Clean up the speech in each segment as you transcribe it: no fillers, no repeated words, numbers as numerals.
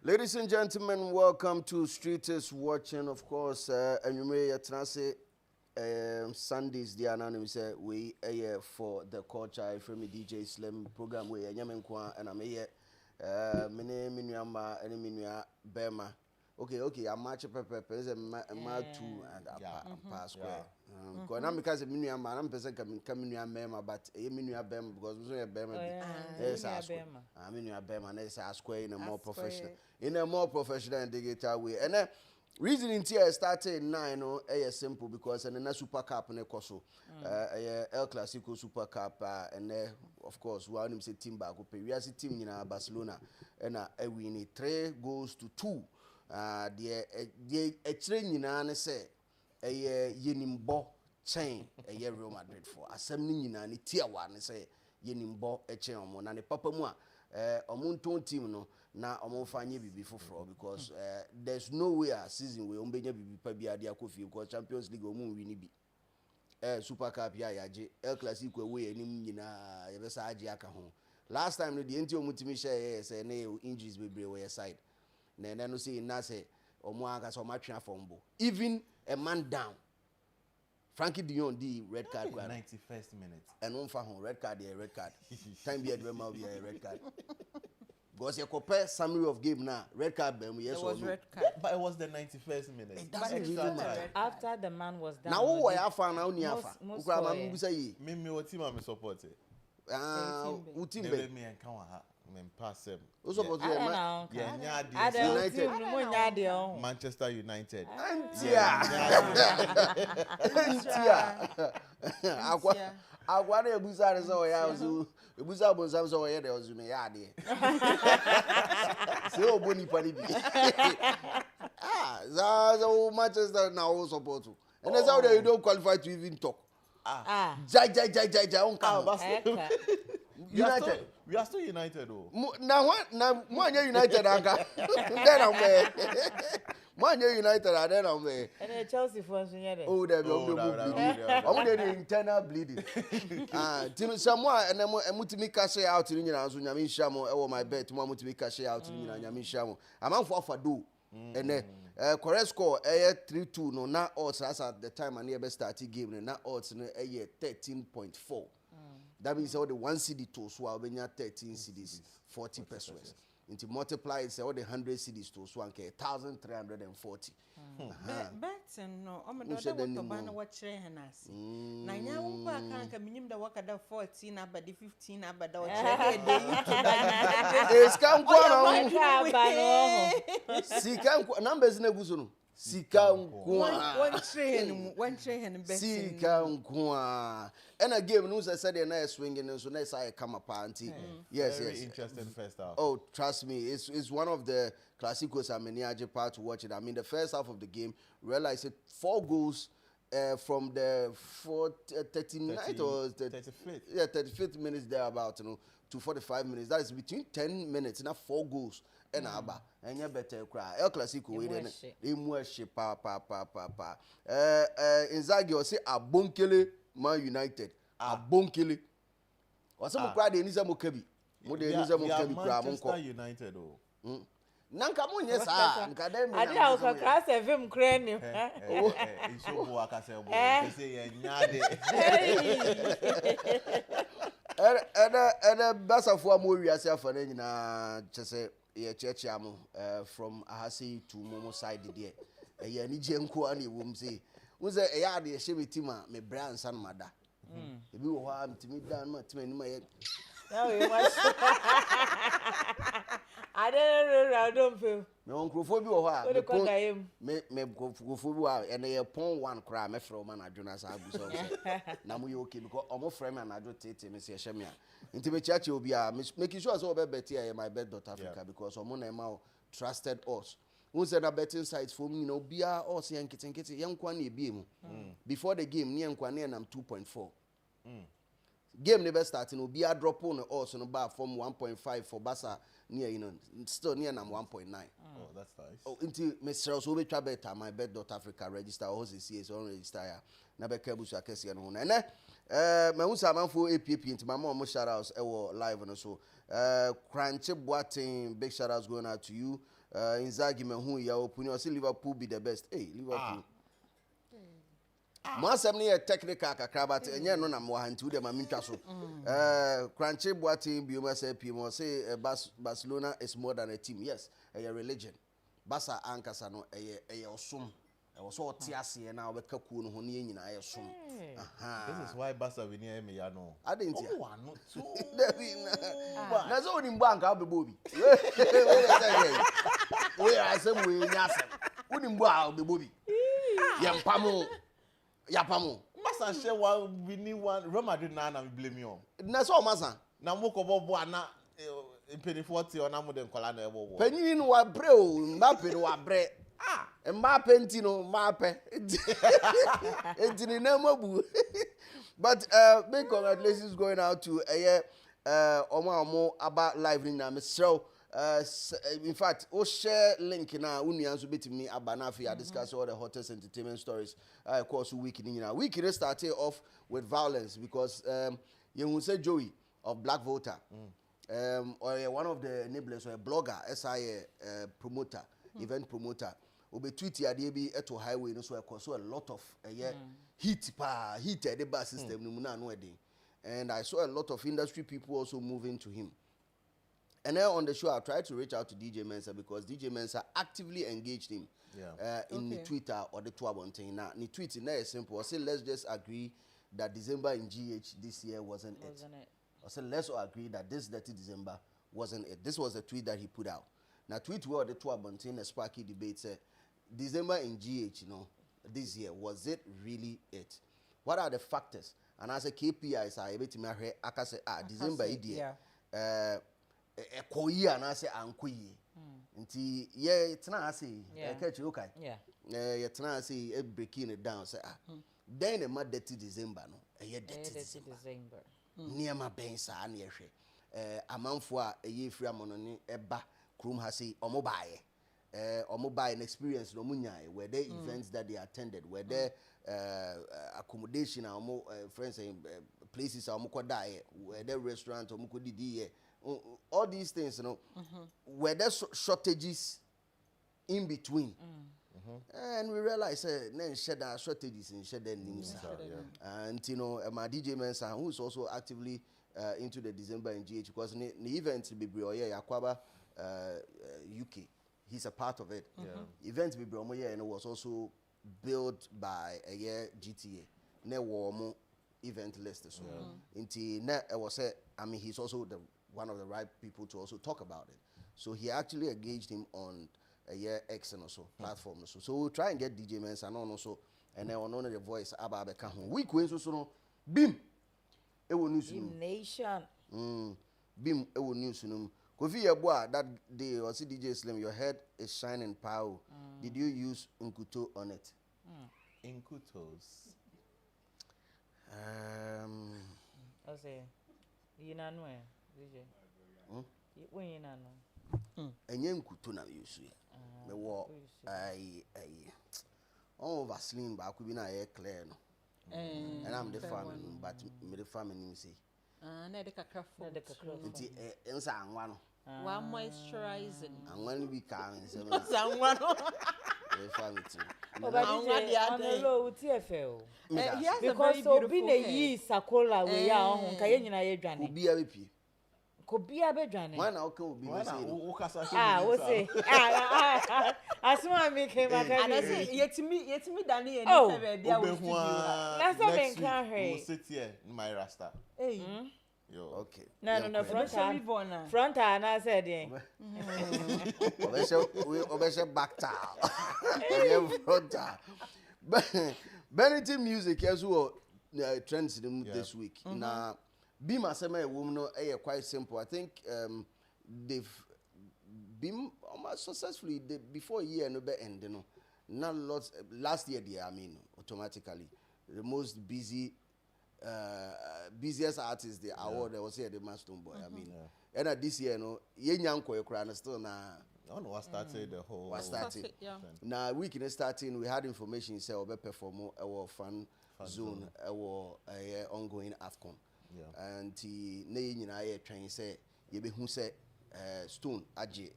Ladies and gentlemen, welcome to Streeters Watching. Of course, and you may translate Sundays, the anonymous we for the culture from DJ Slim program. We are Yamenkwa and I'm here. My name is Minyama and Minya Bema. Okay, I'm match pepper, a mad two and a pass square. Because I'm because Minyama, I'm present coming Bema, but a Minya Bema because we are Bema. Yes, I mean, you are Bema, and it's a square in a more professional. In a more professional and digital way. And then reasoning here started 9 simple because and then Super Cup and Koso El Clasico Super Cup and of course we want him say team back we are team in Barcelona and we need 3 goals to 2 the training and say yenimbo chain Real Madrid for assembling in an tier 1 say yenimbo a chain on and papa moi omunton team no na omonfanye bibi foforo because there's no way a season we ombenya bibi pa bia dia kofi because Champions League omun win bi Super Cup ya yaje El Clasico we enim nyina yebesa age aka ho last time no the enti omutimi share say na injuries bebre we side na no say na say omo aka so matwa fombo even a man down Frankie Dion the red card 91st minute and on fa red card time be a red card because you compare summary of game now red card yes it was or no red card. but it was the 91st minute it doesn't really matter After the man was down now who are fan now ni afa ukura ma say me what team am support who team be me enka wa ha me pass them who support United Manchester United agwa na ebuza re so ya ozu ebuza bonzam so ye de ozu me ya de se oboni pani bi za Manchester now support and that's how they don't qualify to even talk jai on United we are still United though na one United anka then I'm United and then I'm and Chelsea for there. Oh, there the internal bleeding. Tim someone and mutimi cash out in Nina Nyami Shamo, my bet, mutimi cash out in Nyami Shamo. I'm out for do. And then correct score 3-2 no not odds as at the time I never started game and not odds no 13.4. That means all the 1 CD to so I'll be 13 CDs 40 pesos. Into multiply it's all the 100 cities to swank 1,340. But no, I'm not to ban watch Rehanas. Nanya wumpa can minim the work at 14 but the 15 but it's come Sika numbers negusono. Sika one train Sika nkwa. And a game news I said the nice swinging and so nice I come up auntie. Yes. Interesting first half. Oh, trust me, it's one of the classicos I'm in the part to watch it. I mean the first half of the game, realize it 4 goals from the 39th or 35th. Yeah, 35th minutes there about to 45 minutes. That is between 10 minutes, not 4 goals. And Abba, and you better cry. El Clasico, we didn't. Inzaghi or say a bunkele Man United. A bunkele. Or some cry the Nisa Mokebi. Manchester United. Nanka mo yes nkadem ade a so class FM kra ni iso bo akasebo say nyade basafo am wiase afa na nyina chese ye cheche am from Ahasi to Momo side there ye ani je nko ani wom say unze e ya de hye betima me brand san mada ebi wo ha mtimi dan ma timi ni ma ye I don't feel. Me onkrofo bi wo ha me onkrofo bi wa ene ye pon 1 kra me frɛ ma na adwona sa abuso na mo ye okay because omo frɛ me na adwo tete me se hye me a nti me chiache obi a make sure so obe bet here my bet Africa because omo na ma trusted us who said a betting sites for me no bia us yan kitenkete yan kwa na ebie mu before the game ne yan kwa na 2.4 game never starting obi a drop on us no bar from 1.5 for Barca near still near 1.9. Oh, that's nice. Oh, into Mr. So we try better my bet.africa register or CS on register na be kebusu akese no na me hu sa manfo APP into my mom shout outs live no so Crunchy Boating big shout outs going out to you Inzaghi me who ya opinion say Liverpool be the best. Hey, Liverpool. Mo asem ne technical kakra but enye no na mo hanti wo de ma mentwa so. Crunchy Boateng bioma say pimo say Barcelona is more than a team. Yes, a religion. Basa ankasa no eye osom. E wo so otiase na obeka kuo no ho ne nyina aye som. This is why Barca we near me ya no. I didn't hear. Oh, no. Na so ni mbanka obebo bi. We asem we nyasem. Uni mbo a obebo bi. Yampamo. Yapamo. Barca share one we need one Real Madrid na blame you. Na so masa. Na mo ko bobo ana impeni 40 ona mo den kola na ebo. Panyin no wa bre o, Mbappe no wa bre. Mbappe ntino Mbappe. Ntini na mabu. But big congratulations going out to omo about live ni na so in fact o share link na unuan so betimi aba na afia discuss all the hottest entertainment stories course week ni na week it started off with violence because you say Joey of Black Voter or one of the enablers or a blogger SI promoter event promoter obe tweet ya dey be eto highway no so e cause a lot of heat at the bus system no na no edin. And I saw a lot of industry people also moving to him. And then on the show I tried to reach out to DJ Mensa because DJ Mensa actively engaged him in the Twitter or the Twabonting. Now the tweet is very simple. I say let's just agree that December in GH this year wasn't it. I said let's all agree that this dirty December wasn't it. This was the tweet that he put out. Now tweet where the Twabonting a sparky debate said December in GH, this year, was it really it? What are the factors? And as a KPIs, I able to marry. I can say, December idea. Koyi and I say ankoyi. Nti it's not I say. Catch you okay. It's not I say breaking it down. Say then a mad dirty December no. Dirty December. Near my bench and yeshe. A month for a year free money eba krum hasi omobaye. Or mobile experience no munyai were there events that they attended were there accommodation or more friends and places or moko die were there restaurant or moko didi all these things were there shortages in between and we realized then shed shortages in shed news and my DJ Mensa who is also actively into the December in GH because the event be Yakwaba UK. He's a part of it. Events be Bromoye and it was also built by a year GTA. Ne warm event list so. Inti ne I was he's also one of the right people to also talk about it. So he actually engaged him on a year X and also platform so we'll try and get DJ Mensa and also and then on the voice Ababe Kahun. Week when so no Bim ewo news Nation. Bim ewo news no. Kofi Yeboah, that day, or see DJ Slim, your head is shining power. Did you use Nkuto on it? Nkutos. I say, you know, DJ. When you know, and yen Nkuto na use it. Me wa oh Vaseline, but I could be na air clear no. And I'm the family, but me the family say. Na de kakra fo. Nti ensa anwa no. One moisturizing. And when we can say Someone. Because so being a ye sakola we are on Kayena Yedran. Kobia Bedran. Why now can be we say. As soon as me came back, and I say, yet me, Danny, and that's something can sit here in my rasta. Hey. Okay. No, front and I said, Obesha back towel. Front Benity music as well trends this week. Now, Bim Asema woman quite simple. I think they've been almost successfully before a year no be end, not lots last year automatically the most busiest artist the award was here the Master Boy. And this year yenyanko ekra still na I don't know what started the whole now we can starting we had information say obe perform our fan zone our ongoing AFCON and ne nyina ye twen say ye be hu say Stone Aje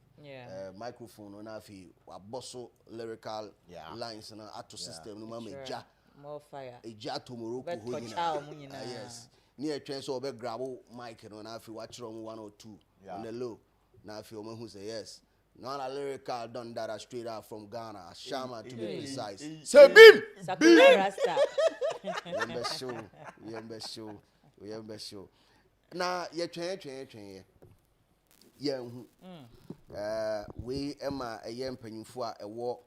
microphone on afi waboso lyrical lines na ato system no mama eja more fire eja to Morocco ho nyina yes ni etwen so obe grab mic no na afi wa kire on 1 or 2 on the low na afi o mahu say yes not a lyrical done that straight out from Ghana Shama to be precise say bim Sakura Rasta we am show na ye twen hu we ema eye mpanyimfo a ewo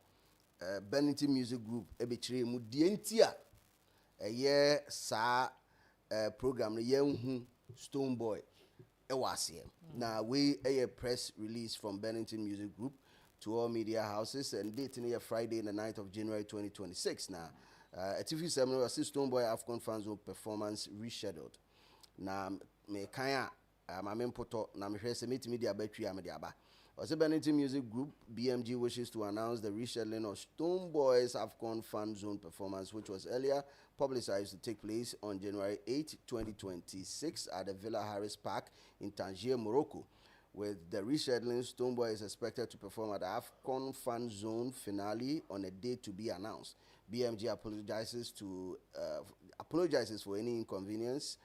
Bennington Music Group ebechire mu die ntia eye sa program no ye hu Stone Boy ewase na we eye press release from Bennington Music Group to all media houses and date near Friday the 9th of January 2026 na a TV seminar Stone Boy African Fans Zone performance rescheduled na me kan my main poto na me hwese meet media battery am de aba. Also Bennington Music Group BMG wishes to announce the rescheduling of Stone Boys AFCON Fan Zone performance which was earlier publicized to take place on January 8, 2026 at the Villa Harris Park in Tangier, Morocco. With the rescheduling, Stone Boy is expected to perform at the AFCON Fan Zone finale on a date to be announced. BMG apologizes for any inconvenience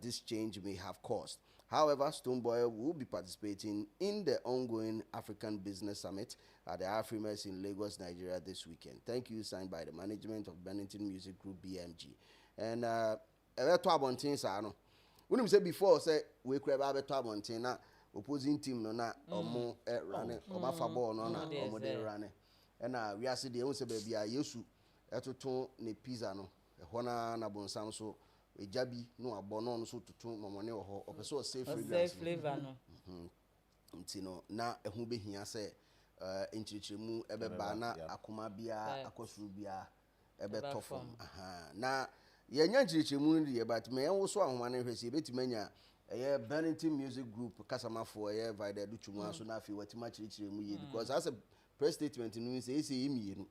this change may have caused. However, Stone Boy will be participating in the ongoing African Business Summit at the Afrimas in Lagos, Nigeria this weekend. Thank you, signed by the management of Bennington Music Group BMG. And when we say before, say we could have a opposing team no na omo run oba fa ball no na omo dey run. And we are see the only baby a Yesu etoto ne pizza no ho na bonsam so ejabi no abono no so tutu momone ho opeso safe flavor no ntino na ehu behia se enchirichiremu ebeba na akoma bia akosuru bia ebe tofom na yenya enchirichiremu no but me enwo so ahoma ne hwese betimanya Bennington Music Group kasamafo Vida Duchumu so na afi watima chirichiremu ye because as a press statement no say emienu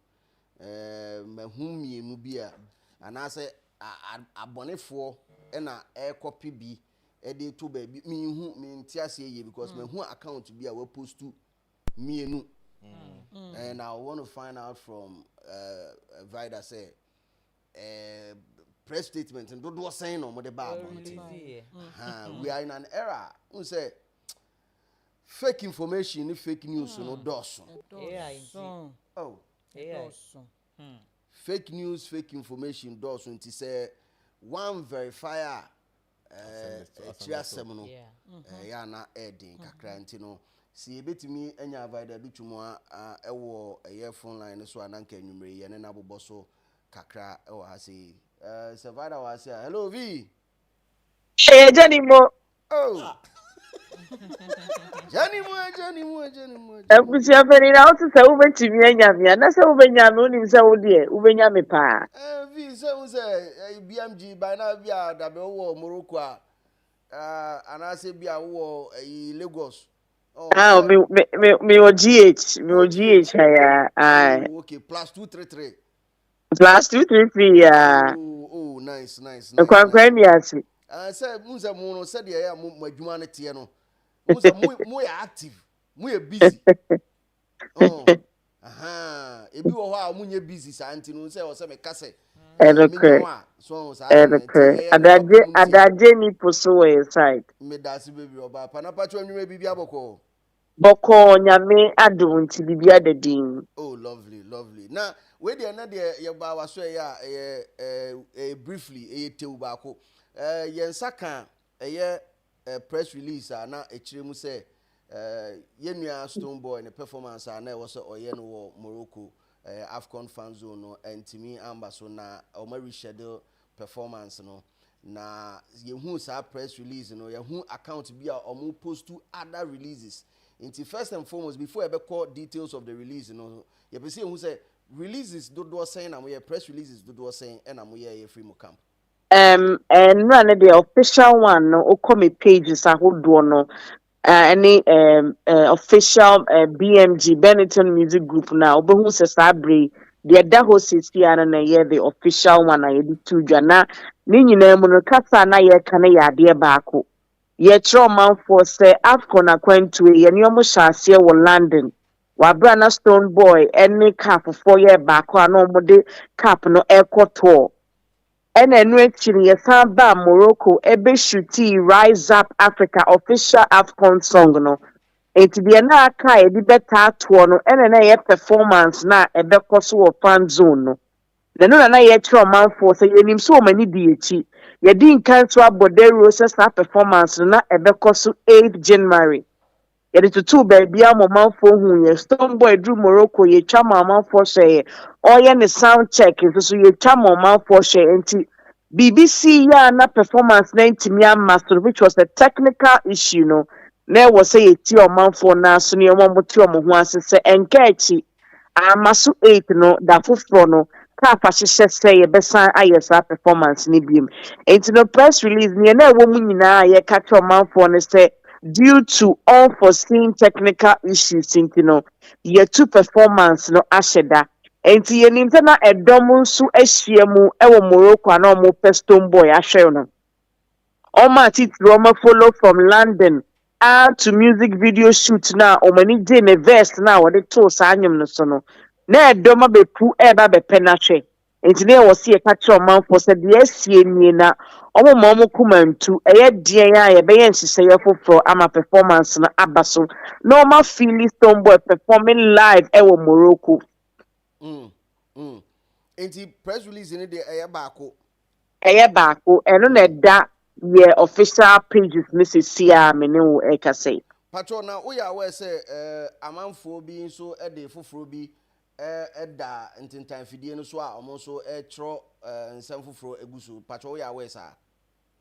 mahum bia anase abonefo na copy bi dey to baby me ntiase ye because me account bi a we post to mienu and I want to find out from Vida say press statement and do saying no more the bad we are in an era who say fake information fake news no doso fake news fake information doso nti say one verifier triasem no ya na edin kakra nti no si ebetimi anya Vida Duchumu ewo phone line so ananka anwumre ye ne na boboso kakra ewo ha say Vida was here. Hello V. Hey Johnny Mo. Oh. Johnny Mo. Ebusi afeni na otu se ubetimi anya na se ubenya no nim se wode ubenya me pa. V say BMG by now bia da be wo Morocco anase bia wo Lagos. Oh me o GH ya. Okay, +233. +233 ya. Oh, nice. Kwankwan yasi. Say munza mu no said ya mo adwuma ne tie no. Munza mu ya active, mu ya busy. Ebi wo ho a mu nya busy sa anti no say o say me kase. So Adaje ni poso we side. Me dasi baby oba pa na pacho nwuma bibia boko. Boko nyame adum nti bibia dadin. Oh, lovely. Now, we dey na dey ye ba waso ya briefly tew ba ko. Yen saka press release na ekiremu say yenua Stone Boy ne performance na e wo so oye no wo Morocco AFCON Fan Zone no entimi amba so na o ma reschedule performance no na yehu sa press release no yehu account bia o mo post to other releases. Into first and foremost, before I call details of the release, you see who say releases do saying and we press releases do saying and I'm here free mo camp. And run the official one no come pages I hold no any official BMG Bennington Music Group now but who says Sabri the other host is here and the official one I did to Jana Nini Mono Kasa na ye kana ya de baako yɛkyerɛ ɔmanfoɔ sɛ afcon akwantuo yɛne ɔmo hyɛ aseɛ wɔ London. Wabra na Stone Boy ɛne capfoɔ yɛ baako a na ɔmo de cap no ɛkɔ tour. Ɛna ɛno akyi no yɛsan baa Morocco ɛbɛshuti Rise Up Africa official AFCON song no. Enti deɛ na aka a yɛde bɛtaa toɔ no ɛna na yɛ performance na ɛbɛkɔ so wɔ fan zone no. Na yɛkyerɛ ɔmanfoɔ sɛ yɛnim so ɔmo ani di akyi. Yɛdi nkan so abɔ dawuro sɛ saa performance no na ɛbɛkɔ so 8 January. Yɛde tutu baabi a ɔmanfoɔ hu yɛ Stone Boy duru Morocco yɛtwa ma ɔmanfoɔ hyɛ ɔyɛ ne sound check nso so yɛtwa ma ɔmanfoɔ hyɛ nti BBC ya na performance na ntimi ama so which was a technical issue no na ɛwɔ sɛ yɛti ɔmanfoɔ na so ne ɔmo ti ɔmo ho ase sɛ ɛnka akyi ama so 8 no da foforɔ no ka fa hyehyɛ sɛ yɛbɛsan ayɛ saa performance ne biem enti no press release ne na ɛwɔ mu nyinaa yɛka kyerɛ ɔmanfoɔ no sɛ due to unforeseen technical issues nti no yɛtu performance no ahyɛ da enti yɛnim sɛ na ɛdɔm nso ahyia mu ɛwɔ Morocco a na ɔmo pɛ Stone Boy ahwɛ no ɔmo atitiri ɔmo follow from London to music video shoot na ɔmo ani gye ne verse na wɔde too saa anyom no so no na ɛdɔm abɛpu ɛba bɛpɛ n'ahwɛ enti na ɛwɔ se yɛka kyerɛ ɔmanfoɔ sɛ deɛ asie nie na ɔmo ma ɔmo kuma ntu ɛyɛ deɛ a yɛbɛyɛ nhyehyɛeɛ foforɔ ama performance no aba so na ɔma feel Stone Boy performing live ɛwɔ Morocco. Enti press release ni de ɛyɛ baako ɛno na ɛda yɛ official pages ne sisi a me ne wo ɛkasa patro na wo ya aware sɛ amanfoɔ bi nso ɛde foforɔ bi ɛda ntintan fidie no so a ɔmo nso ɛtwerɛ nsɛm foforɔ egu so patro wo ya aware saa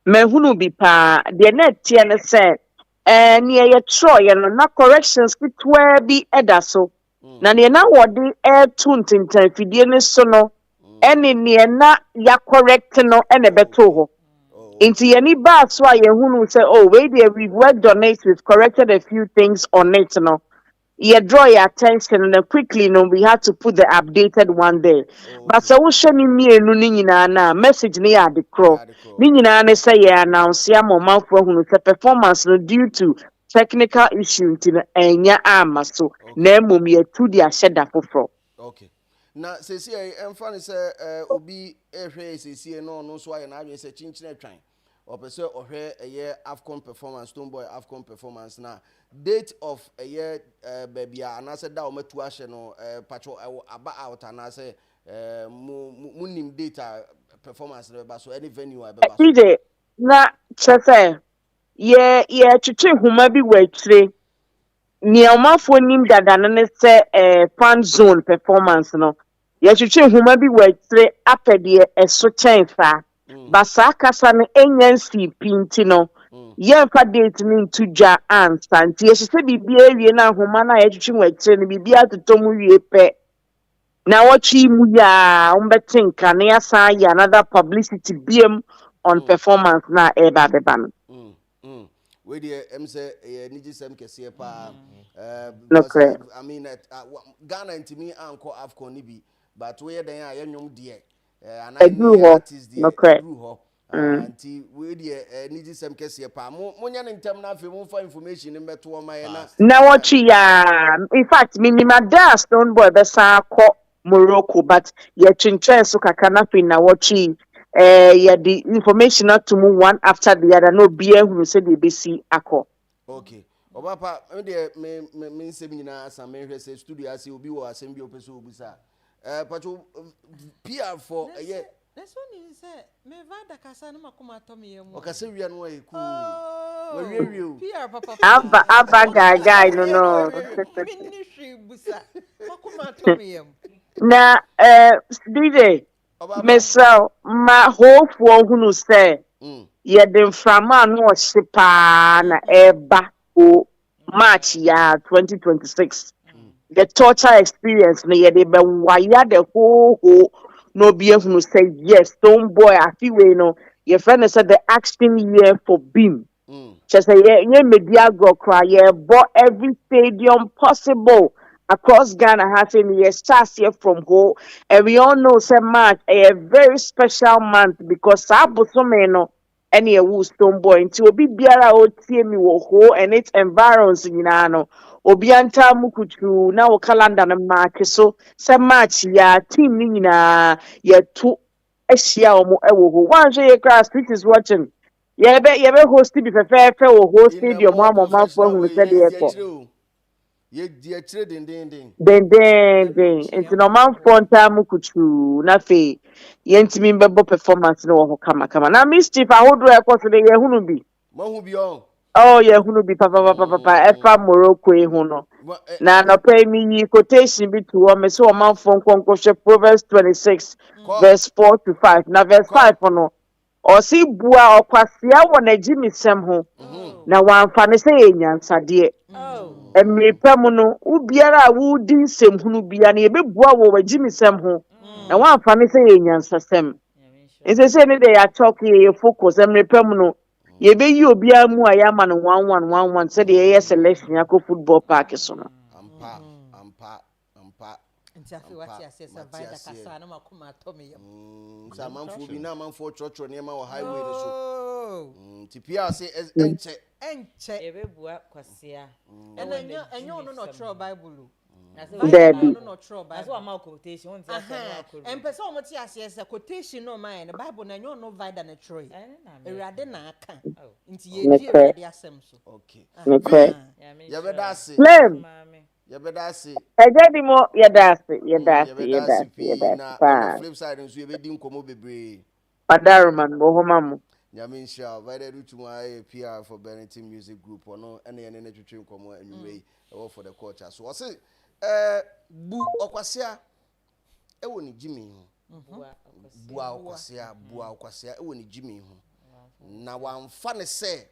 mahunu bi pa deɛ na tie ne sɛ ne yɛtwerɛ yɛ no na corrections ketewa bi ɛda so na ne na wɔde ɛto ntintan fidie ne so no ɛne ne na ya correct no ɛna bɛto hɔ nti yɛni ba so a yɛhunu sɛ oh wait there we've worked on it, we've corrected a few things on it no you draw your attention and then quickly no we had to put the updated one there but so wo hwɛ ni mienu ni nyinaa na message ni ya de crow ni nyinaa ne say ya announce ya momanfo hunu sɛ performance no due to technical issue nti no enya ama so na emom yɛ tu di ahyɛ da foforɔ. Okay na sesi emfa ne sɛ obi ehwɛ sesi no so ayɛ na adwen sɛ chinchine atwan opese ohwe eye AFCON performance Stone Boy AFCON performance na date of eye baby anase da o matu ahye no patcho aba out anase munim data performance le ba so any venue a be ba so na chese ye twetwe huma bi wachire ni omafo nim dada no ne se fan zone performance no ye twetwe huma bi wachire apede eso chenfa basa kasa no enyansi pinti no yemfa date ni ntudwa ansa nti yehye bibia wie na homa na yetwetwe wachire no bibia totomu wie pe na wachi mu ya umbetinka na yasa ya another publicity biem on performance na eba beba no we dey say niji sem kese pa I mean Ghana intimi anko AFCON ni bi but we den a yenwom de artist de ho anti we dey niji sem kese pa monya ne ntem na afi mo fa information ni beto o maye na wachi ya in fact minima da Stone Boy be sa akọ Morocco but ye twintwen so kaka na fi na wachi the information to move one after the other no be who say they be see akọ. Okay obapa me nsem nyina asa me hwe say studio ase obi wo asem bi opeso obusa pacho PR for this one is me vada kasa no makoma to me yemu o kasa wi no e ku we o PR papa aba guy no me hwe busa makoma to me yemu na DJ Mesel ma hofo hunu say ye dem frama no hyepa na eba o March ya 2026 the torture experience na ye de be wire the whole no be hunu say yes Stone Boy afiwe no ye friend said the action year for beam just say ye media go cry ye bought every stadium possible across Ghana having years starts here from home, and we all know say March a very special month because Sabosomeno any a woo stone boy nti obi biara o tie mi wo ho and its environs nyina no obi anta mukutu na wo calendar na mark so se match ya team ni nyina ye to ehia omo ewo ho wan so ye class street is watching ye be host bi fefe wo ho In a stadium more amamafo professional hu way, se de yes, ye dear ko true. Ye dear trading, ding. den nti no manfo nta mukutu na fe yentimi mbebo performance no wo ho kama na mischief ahodo ekoso de ye hunu bi. Mahu beyond. Oh, yeah, who be papa, Efa Morocco, no. Na no pay me quotation be to me so a man from Concoction Proverbs 26, verse 4 to 5. Now, verse 5 for no. Or see bua or kwasia wana Jimmy Sam ho. Na wan fane say nyansa de. Emre pemu no, ubiara wudi sem hunu bia na ebe bua wo Jimmy Sam ho. Na wan fane say nyansa sem. Nse say ne dey ya talk ye focus emre pemu no. Ye be yi obi amu a ya man 1111 said ye selection yakọ football park so no. Ampa. Nti afi wati ase survive da kasa na makoma atomi yam. Sa manfo bi na manfo chocho ne ma wo highway no so. Ti pia say enche. Ebebua kwasia. Enyo no no tro Bible. Debbie. No tro Bible. That's what my quotation won't say no. En pese o moti ase ese quotation no man the Bible na enyo no vida na Troy. Ewrade na aka. Nti ye di ewrade asem so. Okay. Okay. Ya be da se. Flame. Ya be da se. Ejedi mo ya da se. Na on the flip side nso ye be di nkomo bebre. Padaruman bo homa mo. Nyaminsha very root to my PR for Bennington Music Group or no any twetwe nkomo anyway for the culture. So I say bu okwasia e woni Jimmy ho. Bua okwasia e woni Jimmy ho. Na wamfa ne se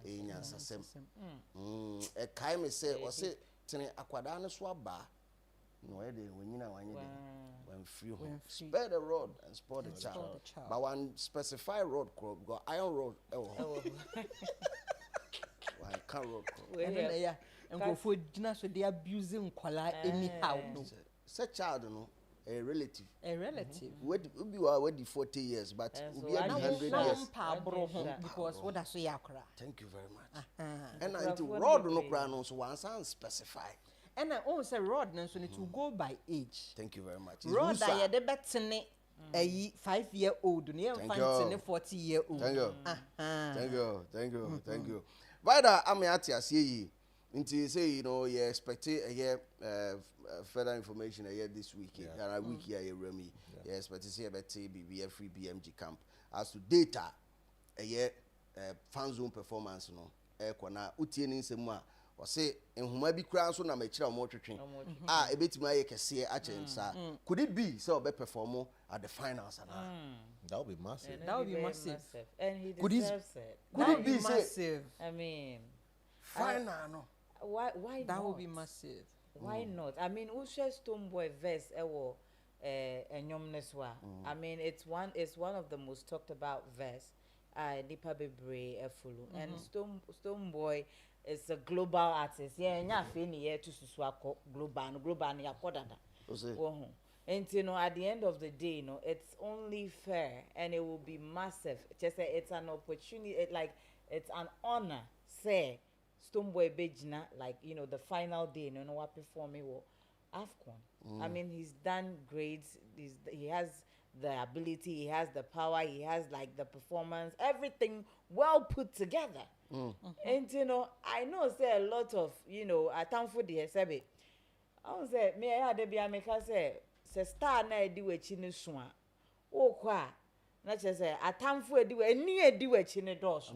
enyansasem. E kai me se o se tene akwada ne so aba. No e de wonyina wanye de. When free home. Spare the road and sport the child. But one specify road crop got iron road. One can road crop. And go for dinner so they abusing kwala anyhow. Such child no a relative. Would be already 40 years, but we be 100 years. Because what I say akra. Thank you very much. And until road no crown so once specify. And I always say rod so need to go by age. Thank you very much. Rod I de betene a 5-year-old near 40-year-old. Thank you. Vida I'm at ya see until say you expect a further information this week and a week here Remy. You expect to see about BBF free BMG camp as to data fan zone performance kwana utieni nsemu o say enhuma bi kura so na machira mo twetwe ebetima aye kese a chensa could it be so be perform at the finals that would be massive. And he could deserves it. Could it be massive? I mean, final no. Why that not? Would be massive. Why not? I mean, Usha Stoneboy verse ewo enyomneswa. I mean, it's one of the most talked about verse. Nipa bebre efulu and Stoneboy is a global artist. Yeah, nya fe ni ye to suswako global ni akodada. And at the end of the day, it's only fair and it will be massive. Just say it's an opportunity, it's an honor. Say Stoneboy Bejina, the final day, what performing AFCON. I mean, he's done great. He has the ability, he has the power, he has the performance, everything well put together. And I know say a lot of I time for the sebe. I was say me I had be America say star na edi we chi ne so a wo kwa na che say atamfo edi we eni edi we chi ne dos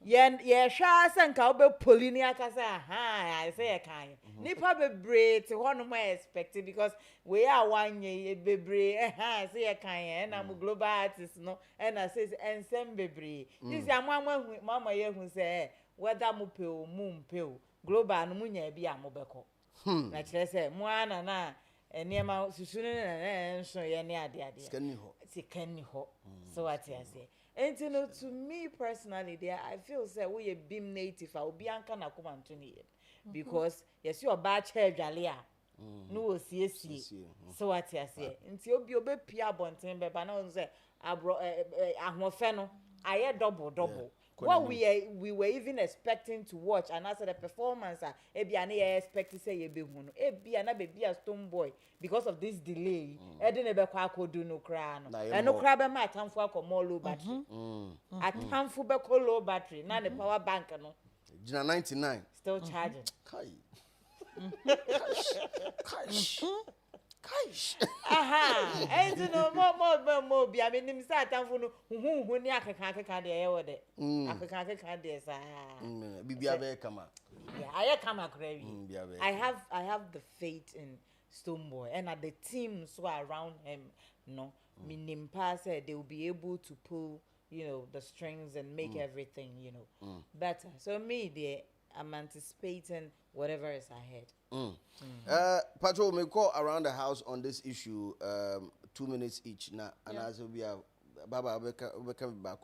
ye hwa se nka wo be poli ni aka say I say kan nipa bebre te ho no mo expect because we are one ye bebre say kan na mo global artist no and I say ensem bebre this amama mama ye hu say whether mo pe o mu mpe o global no munya bi amobeko na chere say mo ana na eniema susunu na enso ye ne ade sikani ho so what I say and to me personally there I feel say we a beam native obi anka na kuma ntoni because yes your ba cha adwale a no o siesie so what I say nti obi obepia bonten beba na on say abro ahofe no I double. What we were even expecting to watch, and as the performance, ebi ane expect to say ye be hunu, ebi ana baby a Stone Boy because of this delay. Edi ne be kwa kodu no kra no, and no kra be ma atamfo akomo low battery. Atamfo be ko low battery, na the power bank no. Jina 99. Still charging. Kaish. Aha, and no more be. I mean, him say atamfo no hu ni akeka de e wo de. Akeka de sa. Bibia be kama. Yeah, I come agree. I have the faith in Stone Boy and at the teams who are around him, Minimpa said they will be able to pull, the strings and make everything, better. So I'm anticipating whatever is ahead. Patrol, may call around the house on this issue 2 minutes each now, and as we have Baba become back.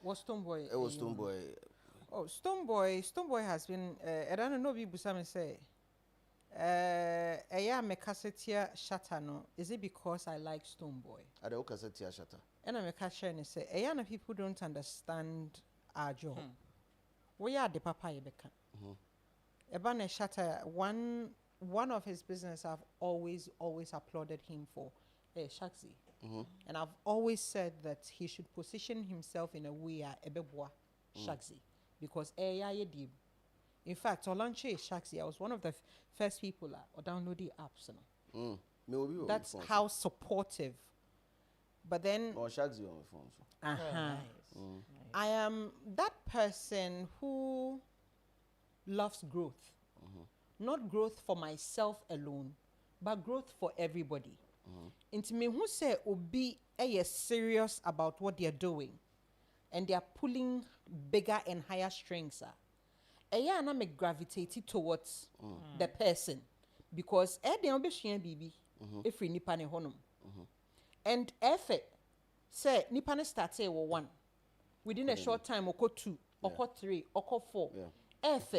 Was Stone Boy? It was Stone Boy. Oh, Stone Boy has been. I don't know if you say. Me cassetia shatter no. Is it because I like Stone Boy? I don't cassetia shatter. And I'm a cashier and say, people don't understand our job. We are the papa yebeka. Ebane shatter one of his business I've always applauded him for. Shaxi. And I've always said that he should position himself in a way ebeboa Shaxi. Because in fact, Olanche Shaxi, I was one of the first people or download the apps. That's how supportive. But then Shaxi on the phone. Nice. I am that person who loves growth. Not growth for myself alone, but growth for everybody. Into me who say obi serious about what they're doing. And they are pulling bigger and higher strings. And I'm gravitated towards the person because they are baby if we nipane honum. And if say nipane start say one within a short time or 2 or 3 or 4. If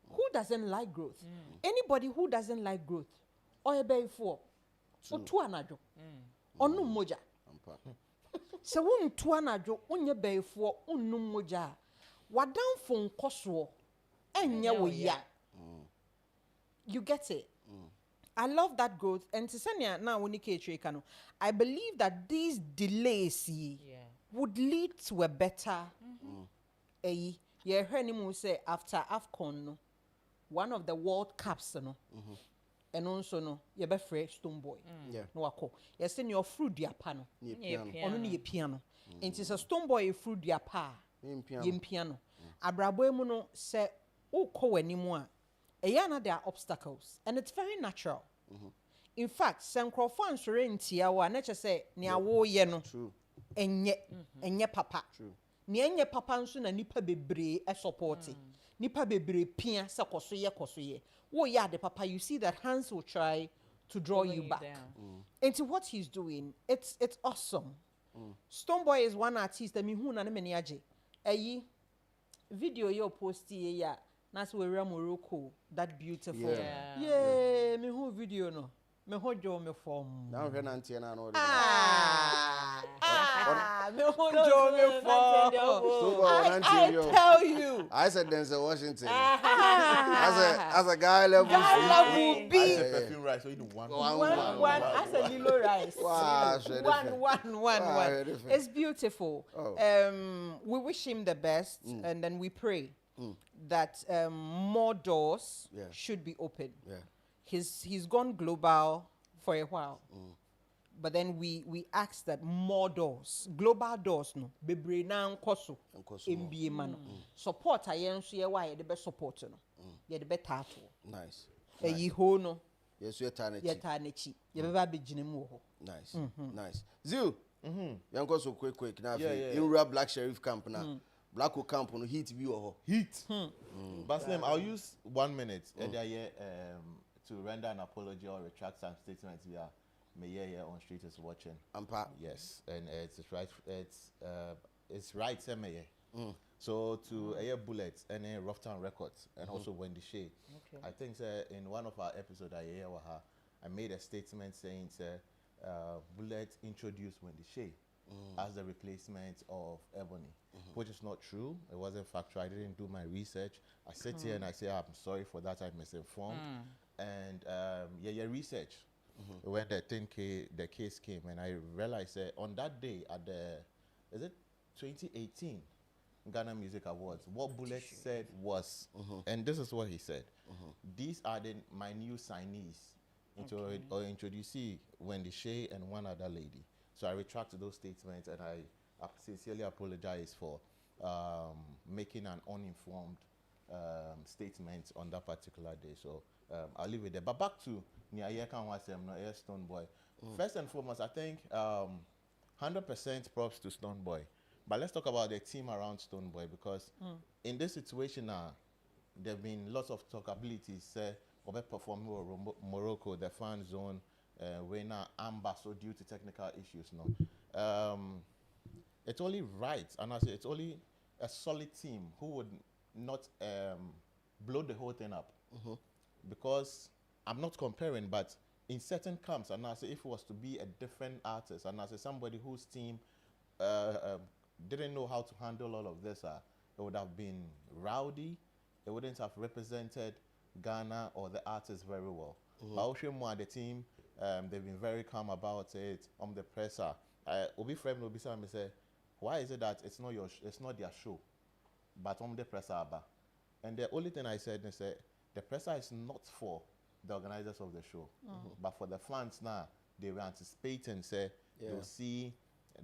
who doesn't like growth? Anybody who doesn't like growth or a bay 4 or 2 anajo or no moja. So won tuanajo onye before unnum moja wadamfo nkoso enye wo ya. You get it? I love that growth and tisania na woni ke kano. I believe that these delays would lead to a better ye heard him say after AFCON no, one of the World Cups no. And also no, you be fresh Stone Boy. No wako. You send your fruit dia pano. Ono ni piano. And it's a Stone Boy fruit dia pa. Yim piano. Abrabo mu no say uko wanimu a. Eyana there are obstacles and it's very natural. In fact, senkrofo ansore ntia wa na che say ne awo ye no. True. Enye papa. True. Ne enye papa nso na nipa bebre e support. Nipa bebre pia se koso ye. Oh yeah, the papa, you see that Hans will try to draw you back into what he's doing. It's awesome. Stone Boy is one artist that me who na many aje. Video you posti ya. That's where Morocco. That beautiful. Yeah, me who video no. Me who jo me form. Now we're not here now. Me who jo me form. I tell you. I said Denzel Washington. As a guy level B. I said perfume rice, so you do one. I said Lilo rice. One. It's beautiful. We wish him the best, and then we pray that more doors should be open. He's gone global for a while. But then we ask that more doors, global doors, no, bebre na nkoso, MBA man, support ayen so ye why the best support no, ye the better tato. Nice. Ye ho no. Yes, you're tarnish. Ye tarnish. Ye beba be jinemu ho. Nice. Nice. Zil. Yanko so quick now. In rap Black Sheriff camp now. Black camp on heat view or heat. Baslim, I'll use 1 minute to render an apology or retract some statements we are here on Street is watching. Yes, and it's right, So to Bullets and Rough Town Records and also Wendy Shea. Okay. I think in one of our episodes I made a statement saying Bullet introduced Wendy Shea as the replacement of Ebony, which is not true. It wasn't factual. I didn't do my research. I sit here and I say, I'm sorry for that. I'm misinformed. And yeah, research. When the case came, and I realized that on that day at is it 2018 Ghana Music Awards, what Bullet said was, and this is what he said: these are my new signees into or introducee Wendy Shea and one other lady. So I retract those statements, and I sincerely apologize for making an uninformed statement on that particular day. So I'll leave it there. But back to Stone Boy. First and foremost, I think 100% props to Stone Boy. But let's talk about the team around Stone Boy, because in this situation now, there have been lots of talkabilities. Performing Morocco, the fan zone, we're now amber, so due to technical issues. It's only right, and I say it's only a solid team who would not blow the whole thing up. Because I'm not comparing, but in certain camps, and I say if it was to be a different artist, and I say somebody whose team didn't know how to handle all of this, it would have been rowdy. It wouldn't have represented Ghana or the artist very well. But the team, they've been very calm about it. The presser, Obi friend will be saying, why is it that it's not their show, but the presser? And the only thing I said is the presser is not for the organizers of the show, but for the fans now. They were anticipating, you'll see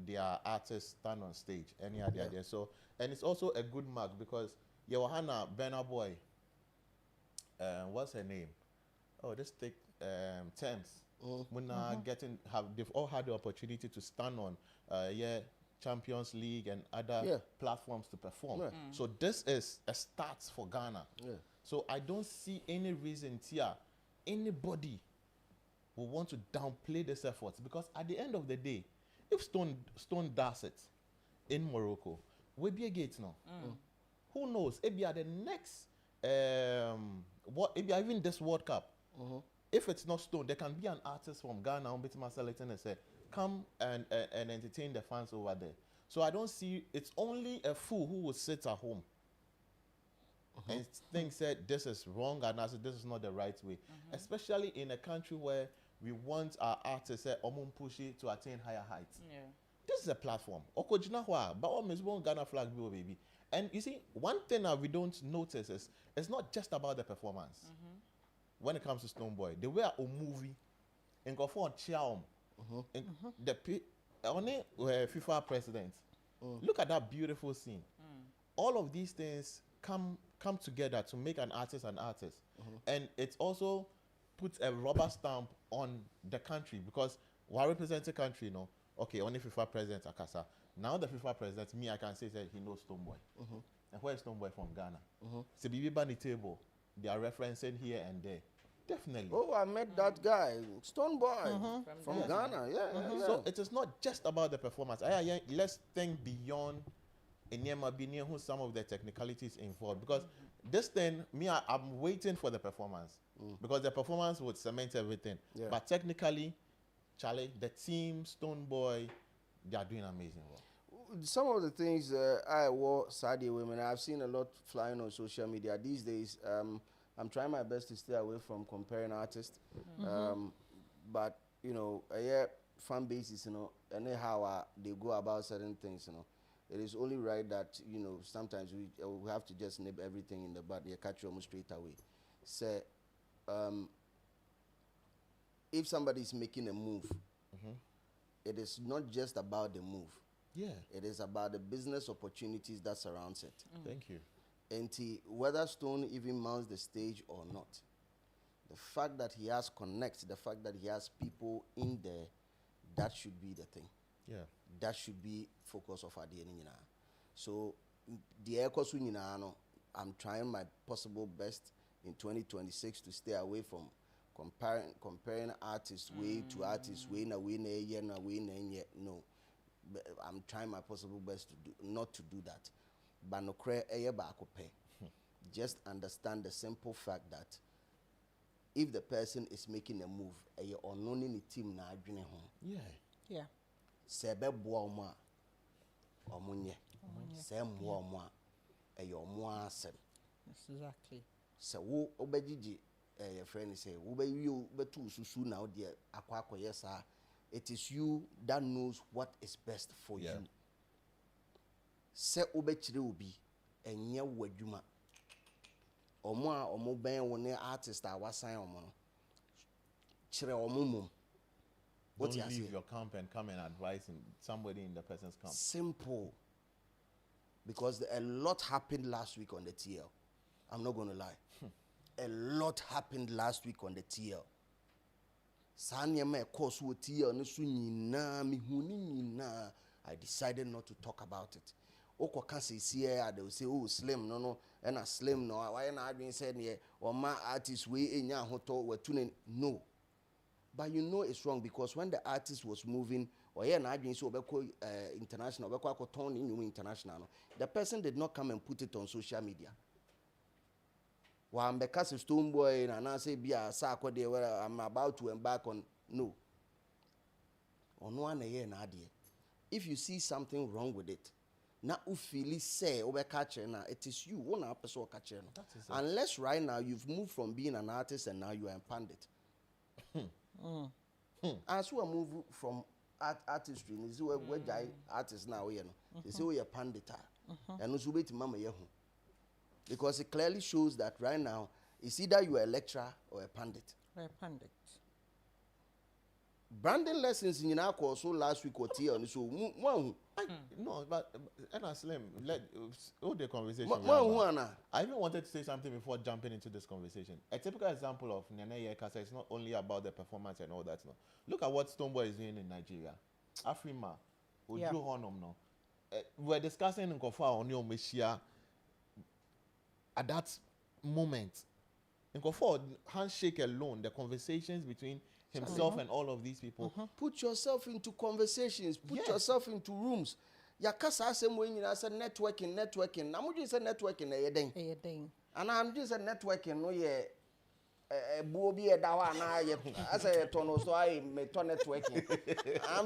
their artists stand on stage, any other idea. So, and it's also a good mark because Johanna Benner Boy, what's her name? Oh, this take Thames. They've all had the opportunity to stand on Champions League and other platforms to perform. So this is a start for Ghana. So I don't see any reason here anybody will want to downplay this effort, because at the end of the day, if Stone does it in Morocco, we'll be a gate now. Who knows? Maybe at the next maybe even this World Cup. If it's not Stone, there can be an artist from Ghana on Bitima Selecting and say, come and entertain the fans over there. So I don't see, it's only a fool who would sit at home and think this is wrong, and I said this is not the right way. Especially in a country where we want our artists to attain higher heights. This is a platform. But what means one Ghana flag, baby? And you see, one thing that we don't notice is it's not just about the performance. When it comes to Stone Boy, they were a movie and go for a child. The only FIFA president. Look at that beautiful scene. All of these things come together to make an artist, and it also puts a rubber stamp on the country, because we represent a country, okay, only FIFA president Akasa. Now the FIFA president, I can say he knows Stone Boy. And where is Stone Boy from Ghana? So Bibi Bani table, they are referencing here and there. Definitely. Oh, I met that guy, Stone Boy, from Ghana. So it is not just about the performance. Let's think beyond some of the technicalities involved, because this thing, I'm waiting for the performance, because the performance would cement everything. But technically, Charlie, the team, Stone Boy, they are doing amazing work. Some of the things I wore Saudi women, I've seen a lot flying on social media these days. I'm trying my best to stay away from comparing artists, but fan bases, and how they go about certain things, It is only right that sometimes we have to just nip everything in the bud. They catch you almost straight away. Say, if somebody is making a move, it is not just about the move. It is about the business opportunities that surrounds it. Thank you. And whether Stone even mounts the stage or not, the fact that he has connects, the fact that he has people in there, that should be the thing. That should be focus of our DNA. So the I'm trying my possible best in 2026 to stay away from comparing artists way to artists way na way na year na way na yet. No, but I'm trying my possible best to not to do that. But no just understand the simple fact that if the person is making a move, or no team na. sebe boa omo a omunye se mboa omo a eyo omo asem Exactly. se wo obegigi your friend say wo be you betu susu na wo de akwa sa it is you that knows what is best for you se obechire obi enye wadwuma omo a omo ben wo ne artist a wasan omo no chire omo mum. Don't leave your camp and come and advise somebody in the person's camp. Simple. Because a lot happened last week on the TL. I'm not going to lie. A lot happened last week on the TL. I decided not to talk about it. Oko can say they will say, oh, slim, no, and a slim, no. Why not being said here? Or my artist, we in your hotel, we're tuning. No. But you know it's wrong because when the artist was moving, or here now so international, international, the person did not come and put it on social media. Well, I'm because of Stoneboy and I say be a sacco there where I'm about to embark on. No. On one year idea. If you see something wrong with it, now ufili say over catcher now it is you one person catcher. Unless right now you've moved from being an artist and now you are a pandit. As we move from artistry, is where artists now, you know, they say we are pandita, and also wait mama yehu, because it clearly shows that right now it's either you are a lecturer or a pandit. Or a pandit. Branding lessons in our course so last week or tea on so one. No, but Slim, let all the conversation. I even wanted to say something before jumping into this conversation. A typical example of Nene Yekasa is not only about the performance and all that. No, look at what Stoneboy is doing in Nigeria. Afrima, Ojo Honum. No, we're discussing in Kofa on your Meshia at that moment. In Kofa, handshake alone, the conversations between himself and all of these people. Put yourself into conversations. Put yourself into rooms. Yakasa same way you say networking. I'm just say networking and I'm just a networking. No Bobby a dawa na I say tono so I me to networking. I'm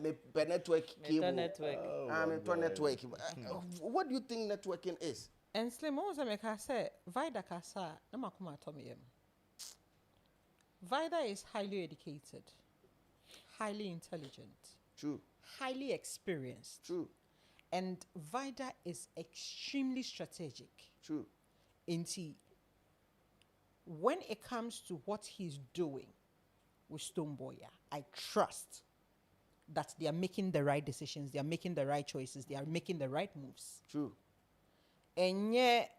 me network cable. I'm to networking. What do you think networking is? And Slim also make her say Vida Kasa na makuma Tommy. Vida is highly educated, highly intelligent. True. Highly experienced. True. And Vida is extremely strategic. True. Indeed. When it comes to what he's doing with Stoneboy, I trust that they are making the right decisions, they are making the right choices, they are making the right moves. True. And yet,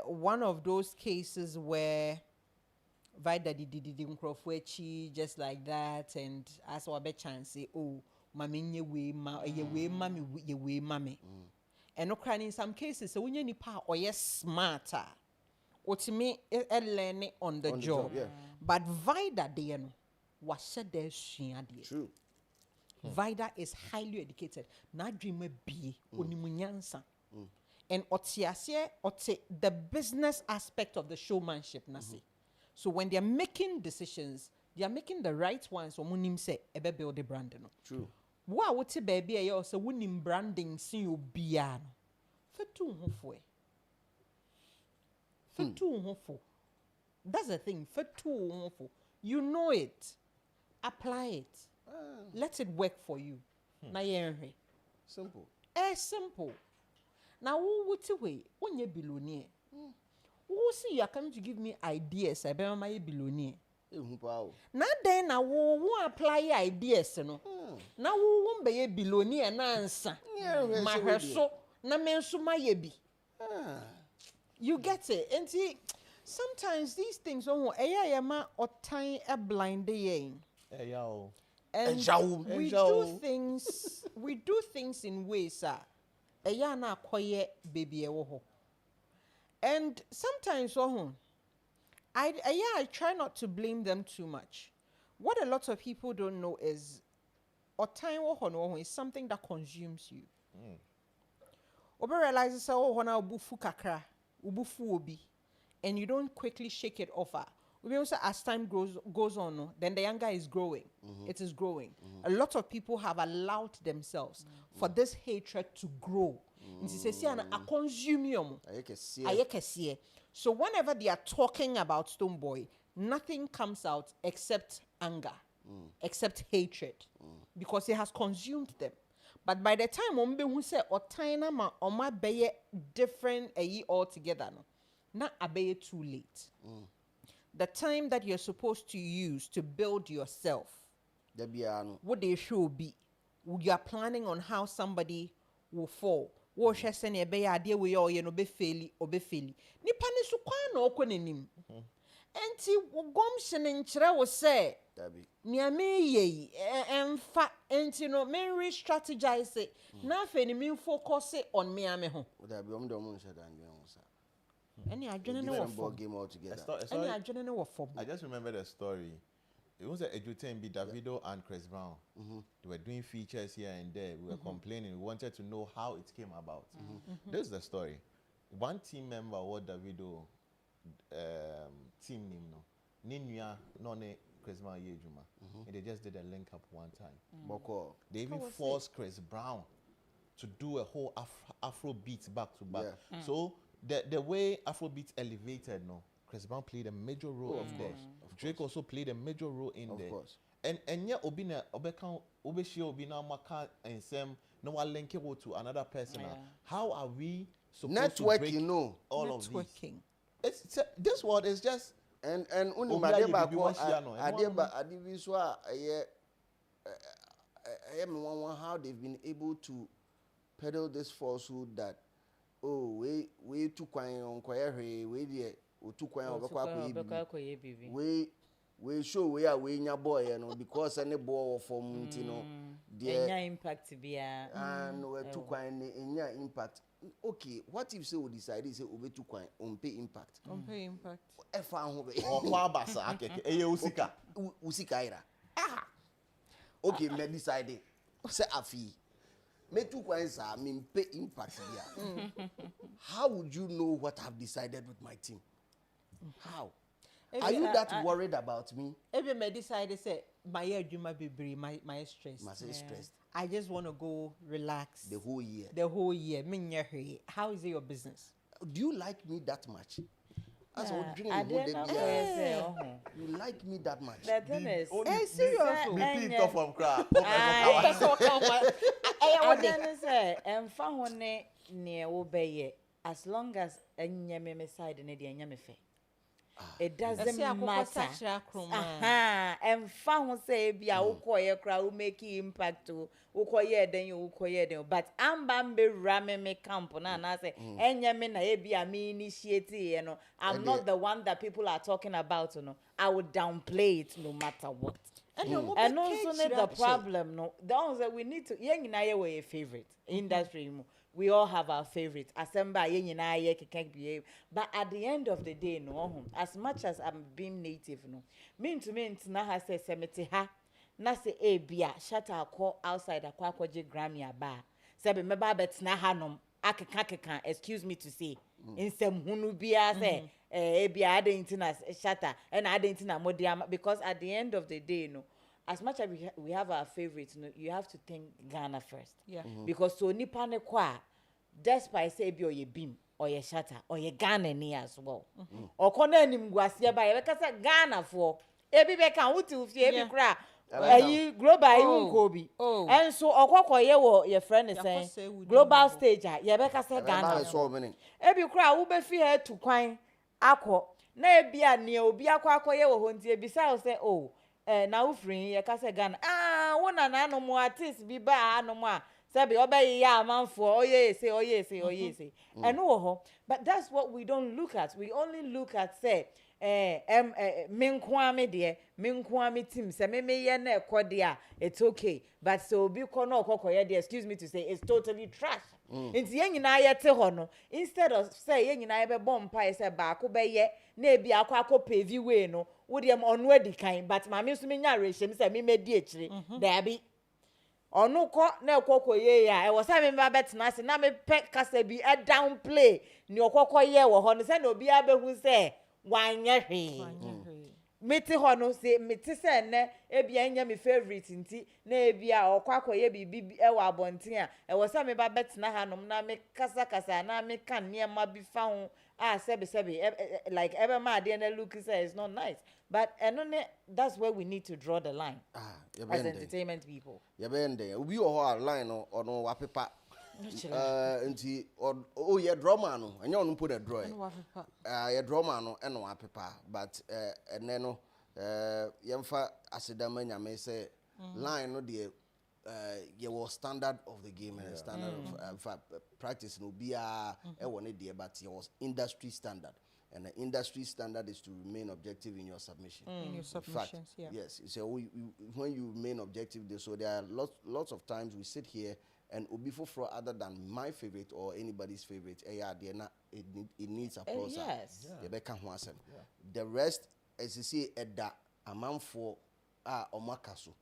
one of those cases where Vida did just like that, and as our bet chance say, oh, mami ye we mami. And no crying in some cases, so when you nipa or yes smarter, or to me learning on the job. But Vida de no was said there True. Vida is highly educated. Na dream be onimunyansa. And the business aspect of the showmanship nasi. So when they are making decisions, they are making the right ones. So munim say ebe build the brand no. True. Wa wote baby e also wunim branding sin obia no. Fetu hofo e. Fetu hofo. That's the thing. Fetu hofo. You know it. Apply it. Let it work for you. Na yenhwe. Simple. Simple. Now who would way when you billionaire? Who see you are coming to give me ideas? I bet my billionaire. Now then, I won't apply ideas. No. Now who won't be a billionaire? Answer. My herso. Na mensuma yebi. You get it? And see, sometimes these things oh, yama or time a blind day. And we do things. We do things in ways, na quiet baby and sometimes I try not to blame them too much. What a lot of people don't know is time is something that consumes you. Obe realizes ubufu kakra, ubufu obi, and you don't quickly shake it off. We also, as time goes on, no, then the anger is growing. It is growing. A lot of people have allowed themselves for this hatred to grow. I consume you. So whenever they are talking about Stonebwoy, nothing comes out except anger, except hatred, because he has consumed them. But by the time who say or tina ma or my be different altogether, no, not a too late. The time that you're supposed to use to build yourself, what they should be, you are planning on how somebody will fall. Wo hwe se ne be ya de we ye no be faili obefeli nipa ne so kwa na okonenim enti wo gomhye nkyere wo se nia me ye emfa enti no me re-strategize na afa ni me focus on me ame ho da bi omdo mo nhyɛ dan ho sa any adwene ne wo for game altogether any adwene ne wo for I just remember the story. It was a Ejutembi, Davido and Chris Brown. They were doing features here and there. We were complaining. We wanted to know how it came about. This is the story. One team member, what Davido team name no, Ninya none Chris Brown Yejuma, and they just did a link up one time. They even forced Chris Brown to do a whole Afro beat back to back. So the way Afro beat elevated, no. Chris Brown played a major role of there. Drake also played a major role in there. Of course. And yeah, obina obeka obeshi obina maka and sem no one link it to another person. How are we supposed to break all of these? It's this word is just and unimade ba adibi so I am one how they've been able to peddle this falsehood that we too kwan on kwahwe we there we show we are we nya boy because any boy from the impact be and we too kwan nya impact. Okay, what if say we decide say we too kwan on pay impact e fa ho be kwa basa akeke eye usika ira okay me decide say afi me too kwan sa me pay impact here. How would you know what I've decided with my team? How? Are you that worried about me? Every me decide say my adwuma bebre my stress. My stressed. I just want to go relax. The whole year. How is it your business? Do you like me that much? As you like me that much? The thing is, serious. Repeat off from crap. As long as enyame side ne de enyame fe. It doesn't matter. And found say be a ukoye kra who make impact to ukoye then you ukoye then. But ambambe rame me camp na say enyame na ebi a me initiate you know. I'm not the one that people are talking about, you know. I would downplay it no matter what. And also the problem, no. The ones that we need to yen na ye a favorite industry. We all have our favorite. But at the end of the day, no, as much as I'm being native, no, mean na ha say semete ha, na say bia, shut our call outside a kwakoje Grammy bar. Sebe meba bet na ha nom, akeka, excuse me to say, in some hunu bia say, bia adentina shatter, and adentina modiama, because at the end of the day, no. As much as we have our favorites, you have to think Ghana first. Yeah. Because so nipa ne kwa, despite say be or ye beam or ye shatter or ye Ghana ni as well. Or kona ni mguasia ba ye say Ghana for ebi be kan wuti ufie ebi kra. Ayi global you kobi. And so okoko ye wo your friend is saying global stage ye be ka say Ghana. Ebi kra wo be fi he to kwan akọ na ebi a ne obi akọ ye wo ho nti ebi say na ufrin ye ka say Ghana wona na no mo artist bi ba no mo a sabi obey ya amanfo oye say and no but that's what we don't look at. We only look at say menkwame de menkwame team say me ye na ekode a it's okay but so obi ko na okokoye de excuse me to say it's totally trash. Nti ye nyina ye te ho no instead of say ye nyina ye be bompa say ba ko be ye na ebi akọ pavy way no wo de onu adi kan but ma me so me nya rehyem say me medi akire da bi onu ko na ekokoye ya e wo say me ba betena se na me pe kasa bi e downplay ni okokoye wo ho no say na obi abehu say wanye hwe mete hɔ no se mete sɛ nnɛ ebia nya me favorite nti na ebia ɔkɔ akɔyɛ bibi ɛwɔ abɔnten a ɛwɔ sɛ me ba bɛtena ha nom na me kasa na me kan nneɛma bi fa ho a sɛbi like ɛbɛma adeɛ na look say it's not nice but ɛno ne that's where we need to draw the line as entertainment people. Yɛbɛndɛ obi wɔ hɔ a line no ɔno wapepa nti o yɛ drama no ɛnyɛ ɔno mpo na draw yɛ drama no ɛna wapepa but ɛnɛ no yɛmfa asedama nyame sɛ line no deɛ yɛwɔ standard of the game and standard of practice no biara ɛwɔ ne deɛ but yɛwɔ industry standard. And the industry standard is to remain objective in your submission. In your submissions, in fact, yes. So when you remain objective, so there are lots of times we sit here and before other than my favorite or anybody's favorite, it needs applause. Yes. The rest, as you see, at that amount for omakasu,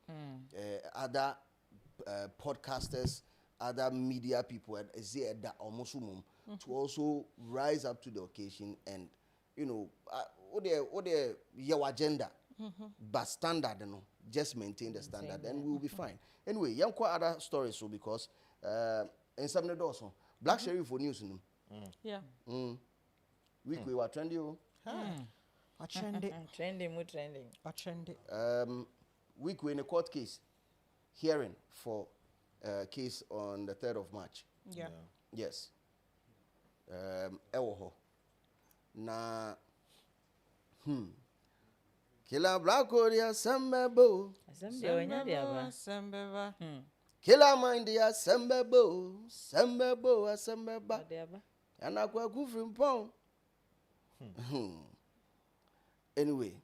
other podcasters, other media people, as they at that almost to also rise up to the occasion and what your agenda, but standard, just maintain the standard, and we will be fine. Anyway, young quite other stories, so because in some of those, Black Sheriff for news, yeah, week we were trendy, trending. Week we in a court case hearing for case on the 3rd of March. Yeah. Yes. Ewoho. Na Kila Black Korea Sambebo. Sambeba. Kila Mindia Sambebo. Sambeba. Anakwa kufrimpong. Anyway.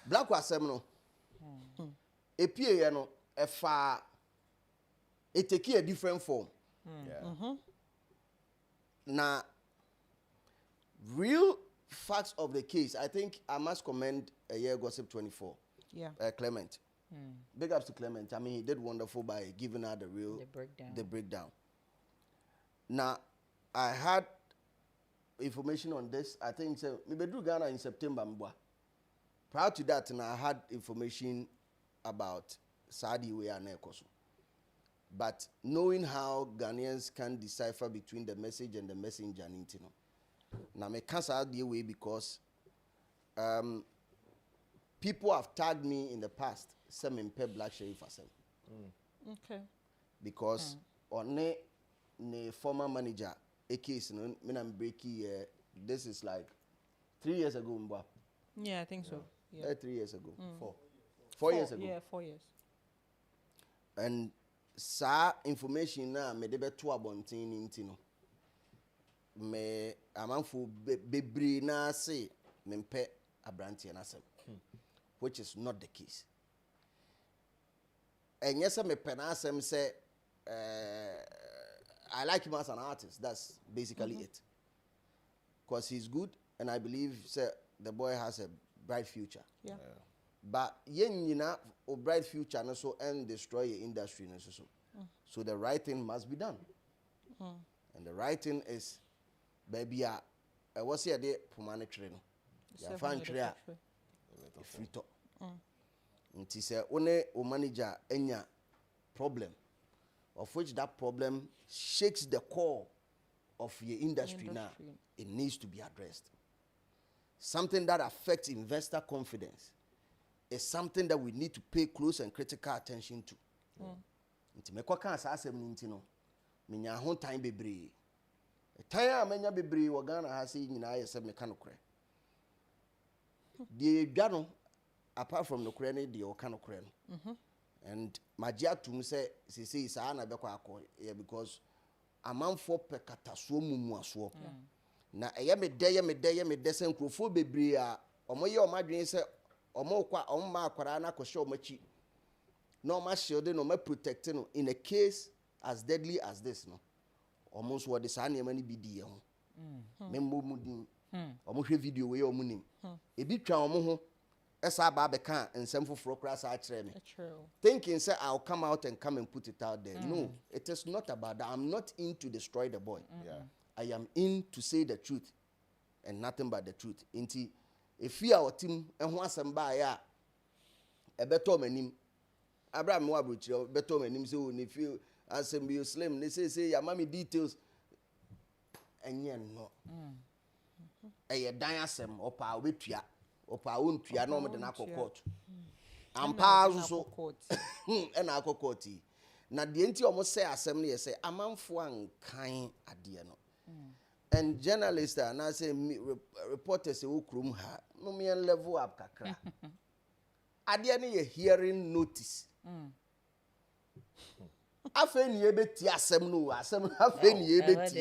Black Wasemno. Epie no efa it take a different form. Now, real facts of the case, I think I must commend a year Gossip 24. Yeah. Clement. Big ups to Clement. I mean, he did wonderful by giving her the breakdown. Now, I had information on this. I think maybe do Ghana in September. Prior to that, and I had information about Saudi way and Ekosu. But knowing how Ghanaians can decipher between the message and the messenger, now I can't say the way because people have tagged me in the past. Some in Black Sheriff as Okay. Because on the former manager, a case, this is like 3 years ago. Yeah, I think so. Yeah. 3 years ago. 4 years ago. Yeah, 4 years. And sa information na me de beto abontin nti no me amanfo bebre na say me mpe abrantie na asem which is not the case. And yes, me pen asem say I like him as an artist. That's basically it. Because he's good and I believe say the boy has a bright future. Yeah. But yen a bright future no so and destroy your industry no so. So the right thing must be done. And the right thing is baby what's here there humanitarian. Ya fan trea free talk. Nti say one o manager enya problem of which that problem shakes the core of your industry now. It needs to be addressed. Something that affects investor confidence is something that we need to pay close and critical attention to. Nti mekwa kan sa asem ni nti no menya ho time bebre. Time a menya bebre wo Ghana ha se nyina yese meka no kore. Die dwa no apart from no kore ne die wo ka no kore no. And magia tum say sa na bekwa akọ because amanfo pekataso mumuaso. Na eye me de se nkrofo bebre a omoye omadwen se omokwa omma akwara na akọhye omachi. No ma shield no ma protect no in a case as deadly as this no. Almost what the sane mani bi di ho. Membo mudin. Omo hwe video we omunim. E bi twa omo ho esa ba be kan ensem foforo kra sa akere me. Thinking say I'll come out and come and put it out there. No, it is not about that. I'm not in to destroy the boy. I am in to say the truth and nothing but the truth. Inti If you are team and once and by a better manim. Abraham Wabridge, better manim, so if you assemble you slim, they say, your mommy details. And yet, no. A diasem or power with ya, or power to ya, no more than aqua court. And powers so and aqua courty. Now, the entity almost say assembly, say, a man for one kind at the end. And journalists and I say reporters who krum ha no me level up kakra. Ade na ye hearing notice. Afa ni ebeti asem no asem afa ni ebeti.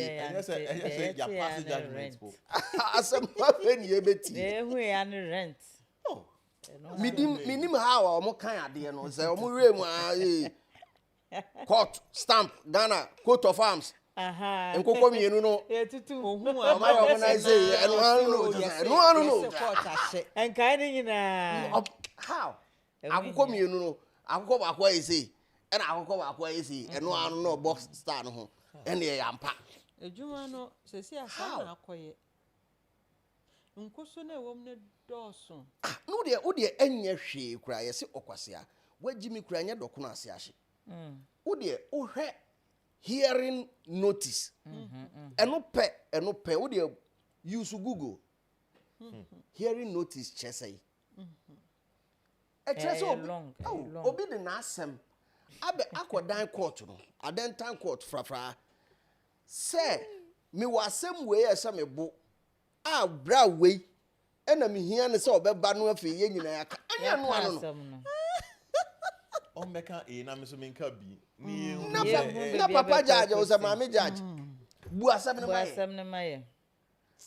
Say your passage judgment. Asem afa ni ebeti. They who an rent. Oh. Minim how omo kan ade no say omo we mu court stamp Ghana coat of arms. And Coco Mienu no, my organization, and one no, and kind in how? I will come you know, I will go back where is he, and I will go back where is he, and one no box stand home, and the ampa. A Jumano says, how quiet. Uncosone woman Dawson. No, dear, oh dear, any she cry, a sick oquasia, where Jimmy Crania docunasiashi. Oh dear, oh, hearing notice. And no pay, would you use Google? Hearing notice, Chessay. A chessay long. Oh, obi the Nasem. Abe aqua dine court, a den time court, fra. Say, me was some way as some a book. Ah, brow way. And I'm here and saw a banu of a yen. I am one. Oh, Mecca, I'm assuming Cubby. Na papa judge was a mammy judge. Bua seven Maya.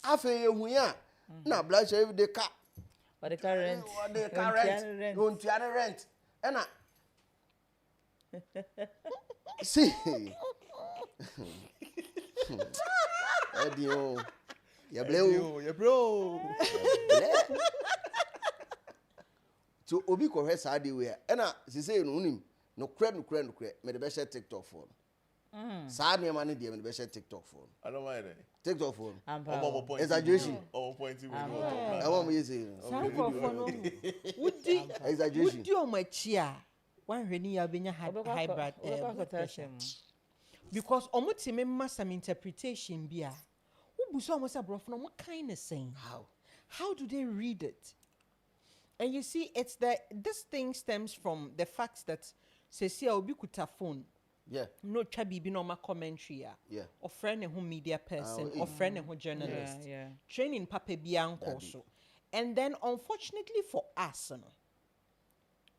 After you, now blush every day cat. But the current, Don't rent. And I see. Edio, ya blue, ya bro. So Obi correct side we and I say no credit, me the best TikTok phone. Sad me money dear me the best TikTok phone. I don't mind it. TikTok phone. Exaggeration. I want me say. Exaggeration. Would you my chia? One really abenya hybrid because omuti me some interpretation bia. Who buso almost abroad from what kind of saying? How do they read it? And you see, it's this thing stems from the fact that Cecilia Obi kuta phone. Yeah. No chabi be no ma commentary. Yeah. Or friend who media person, or friend who journalist. Yeah. Training pape bianco so. And then unfortunately for us,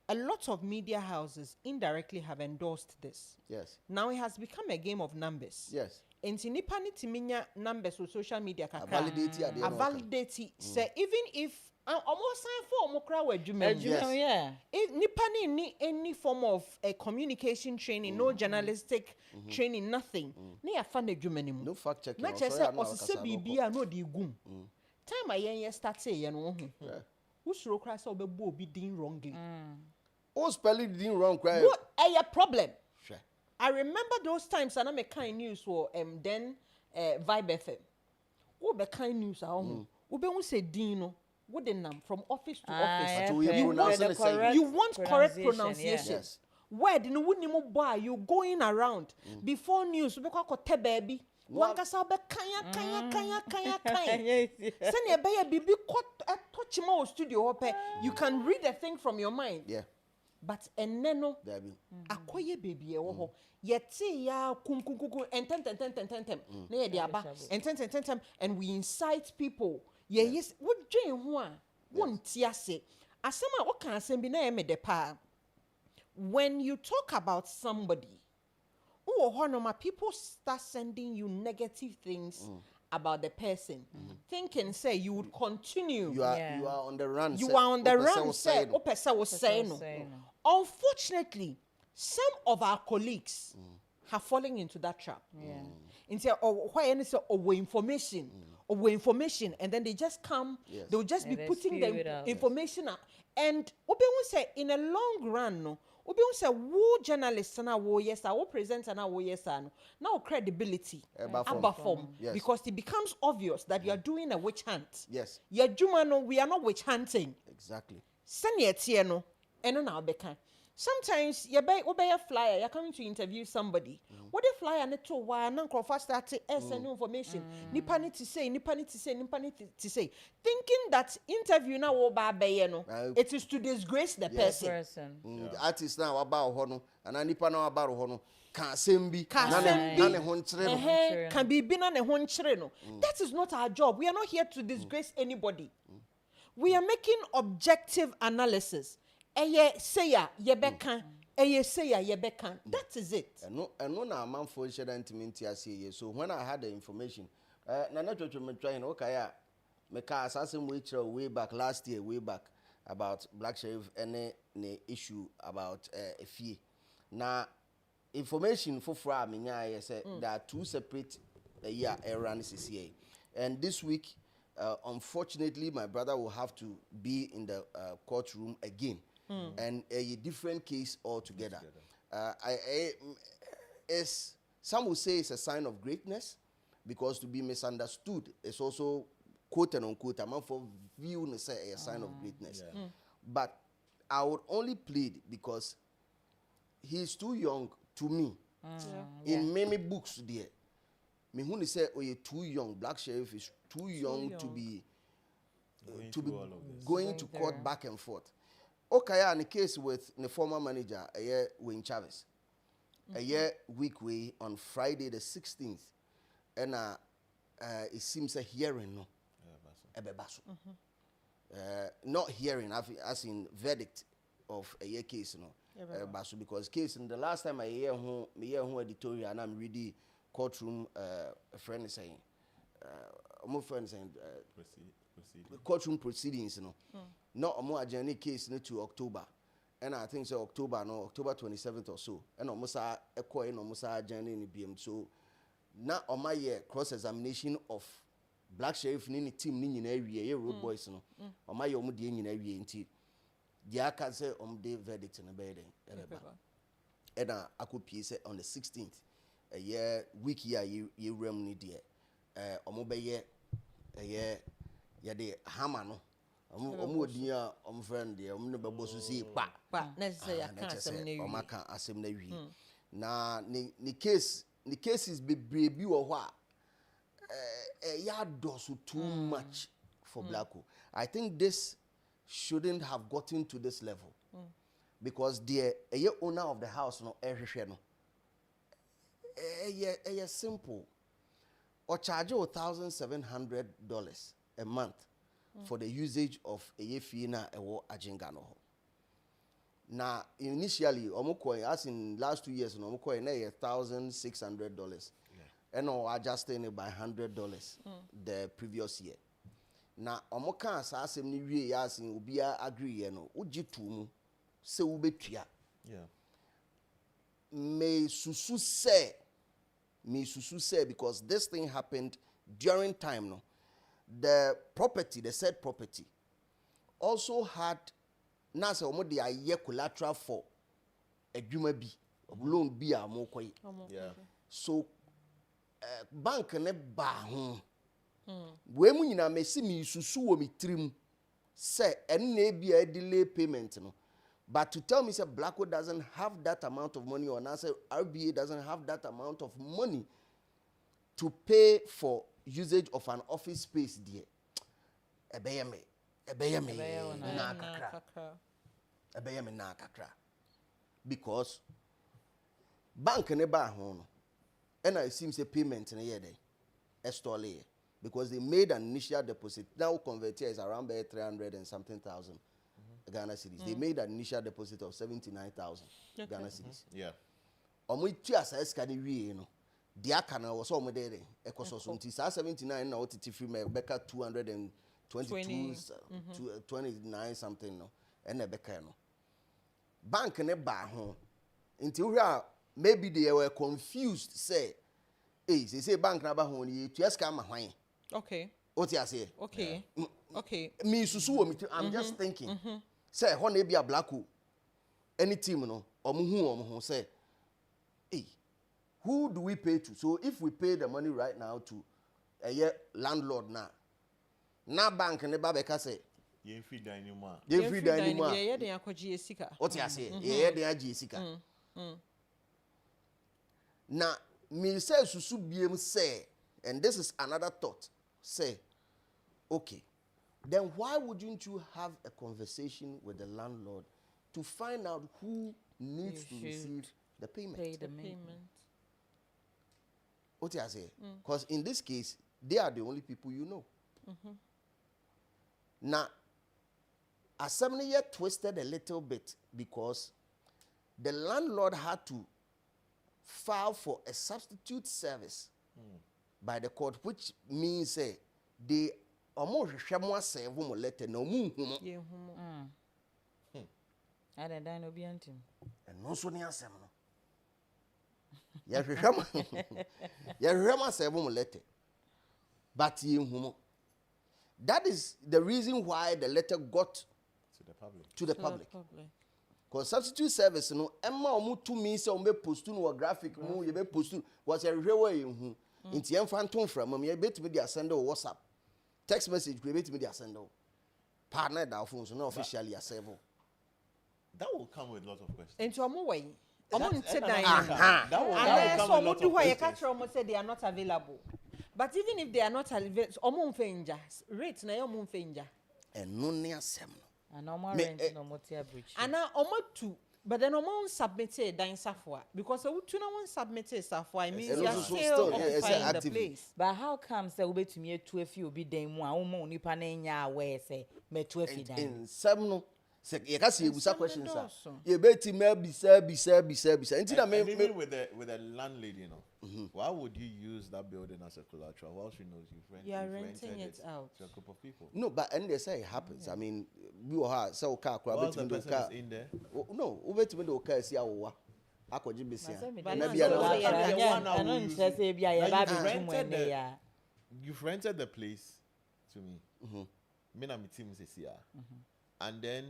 a lot of media houses indirectly have endorsed this. Yes. Now it has become a game of numbers. Yes. Enti nipa ni timinya numbers with social media kakra. Validate. Say even if almost sign for omokra wa adwuma. Yeah. If nipa ni any form of communication training, no journalistic training, nothing. Ne ya fa na adwuma ni mu. No fact checking. Na che say osise bibia no de gum. Time ayen start say ye no ho. Who suro kra say obebo obi din wrongly. Oh, spelling didn't wrong cry. What a problem. Sure. I remember those times and I'm a kind news for then Vibe FM. Oh, be kind news Ube who say Dino, what the name from office to office. You want correct pronunciation. Yes. Word no wunimo boy you going around before news ube kwa kote baby. Wankasa be kanya. Send be a bibi touch mo studio hope. You can read a thing from your mind. Yeah. But eneno akoye baby ho yeti ya kum and ten na ye dia ba and ten and we incite people yes what dwen ho a won ti ase asema o kan asem bi na ye me de pa when you talk about somebody people start sending you negative things about the person, thinking say you would continue. You are on the run. You are on the run. Say, Opesa was saying. Unfortunately, some of our colleagues have fallen into that trap. Into why any say information, and then they just come. They'll just be putting the information out. And obehu say in a long run no, obehu say wo journalist na wo yes wo presenter na wo yes no, now credibility above form Yes. because it becomes obvious that you are doing a witch hunt. Yes. Your juma no, we are not witch hunting. Exactly. Sanya tie no, eno na obeka. Sometimes you buy a flyer, you're coming to interview somebody. What if flyer ne to wa na nkrofo start send information. Nipa need to say. Thinking that interview na wo ba be no, it is to disgrace the person. The artist now about ho no, and nipa na about ho no, can sembi na ne ho nkyere no. Can be na ne ho nkyere no. That is not our job. We are not here to disgrace anybody. We are making objective analysis. That is it. And no na man for share intimate as so when I had the information, na na twetwe me trying okay me ka assassin way back last year way back about Black Sheriff and the issue about a fee. Now information for fra me nya say there are two separate year run CCA. And this week unfortunately my brother will have to be in the courtroom again. And a different case altogether. Some will say it's a sign of greatness because to be misunderstood is also quote and unquote a man for view say a sign of greatness. But I would only plead because he's too young to me. In many books there, me who say oh you're too young. Black Sheriff is too young to be going to court back and forth. Okay, in the case with the former manager, Wayne Chavez, a year week way on Friday the 16th, and it seems a hearing no, not hearing as in verdict of a year case no, because case in the last time I hear who editorial and I'm reading courtroom a friend is saying, my friend saying courtroom proceedings not a more journey case to October, and I think so October 27th or so, and almost a coin almost a journey in the BM. So now on my year cross examination of Black Sheriff in team in area road boys no on my own day in area indeed. The I can say the verdict in the bed and I could piece on the 16th a year week year you remedy dear omobe year the hammer no. Omudia friend there no be bosu si pa necessary aka asem na wi na ni cases be bi wo ho a ya dosu too much for Blacko. I think this shouldn't have gotten to this level because the owner of the house no ehwehwe no simple or charge $1,700 a month for the usage of a yefina ewo ajinga no. Now initially omukoi as in last 2 years no omukoi na $1,600 and no adjusting it by $100 the previous year. Now omuka asem ni wie as in obia agree no ogitu mu se ubetua. Me susu say because this thing happened during time no. The said property, also had nasa omo de aye collateral for adwuma bi loan bi a mo koy. So bank ne ba ho. We mu nyina mesi mi susu wo mi trim say enne bi a delay payment no. But to tell me say Blacko doesn't have that amount of money or say RBA doesn't have that amount of money to pay for usage of an office space there. Ebeyeme na kakra. Because bank ne ba ho no. And it seems a payment in a year day. Because they made an initial deposit. Now convert is around 300 and something thousand Ghana cedis. They made an initial deposit of 79,000 Ghana cedis. Yeah. Omo asa eskani wi no. Dia kana was all there ekoso so nti 79 na otiti free me beka 222 29 something no and beka no bank ne ba ho nti wo maybe they were confused say say bank na ba ho ni tu eska ma hwan okay oti ase okay me susu wo me I'm just thinking say ho na bia black hole any team no omo say hey, who do we pay to? So if we pay the money right now to a landlord na bank ne ba be ka say ye free dining ma ye dey akwaji esika what you say ye dey agi esika na me say susu biem say, and this is another thought, say okay, then why wouldn't you have a conversation with the landlord to find out who needs to receive the payment? Pay the payment. What you say? Because in this case, they are the only people you know. Now, assembly yet twisted a little bit because the landlord had to file for a substitute service by the court, which means they almost serve letter no I don't know be antim. and no so near seven. Yeah, serve letter. But that is the reason why the letter got to the public. Because substitute service, Emma omu to me say ombe post no graphic mu ye be post was a rewe hu. Inti em phantom from me bet me dey send WhatsApp. Text message we bet me dey send. Partner that phone so no officially serve. That will come with lots of questions. Into omo way. Omo nte dan. That will come with lots of questions. Omo say they are not available. But even if they are not available, omo mfenja rate na omo mfenja. And no near sem. And normal rent no motia bridge. And now omo too, but then omo submitted dan safwa because we tuna won submitted safwa. I mean you are still occupying the place. But how come say we betumi etu afi obi dan mu a omo nipa na nya aware say metu afi dan. In some no say you can see you questions you beti me bisa. Even with the landlady, why would you use that building as a collateral? Well, she knows you've renting it out to a group of people. No, but and they say it happens. I mean, we were so car well, the person is in there. No, we bet me the car see our akoji bisia. You've rented the place to me. Me na my team is here. And then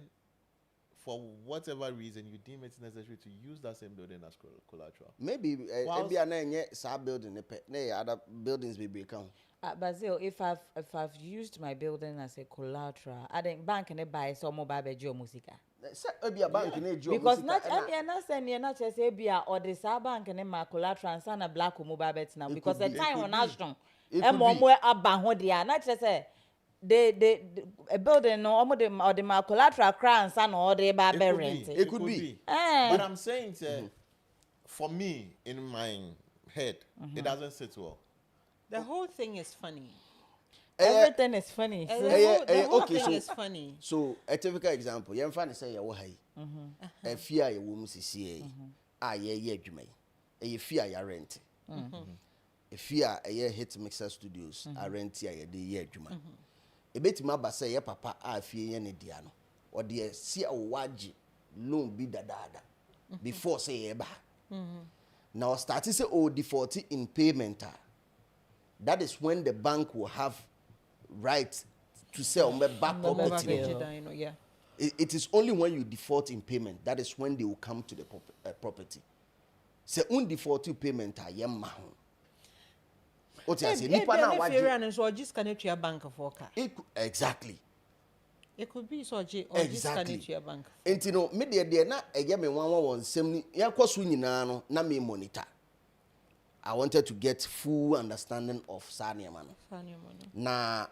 for whatever reason you deem it's necessary to use that same building as collateral. Maybe maybe a building other buildings be become. Basil, if I've used my building as a collateral, I think bank and buy some mobile bejo musica. Be a bank in because not just say be or the bank and my collateral and sana black mobile bet now because the time on national and more about what they are not just say the a building no or the my collateral crowns and or the bar rent. It could be. But I'm saying for me in my head it doesn't sit well. The whole thing is funny. Everything is funny. The whole thing is funny. So a typical example, you find say you wahai. A fear you wum CCA. Ye adwuma. A fear ya rent. A fear a hit mixer studios. I rent ya de ye adwuma. E betima ba say ye papa a fie ye ne dia no. Or de see a waji loan bi dadada. Before say ye ba. Now start to say default in payment. That is when the bank will have right to sell back property. It is only when you default in payment that is when they will come to the property. Say default in payment ayemma ho. What you say? Nipa na waji. So just connect to your bank for car. Exactly. It could be so just connect to your bank. Enti no me de na eye me wan nsem ni yakoso nyina no na me monitor. I wanted to get full understanding of Sanya man. Na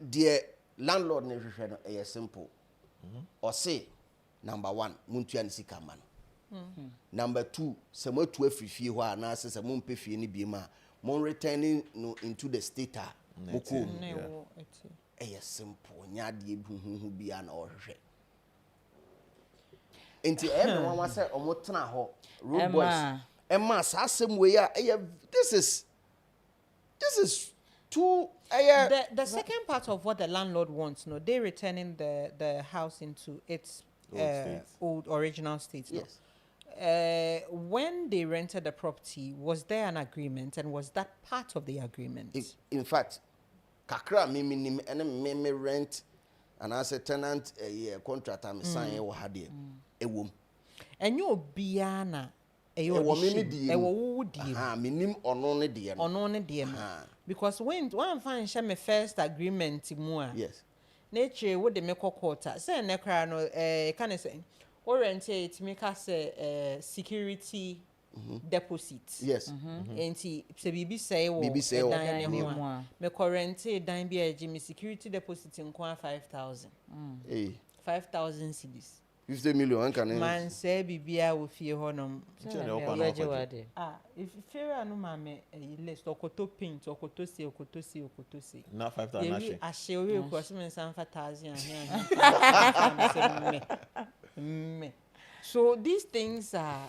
the landlord ne hwehwe no e simple. Or say number 1, muntu ya nisika man. Number 2, se mo tu afifie ho ana se mo mpefie ni bi ma mo returning no into the state moko. E simple nya de ebuhuhu bi ana o hwehwe. Enti everyone was say omo tena ho road boys. Emma sasem way this is too the second part of what the landlord wants, they returning the house into its old original state. Yes. When they rented the property, was there an agreement, and was that part of the agreement? In fact, kakra me rent and as a tenant a contract am sign e wo ha de e wom enye obia na e wo me ne die e wo wo die menim ono ne de no ono ne de no because when fan share me first agreement mu a yes nature wo de me kokota say ne kra no can say o rent it me ka say security deposit yes enti se bibi say wo dan ne ho me current dan bi agi me security deposit nko 5,000 5,000 cedis 50 million can man say bibia wo fie honom if fear no ma me list okoto paint okoto see na 5,000 ashe we cross me 5,000 me so these things are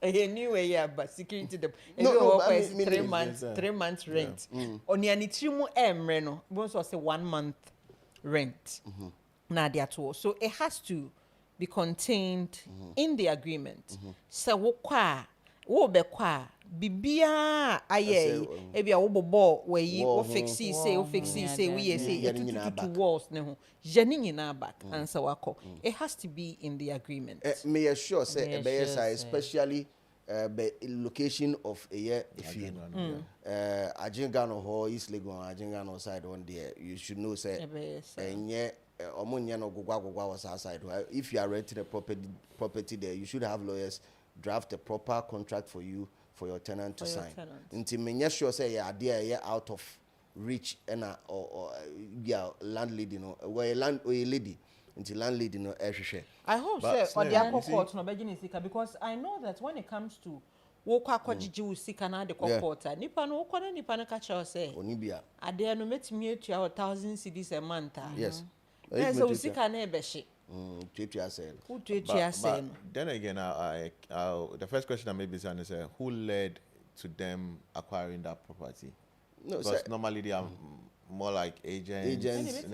anyway yeah but security the no, I mean, 3 months rent oni anitirimu emre no bon so say 1 month rent na dia to so it has to be contained in the agreement so wo be kwa bibia aye e bia wo bobo we wo fix say we say to walls ne ho jeni nyina back answer wako it has to be in the agreement may assure say especially the location of a year if you Ajinga no ho East Legon Ajinga no side one there you should know say enye omunya no gugwa was outside if you are renting a property there you should have lawyers draft a proper contract for you for your tenant to sign until me sure say yeah there out of reach and or yeah landlady no where land or a lady until landlady no ehwehwe I hope say or the court no beji ni sika because I know that when it comes to wo kwa kwajiji wo sika na de court nipa no wo nipa no ka che say onibia ade no metimi etua 1,000 cedis a month yes so wo sika na ebehye but then again the first question I may be saying is who led to them acquiring that property? No, because normally they are more like agents.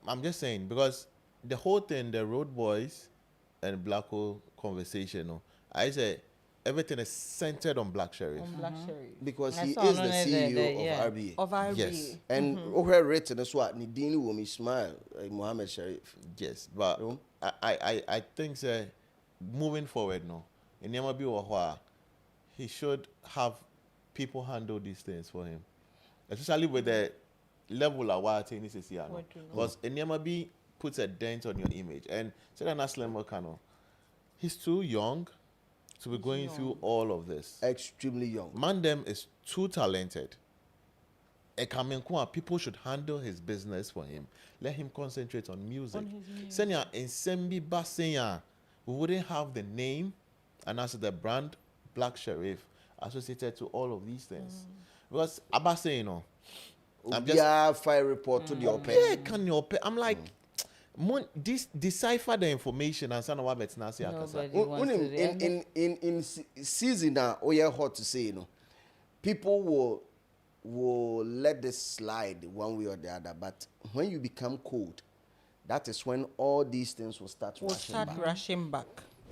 I'm just saying because the whole thing, the road boys and black hole conversation, I say everything is centered on Black Sheriff. Because he is the CEO of RBA. Of RBA. Yes. And over written as what Nidini Wumi Ismail Mohammed Sharif. Yes, but I think moving forward now, in Yamabi he should have people handle these things for him. Especially with the level of what he needs to see. Because Enyamabi puts a dent on your image. And Sedan Aslam Okano, he's too young to be going through all of this. Extremely young. Mandem is too talented. People should handle his business for him. Let him concentrate on music. Senya Ensembi Basenya, we wouldn't have the name and also the brand Black Sheriff associated to all of these things. Because Abase, I'm just fire report to the open. Yeah, can you open? I'm like, decipher the information and son of what it's not in season now, hot to say, people will let this slide one way or the other, but when you become cold, that is when all these things will start rushing back.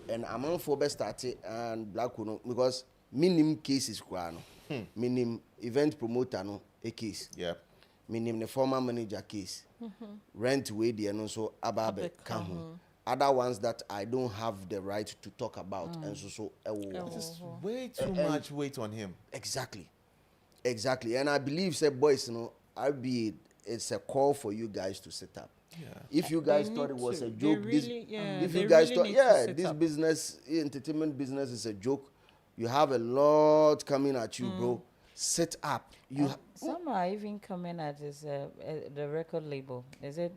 And I'm on for best started and black because minimum cases minimum event promoter no a case. Yeah. Minimum the former manager case. Rent way the and also ababe kahu. Other ones that I don't have the right to talk about and so this is way too much weight on him. Exactly. And I believe say boys, it's a call for you guys to set up. Yeah. If you guys thought it was a joke, if you guys thought, this business, entertainment business is a joke, you have a lot coming at you, bro. Set up. Some are even coming at this, the record label. Is it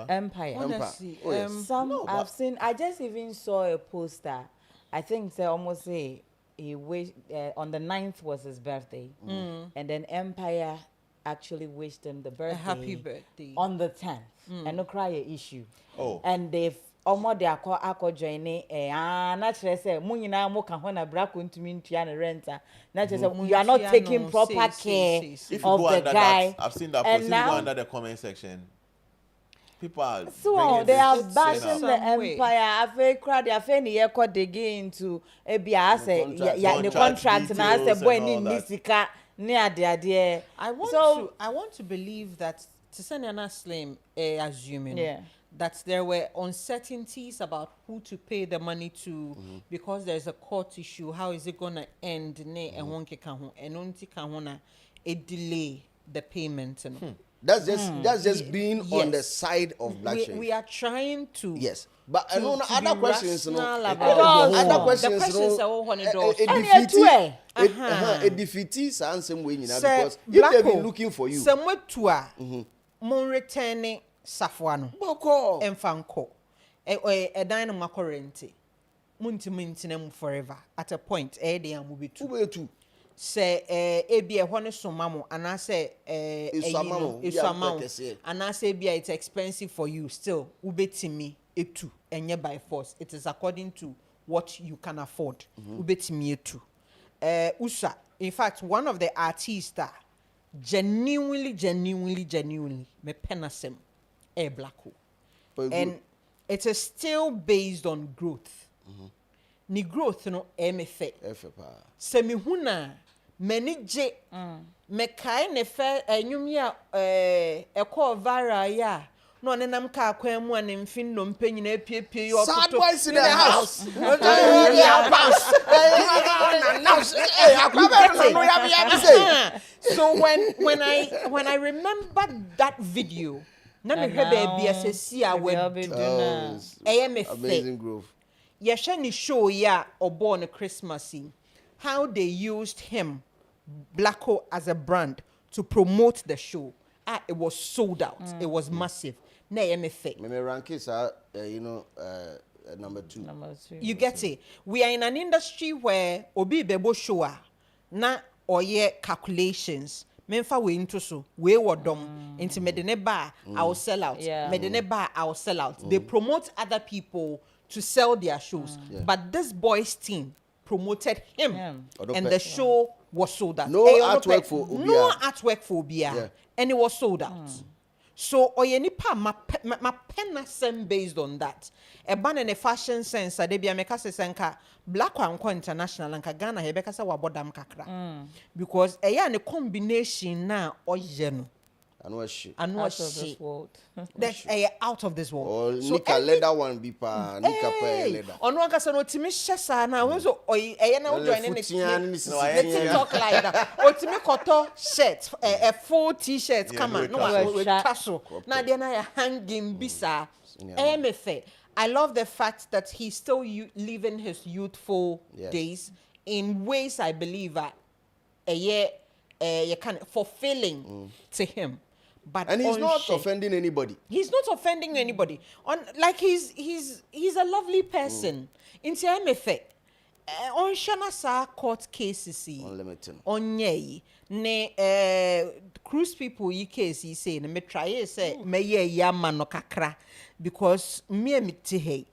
Empire? Honestly, I've seen. I just even saw a poster. I think they almost say he wished on the 9th was his birthday, and then Empire actually wished him the birthday. A happy birthday on the 10th. And no cry issue. Oh. And they've almost they are joining naturally say munyina mo kan ho na bra kontumi ntua na renter naturally say you are not taking proper care of the guy. I've seen that post. If you go under the comment section, people are they are bashing the Empire. I crowd they are ni ye dig into ebia say the contract na say boy ni sika near the I want to believe that Tisaniana Slim assuming that there were uncertainties about who to pay the money to because there's a court issue. How is it gonna end? A delay the payment. That's just being on the side of Black Sheriff. We are trying to but I know other questions. Other questions. It defeats and same way because if they've been looking for you. Somewhere to mon returning Safwano. Boko. Enfanko. A dynamo currency. Muntimintinum forever. At a point, they are moving to. Say ebi ehone somamo and I say and I say bia it's expensive for you still ubetimi etu enye by force. It is according to what you can afford. Ubetimi etu. Usa, in fact, one of the artists that genuinely me penasem Blacko. And it is still based on growth. Ni growth no MFA. Semihuna menije me kai ne fe enyumia ekọ viral ya no ne nam ka akwan mu an mfin no mpanyin apiepie yo sad boys in the house. So when I remember that video na me hwe baby asesi a amazing growth. Yesha ni show ya obo on Christmas how they used him Blacko as a brand to promote the show. It was sold out. It was massive. Na MFA. Me rank is number 2. You get it. We are in an industry where obi bebo show na oye calculations. Memfa we into so we wodom into medene bar I will sell out. Medene bar I will sell out. They promote other people to sell their shows. But this boy's team promoted him and the show was sold out. No artwork for Obia. And it was sold out. So oyenipa ma penna sem based on that. A ban in a fashion sense they be make us senka Black and international and Ghana he bekasa wabodam kakra. Because a combination na oyeno. And what shit? Out of this world. That's out of this world. Or so Nika leather one be pa Nika pe leather. On one kasa no timi shesa na we so na wo join the TikTok like that. O timi koto shirt a full t-shirt come on no we tasso. Na dey na hanging bisa. MFA. I love the fact that he's still living his youthful days in ways I believe are kind of fulfilling to him. But and he's not offending anybody. He's not offending anybody. He's a lovely person. In MFA, on Shana sa court cases unlimited. On ye ne cruise people ye case he say ne me try say me ye yama no kakra because me hey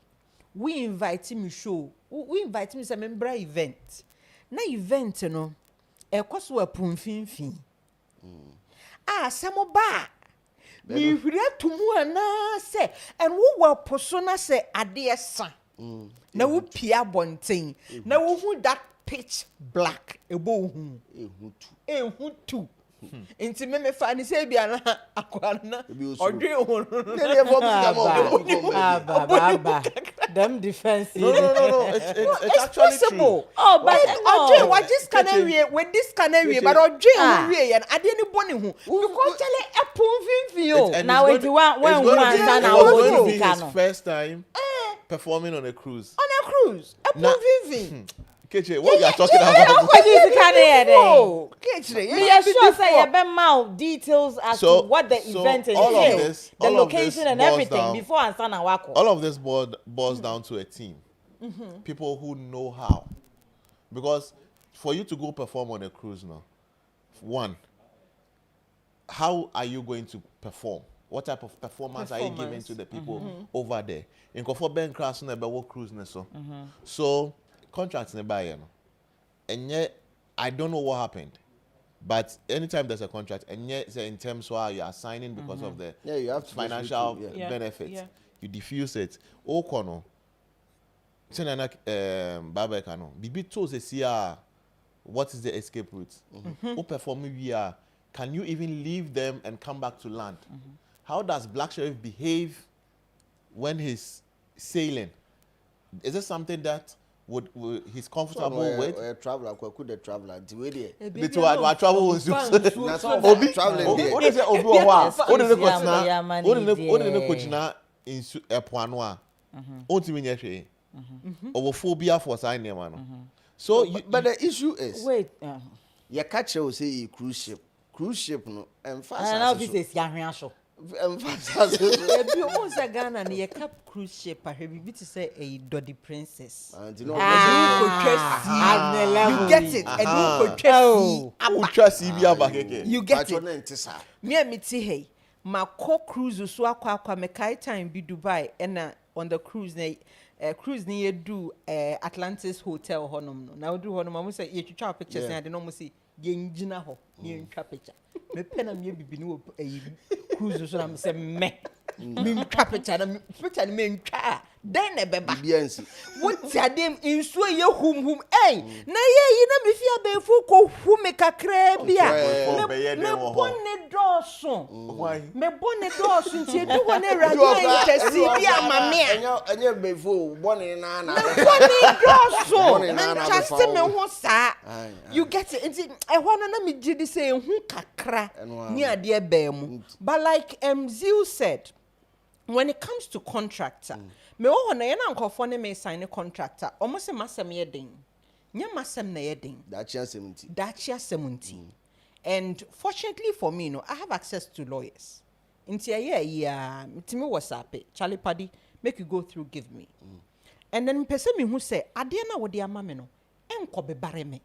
we invite him show we invite him say member event na event no ekoso apumfinfin samoba mi hwire tumu ana se en wo wa posona se ade esa na wo pia bonten na wo hu that pitch black ebo hu ehu tu inti me fa ni se bia na akwana odwe hu them defense no it's actually possible. True. Oh but odwe what this canary with this canary but odwe hu wie and ade ni boni hu because tell epon finfin now when his first time performing on a cruise epon finfin Keche, what you are talking about? Me sure say you be mouth details as to what the event is, the location and everything before Ansana Wako. All of this boils down to a team. People who know how. Because for you to go perform on a cruise now, one, how are you going to perform? What type of performance are you giving to the people over there? In Kofo Ben Crass na be cruise na so contracts nearby, and yet I don't know what happened, but anytime there's a contract, and yet in terms where you are signing because of the you have to financial benefits, you diffuse it. Okono, Senana Babekano, Bibi told the what is the escape route? Who perform VR? Can you even leave them and come back to land? How does Black Sheriff behave when he's sailing? Is it something that he's comfortable with? A traveler, could the traveler? The two are travel with you. Obi traveling. What is it? Obi what is the coach now in Epuanoa? Ultimately, phobia for signing one. So, but the issue is, wait. You catch will say cruise ship, no, emphasize. And now this is Yahriasho. Emphasize. If you own a Ghana and you cap cruise ship, I have to say a Doddy princess. And you know, You get it, and you trust CBA back again. You get it. Me and me hey, my cruise so aqua me kai time be Dubai and on the cruise cruise near do Atlantis Hotel honum. Now do honum. I must say you try pictures and I don't see Yenjina ho, yen picture. Me pen and maybe be no cruise so I'm saying me. Me picture me car. Then a baby. What's your name in so you whom eh? Na ye you know me fear be fuko who make a crabia. Me bonne dawson. Why? Me bonne dawson ti do one radio interest bia mamia. Enye before bonne na na. Bonne dawson. Man just me ho sa. You get it. Nti e ho no na me gidi say hu kakra ni ade be mu. But like Zeus said, when it comes to contractor, me o na ye na nkofo ne me sign a contractor, omo se masem ye den. Nya masem na ye den. Dachia 70. Dachia 70. And fortunately for me, no, I have access to lawyers. Inti yeah, timi WhatsApp, Charlie Paddy, make you go through, give me. And then person me who say, ade na wo de ama me no, enko be bare me.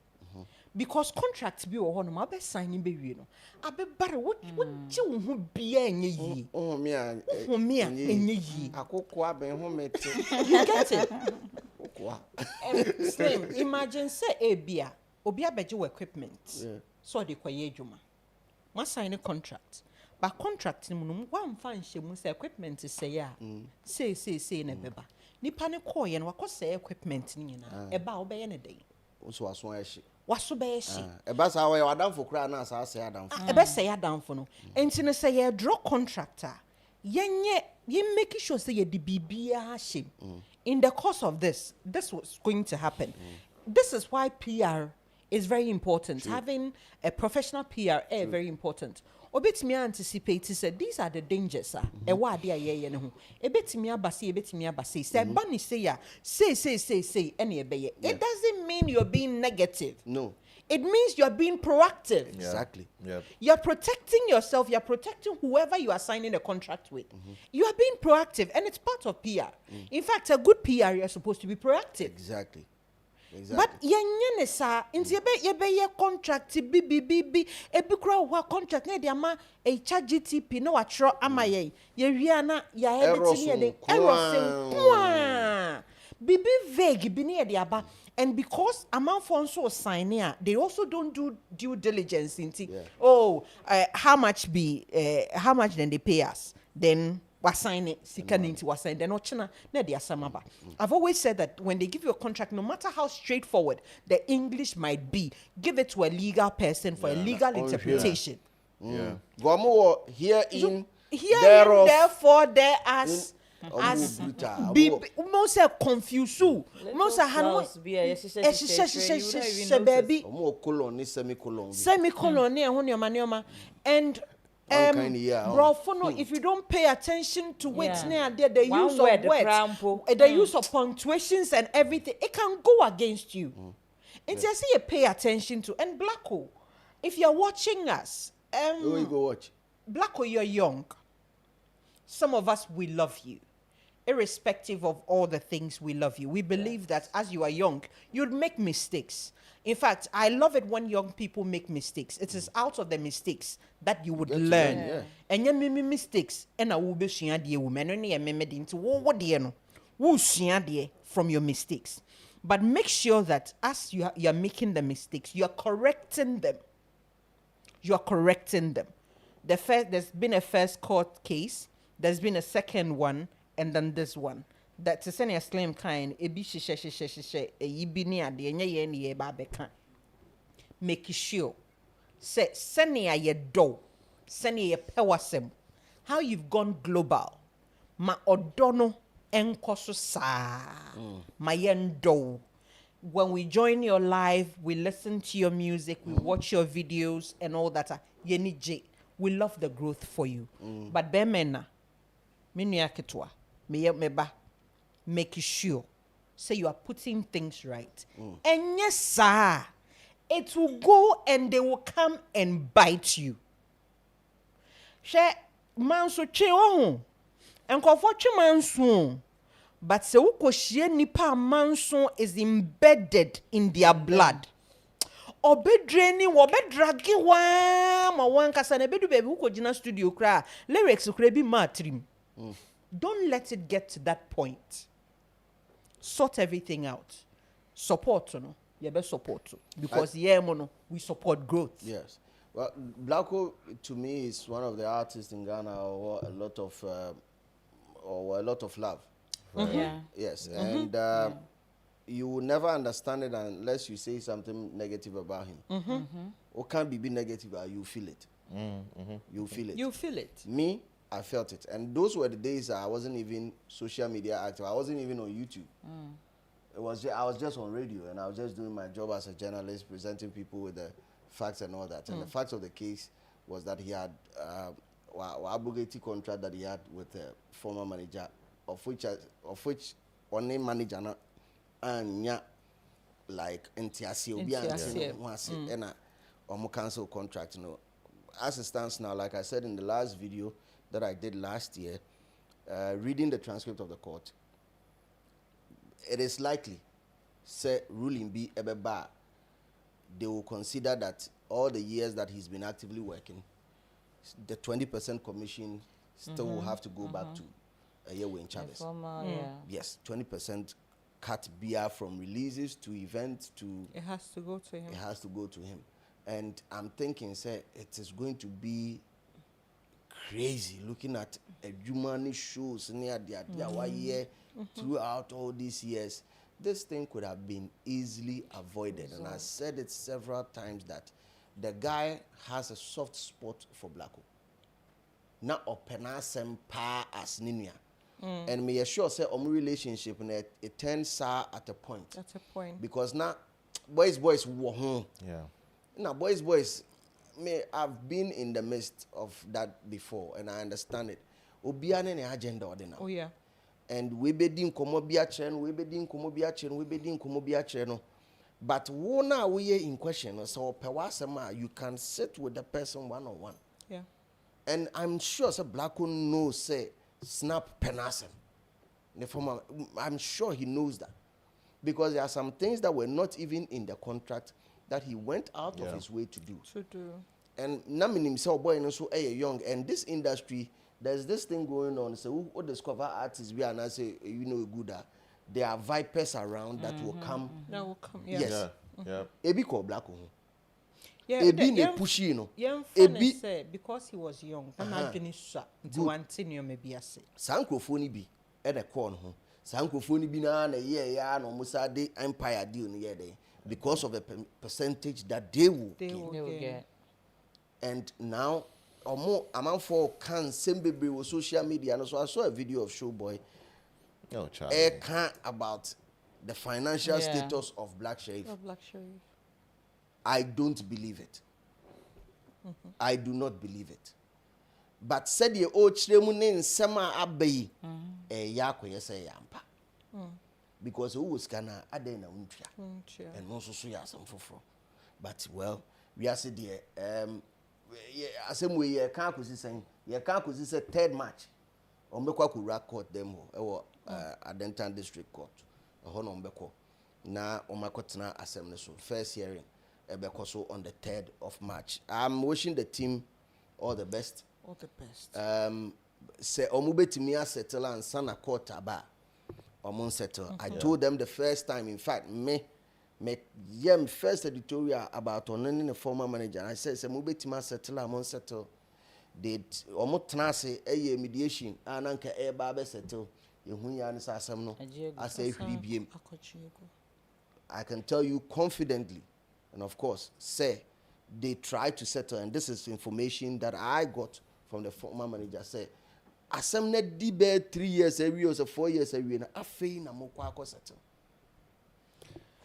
Because contract bi wo ho no ma be sign be wie no abe bare wo ji wo ho bia enye yi Me enye yi akoko aben ho mete. You get it? Slim, imagine say bia obi abeje wo equipment so de kwaye adwuma ma sign a contract but contract no one fan hye say equipment say ya say na beba nipa ne call ye no wakose equipment ni na eba wo be ye ne den So aso ahye waso be ye eba sa we wadamfo kura na sa say adamfo eba say adamfo no enti ne say ye draw contractor ye make sure say ye di bibia hye in the course of this was going to happen. This is why PR is very important. True. Having a professional PR is very important. Obetimi anticipate say these are the dangers e wa de aye ne ho ebetimi abase say bani say ya say any ebeye. It doesn't mean you're being negative. No, it means you're being proactive. Exactly. Yeah. You're protecting yourself, you're protecting whoever you are signing a contract with. You are being proactive and it's part of PR. In fact, a good PR you're supposed to be proactive. Exactly. But yenye sa inti yebe ye contract bi ebikura wa contract na de ama e charge GTP na wa tro ama ye wi na ya ebetini ye de error bibi vague bi na de aba. And because amount for so sign here, they also don't do due diligence into how much then they pay us, then we sign it, we sign then ochina na dia samaba. I've always said that when they give you a contract, no matter how straightforward the English might be, give it to a legal person for a legal interpretation. Gomo herein therefore there as most confused most baby semicolon and if you don't pay attention to it the use of words the use of punctuations and everything, it can go against you. And I see you pay attention to. And Blacko, if you're watching us, where you go watch Blacko, you're young. Some of us, we love you. Irrespective of all the things, we love you. We believe that as you are young, you'd make mistakes. In fact, I love it when young people make mistakes. It is out of the mistakes that you would learn. And you make mistakes, and I will be sharing the woman and you made into what do you know? Who share from your mistakes? But make sure that as you are making the mistakes, you are correcting them. You are correcting them. There's been a first court case. There's been a second one. And then this one, that to send a slim kind, it be she, a yibini at the end, ye babeka. make sure say senia ye do senia ye pewasem how you've gone global ma odono enko so sa ma yendo when we join your live we listen to your music we watch your videos and all that yeni j we love the growth for you but bemena menua ketwa meba make sure say you are putting things right and yes sir it will go and they will come and bite you she manso che ho enkofo twe manso but se ukohie nipa manso is embedded in their blood obedreni wobedragi wa ma wan kasa na bedu baby ukojina studio kra lyrics kra bi matrim don't let it get to that point sort everything out support no you be support because we support growth. Yes. Well, Blacko to me is one of the artists in Ghana or a lot of love. Yeah. Yes, and you will never understand it unless you say something negative about him. Or can't be negative, but you feel it. You feel it. You feel it. Me, I felt it, and those were the days I wasn't even social media active. I wasn't even on YouTube. I was just on radio, and I was just doing my job as a journalist, presenting people with the facts and all that. And the facts of the case was that he had a abrogated contract that he had with a former manager, of which one name manager and like NTSC and a cancel contract. You know, as it stands now, like I said in the last video that I did last year, reading the transcript of the court, it is likely, say ruling be eba, they will consider that all the years that he's been actively working, the 20% commission still will have to go back to a year in Chavez. Yes, 20% cut beer from releases to events to. It has to go to him. It has to go to him, and I'm thinking, say, it is going to be crazy looking at a human shows near the year throughout all these years. This thing could have been easily avoided, and I said it several times that the guy has a soft spot for Blacko. Now, openasem pa as ninia, and me assure say relationship and it turns sour at a point. At a point. Because now, boys war home. Yeah. Now, boys. I've been in the midst of that before, and I understand it. Obiane ne agenda ordinary. Oh yeah. And we be din komo bia chere no. But wona we in question, so pewasema you can sit with the person one on one. Yeah. And I'm sure say Blacko knows say snap penasem. I'm sure he knows that. Because there are some things that were not even in the contract that he went out of his way to do. And Namin himself, boy, and so young. And this industry, there's this thing going on. So, who discover artists we are not say, good. There are vipers around that will come. That will come. Yes. Yeah. Ebi called Blacko. Yeah. Ebi ne pushy, you know. Ebi say because he was young. I'm not finished. To continue maybe I say. Sankrofoni bi at the corner. Sankrofoni bi na yeah no musa de empire deal near there. Because of the percentage that they will get. And now, among for can same baby with social media. And so I saw a video of Showboy. Can't about the financial status of Black Sherif. I don't believe it. I do not believe it. But said the old Chremunin Sama Abbey, a yako yesa yampa. Because who was Ghana Adena Untria and also Suya some for. But well, we are said the same way you can't saying you can't say third match. Ombekwa could record them or Adentan District Court. A honor Ombeko. Now Omakotna assembly so first hearing Ebekoso on the 3rd of March. I'm wishing the team all the best. All the best. Say Omubetimi settle and Sana Court Aba. Settle. I told them the first time, in fact, me first editorial about on the former manager. I said, Mubetimi settle, I'm settle. They almost say a mediation and anka a barber settle. I say, I can tell you confidently And of course, say they try to settle, and this is information that I got from the former manager. Say, asem na di be 3 years away or 4 years away na afei na mo kwa settle.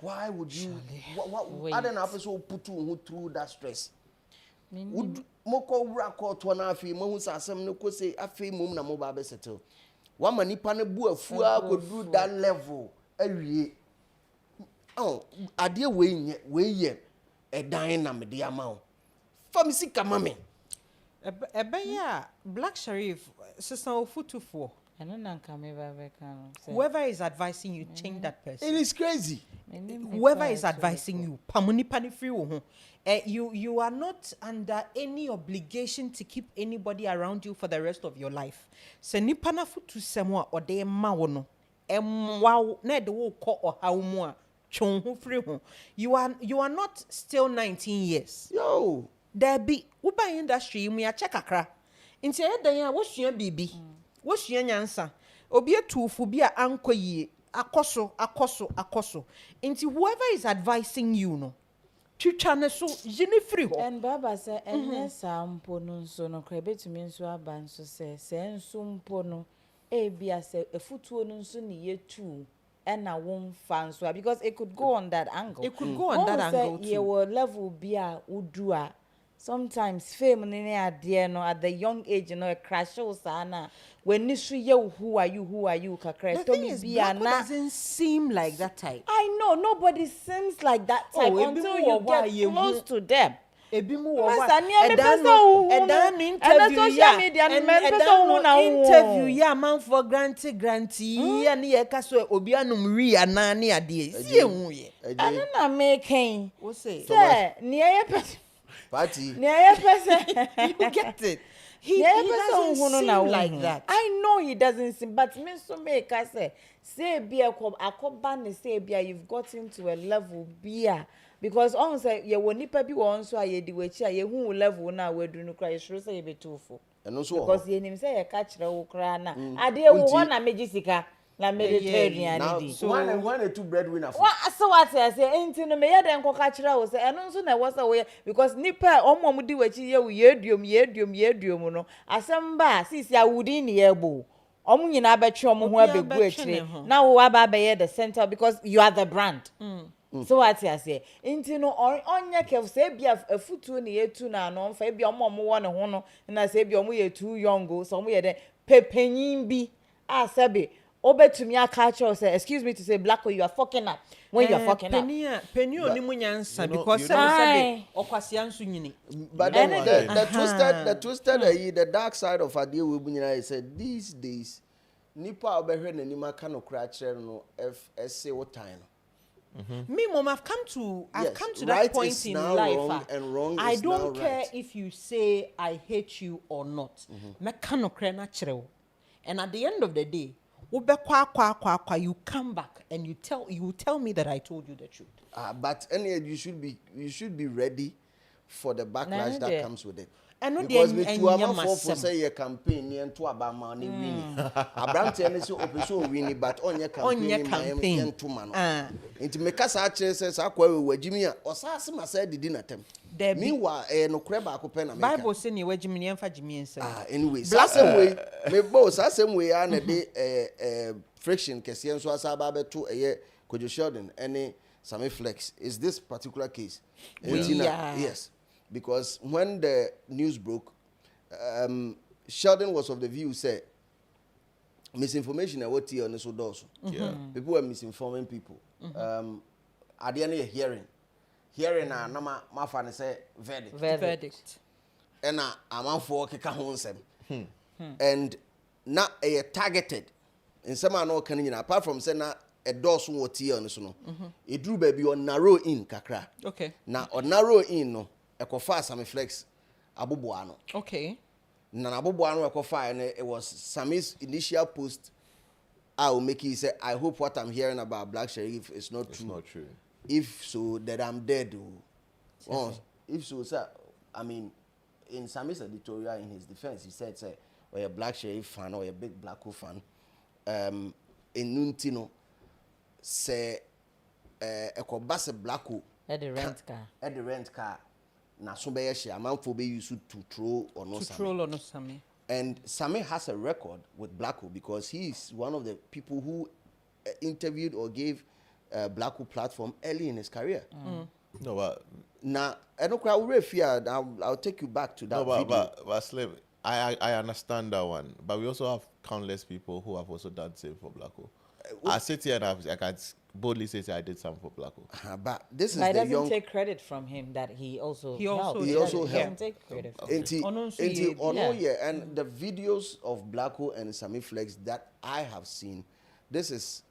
Why would you? What other than person put you through that stress? Would moko wura to na afei mo hu asem no ko say afei mom na mo ba be settle. One man nipa ne bu afua could do that level awie. Oh, adie we ye e dan na me dia ma o. Fa me sika mame. Ebeya Black Sharif sister ofutufo. Whoever is advising you, change that person. It is crazy. Whoever is advising you, you are not under any obligation to keep anybody around you for the rest of your life. Se nipa na futu semwa ode ma wono emwa na de wo ko ohawmu a chon ho free ho. You are not still 19 years. Yo, there be uba industry mu ya check akra. Nti e dan a wo sua bibi. Wo sua nyansa. Obi etufu bi a ankoyie akoso. Nti whoever is advising you no twitwa ne so yini free ho. And baba say enye sampo no nso no kra betumi nso aba nso se nso mpo no e bia se efutuo no nso ne yetu na won fanso because it could go on that angle. It could go on that angle too. You will level bia udua. Sometimes fame ni ade no at the young age you know a crash sana when you who are you kakra to me bia na doesn't seem like that type. I know nobody seems like that type until you get close to them. Ebimu interview ya man for grantee ya ni ye kaso obi anum wi ana na ade sie hu ye ana na making wo say ni ye person party ni ye person you get it. He doesn't seem like that. I know he doesn't seem, but me so make I say bia akoba ne say bia you've gotten to a level bia because on say ye woni pa bi won so aye di wachi aye hu level na wedu no kra ye sure say ye betufo because ye nim say ye ka kire wo kra na ade wo ho na megisika na Mediterranean di so one two breadwinner for so what I say enti no me ye den ko ka kire wo say eno nso na wo say we because nipa omom di wachi ye yeduom no asemba sisi awudi ni ye bo omu nyina betwe omu ho abegu akire na wo aba be the center because you are the brand. So what I say enti no onye kef say bia afutu na yetu na no mfa bia omom wo ne ho no na say bia omu ye too young so omu ye de pepenyin bi asabe obetumi aka cho say excuse me to say black you are fucking up when you are fucking up penny oni munyansa because say okwase anso nyini but then the twisted the dark side of ade we bunyina is said these days nipa obehwe nanima ka no kra kire no say what time. Me mom I've come to that right point in life I don't care if you say I hate you or not me ka no kra na kire wo and at the end of the day you come back and you tell me that I told you the truth. But anyway, you should be ready for the backlash that comes with it. Because me too am for say your campaign near to Abama ni wini. Abrante ni so opeso wini but on your campaign to man. Into me kasa ache says akwa we wajimi a osase ma say didi na tem. Meanwhile no kreba akopɛ na Bible say ni wajimi ni emfa jimi ensa. Anyway, same way me boss same way na de friction kese nso asaba beto eye Kojo Sheldon any Sammy Flex is this particular case. Yes. Because when the news broke, Sheldon was of the view say misinformation and what on this also. People were misinforming people. At the end of hearing na my fan say verdict. And I'm for keka honsem. And now a targeted in some no can apart from saying na a doors what on this no. It drew baby on narrow in kakra. Okay. Now on narrow in no. Ekofa Sammy Flex Abubuano. Okay. Na Abubuano Ekofa and it was Sammy's initial post. I will make it say I hope what I'm hearing about Black Sharif is not true. It's not true. If so, that I'm dead. If so, sir, I mean, in Sammy's editorial in his defense, he said, say, or a Black Sharif fan or a big Black fan, in Nuntino, say, Ekobase Blacko. At the rent car. At the rent car. Na so be a man for be used to troll or no To troll or no Sammy. And Sammy has a record with Blacko because he is one of the people who interviewed or gave Blacko platform early in his career. No, but now I don't cry fear. I'll take you back to that video. But Slim, I understand that one, but we also have countless people who have also done same for Blacko. I sit here and I can boldly say I did some for Blacko. But this is But the doesn't young. take credit from him that he also He also- helped. he also He helped. doesn't take credit from Yeah, and the videos of Blacko and Sammy Flex that I have seen, this is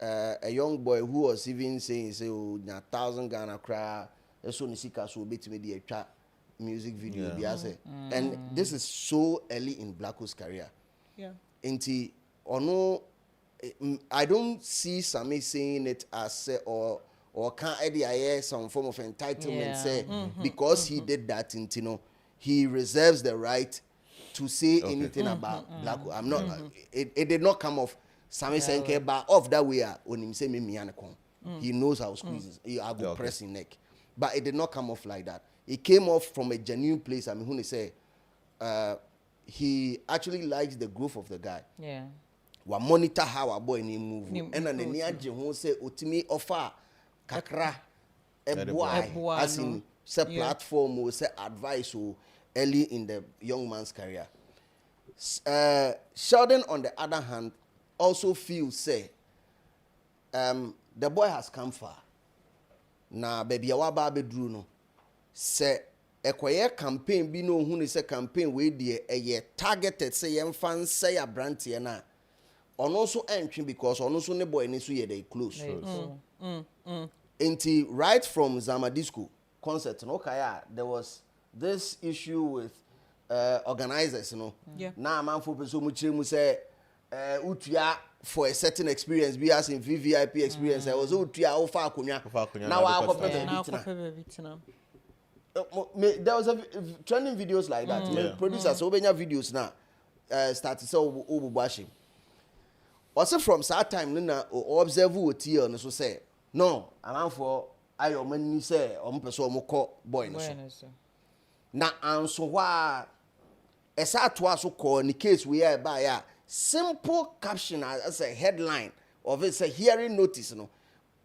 a young boy who was even saying, say, oh, 1,000 Ghana cry, so Nisika so bit me the music video, and this is so early in Blacko's career. Yeah. Inti ono, I don't see Sammy saying it as or can't idea some form of entitlement say because he did that. Inti no, he reserves the right to say anything about Blacko. I'm not. It did not come off. Sammy saying but off that way on him say me he knows how squeezes. I go press his neck, but it did not come off like that. It came off from a genuine place. I mean, when he say he actually likes the growth of the guy. Yeah. We monitor how our boy ni move. And then the near who say otimi offer kakra a boy as in say platform or say advice or early in the young man's career. Sheldon on the other hand also feels say the boy has come far. Na baby awaba bedru no say ekoye campaign bi no hu ni say campaign we de eye targeted say yem fan say ya brand na ono so entwe because ono so ne boy ni so ye dey close. Enti right from Zamadisco concert no kaya there was this issue with organizers, you know. Yeah. Now man for so much mu say utua for a certain experience be as in VVIP experience I was utua ofa akonya now I go there was a trending videos like that. Producers obenya videos now start to say obubashi. Also from that time na observe what here no so say no am for ayo mani say o mpeso o mko boy no so na anso wa esa to aso call in case we are by ya simple caption as a headline of it say hearing notice no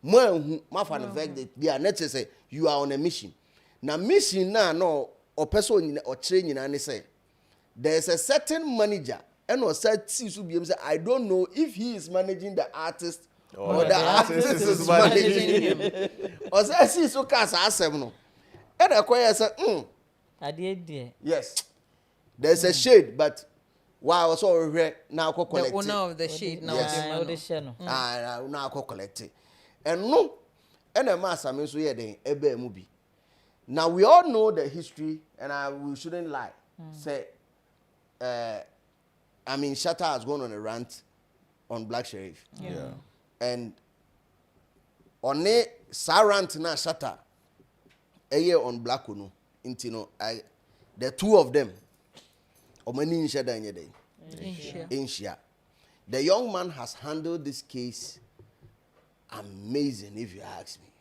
mo ma fa the fact that they are not say you are on a mission na mission na no o person o kire nyina ne say there's a certain manager and was said say I don't know if he is managing the artist or the artist is managing him or say see so cast asem no and akoya say yes there's a shade but why was all now collect the owner of the shade now now collect and no and a master me so here den ebe mu bi now we all know the history and we shouldn't lie say I mean Shatta has gone on a rant on Black Sheriff and on a rant na Shatta a year on Blacko no intino the two of them omani inshada inshia the young man has handled this case amazing if you ask me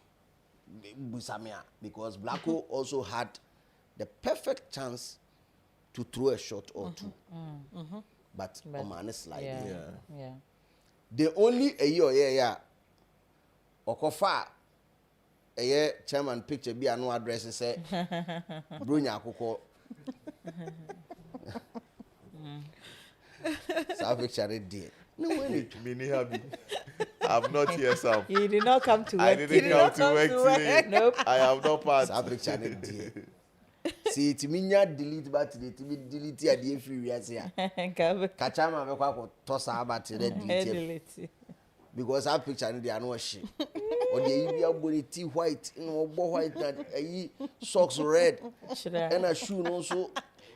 because Blacko also had the perfect chance to throw a shot or two but Oman slide the only a year okofa a year chairman picture be no address say brunya akoko savage charity dear no way Mini happy. I'm not here, Sam. He did not come to work. I didn't come to work today. Nope. I am not part. Savage charity dear. See, it minya delete battery, it delete ya the free reason. Kachama be kwa toss about delete. Because our picture they are no shit. Or the India body tea white, white that socks red and a shoe also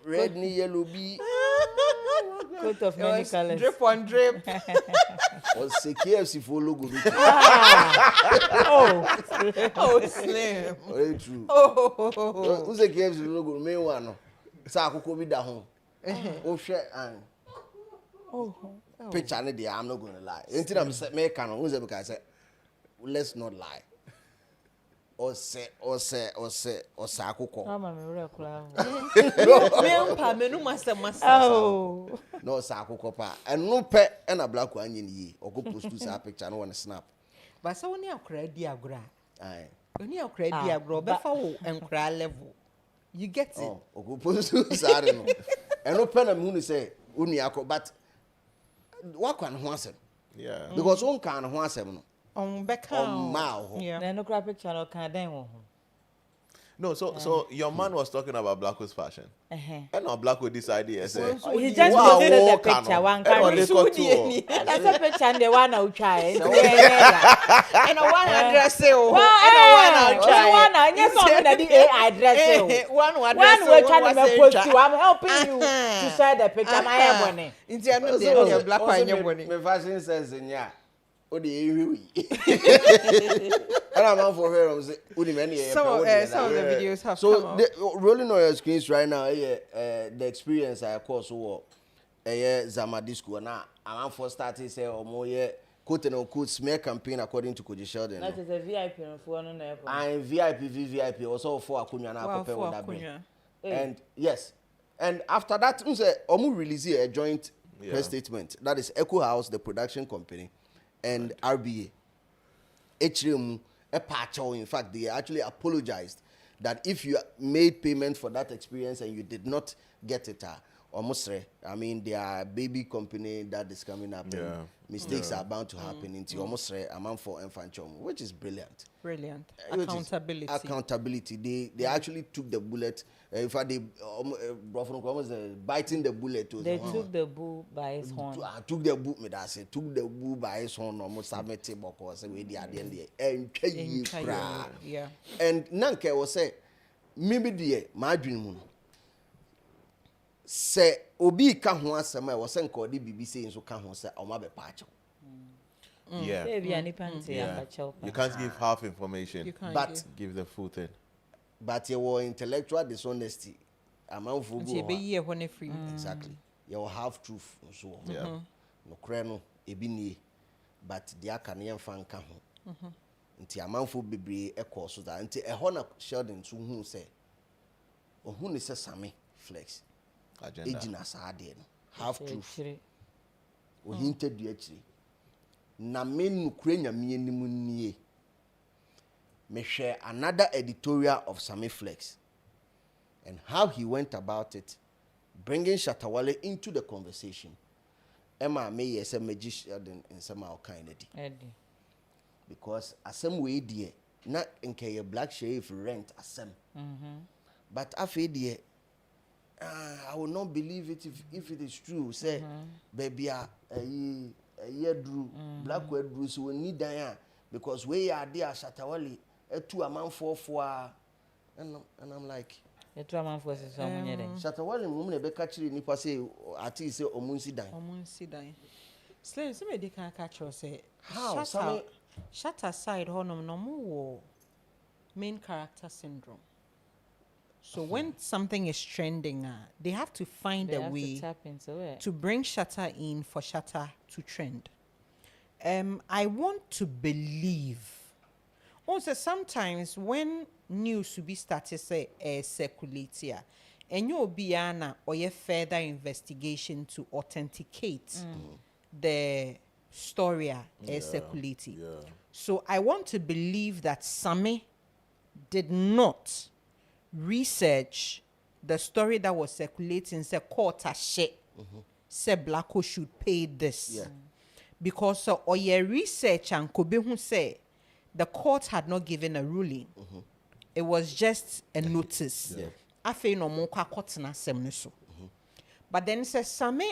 red ni yellow be. Coat of many colors. Drip on drip. Or say KFC for logo. Oh, slim. Very true. Who's a KFC logo? Me one. Sa akoko bi da ho. O hwe an. Picture ne I'm not going to lie. Until I'm say me can who's because say let's not lie. akụkọ. Mama me wura kula. Mempa menu master. Oh. No ɔsɛ akụkọ pa. Ɛno pɛ ɛna black one nye ni. Ɔkɔ post sa picture no on snap. But so when you akra di agora. Aye. When you akra di agora, befa wo enkra level. You get it? Oh, ɔkɔ post sa no. Ɛno pɛ na me hu sɛ uni akɔ but wakɔ an ho asɛm. Yeah. Because on kan ho asɛm no. On beka. On ma ho. Yeah. Na no crap picture no kan den wo ho. No, so your man was talking about Blacko's fashion. And now Blacko decided, I said, He just posted the picture one And can. That's a picture and the one I'll try. And a one address. And a one I'll try. One, I guess on the AI address. One One we're trying to post you. I'm helping you to share the picture. My hair money. In the end of the day, black one, your money. My fashion says, yeah. Oh, the and I'm for her. Some of the videos have so come rolling on your screens right now. The experience I course what Zamadisco now. I'm for starting say or more quote and unquote smear campaign according to Koji Sheldon. That is a VIP for one on airport. I'm VIP also for Akunya now prepare with that brand. And yes, and after that, Omu release a joint press statement. That is Echo House, the production company, and RBA. HRM, a patch, in fact, they actually apologized that if you made payment for that experience and you did not get it, almost, I mean, their baby company that is coming up, and mistakes are bound to happen into almost a month for Infanchom, which is brilliant. Brilliant. Accountability. Accountability. They actually took the bullet. In fact, they almost biting the bullet. They took the bull by his horn. Took the bull, I say, took the bull by his horn. Almost have a table because we did at the end. Yeah. And Nanke was say, maybe the my dream. Say, Obi can't want some. I was saying, called the BBC so can't say, or my patch. Yeah. You can't give half information. You can't but give the full thing. But you were intellectual dishonesty. Amount for exactly. You will have truth so. Yeah. No crano ebini, but the Akanian fan can. Nti amount for bebre e course so that nti e hona Sheldon so hu say. O hu ni say Sammy flex. Agenda. Ejina sa de no. Half truth. O hinted du akiri. Na men nukure nyame anim nie. Me share another editorial of Sammy Flex and how he went about it, bringing Shatawale into the conversation. Emma may yes a magician in some kind of because asem way dear not in a black shave rent asem. But after dear, I will not believe it if it is true. Say, baby, a year drew black word drew so we need Diane because we are there Shatawale. To a man for and I'm like, a 2 months for some Shatawale woman be catching nipa say at least say omunsi dan. Slave somebody can catch us say how shut aside honum no more main character syndrome. So when something is trending, they have to find a way to bring Shatta in for Shatta to trend. I want to believe. Also, sometimes when news to be started say circulate here, and you'll be an or a further investigation to authenticate the story circulating. So I want to believe that Sammy did not research the story that was circulating. Say court a shit. Say Blacko should pay this because or your research and Kobe who say. The court had not given a ruling. It was just a notice. Afe no mo kwa court na sem so. But then says Same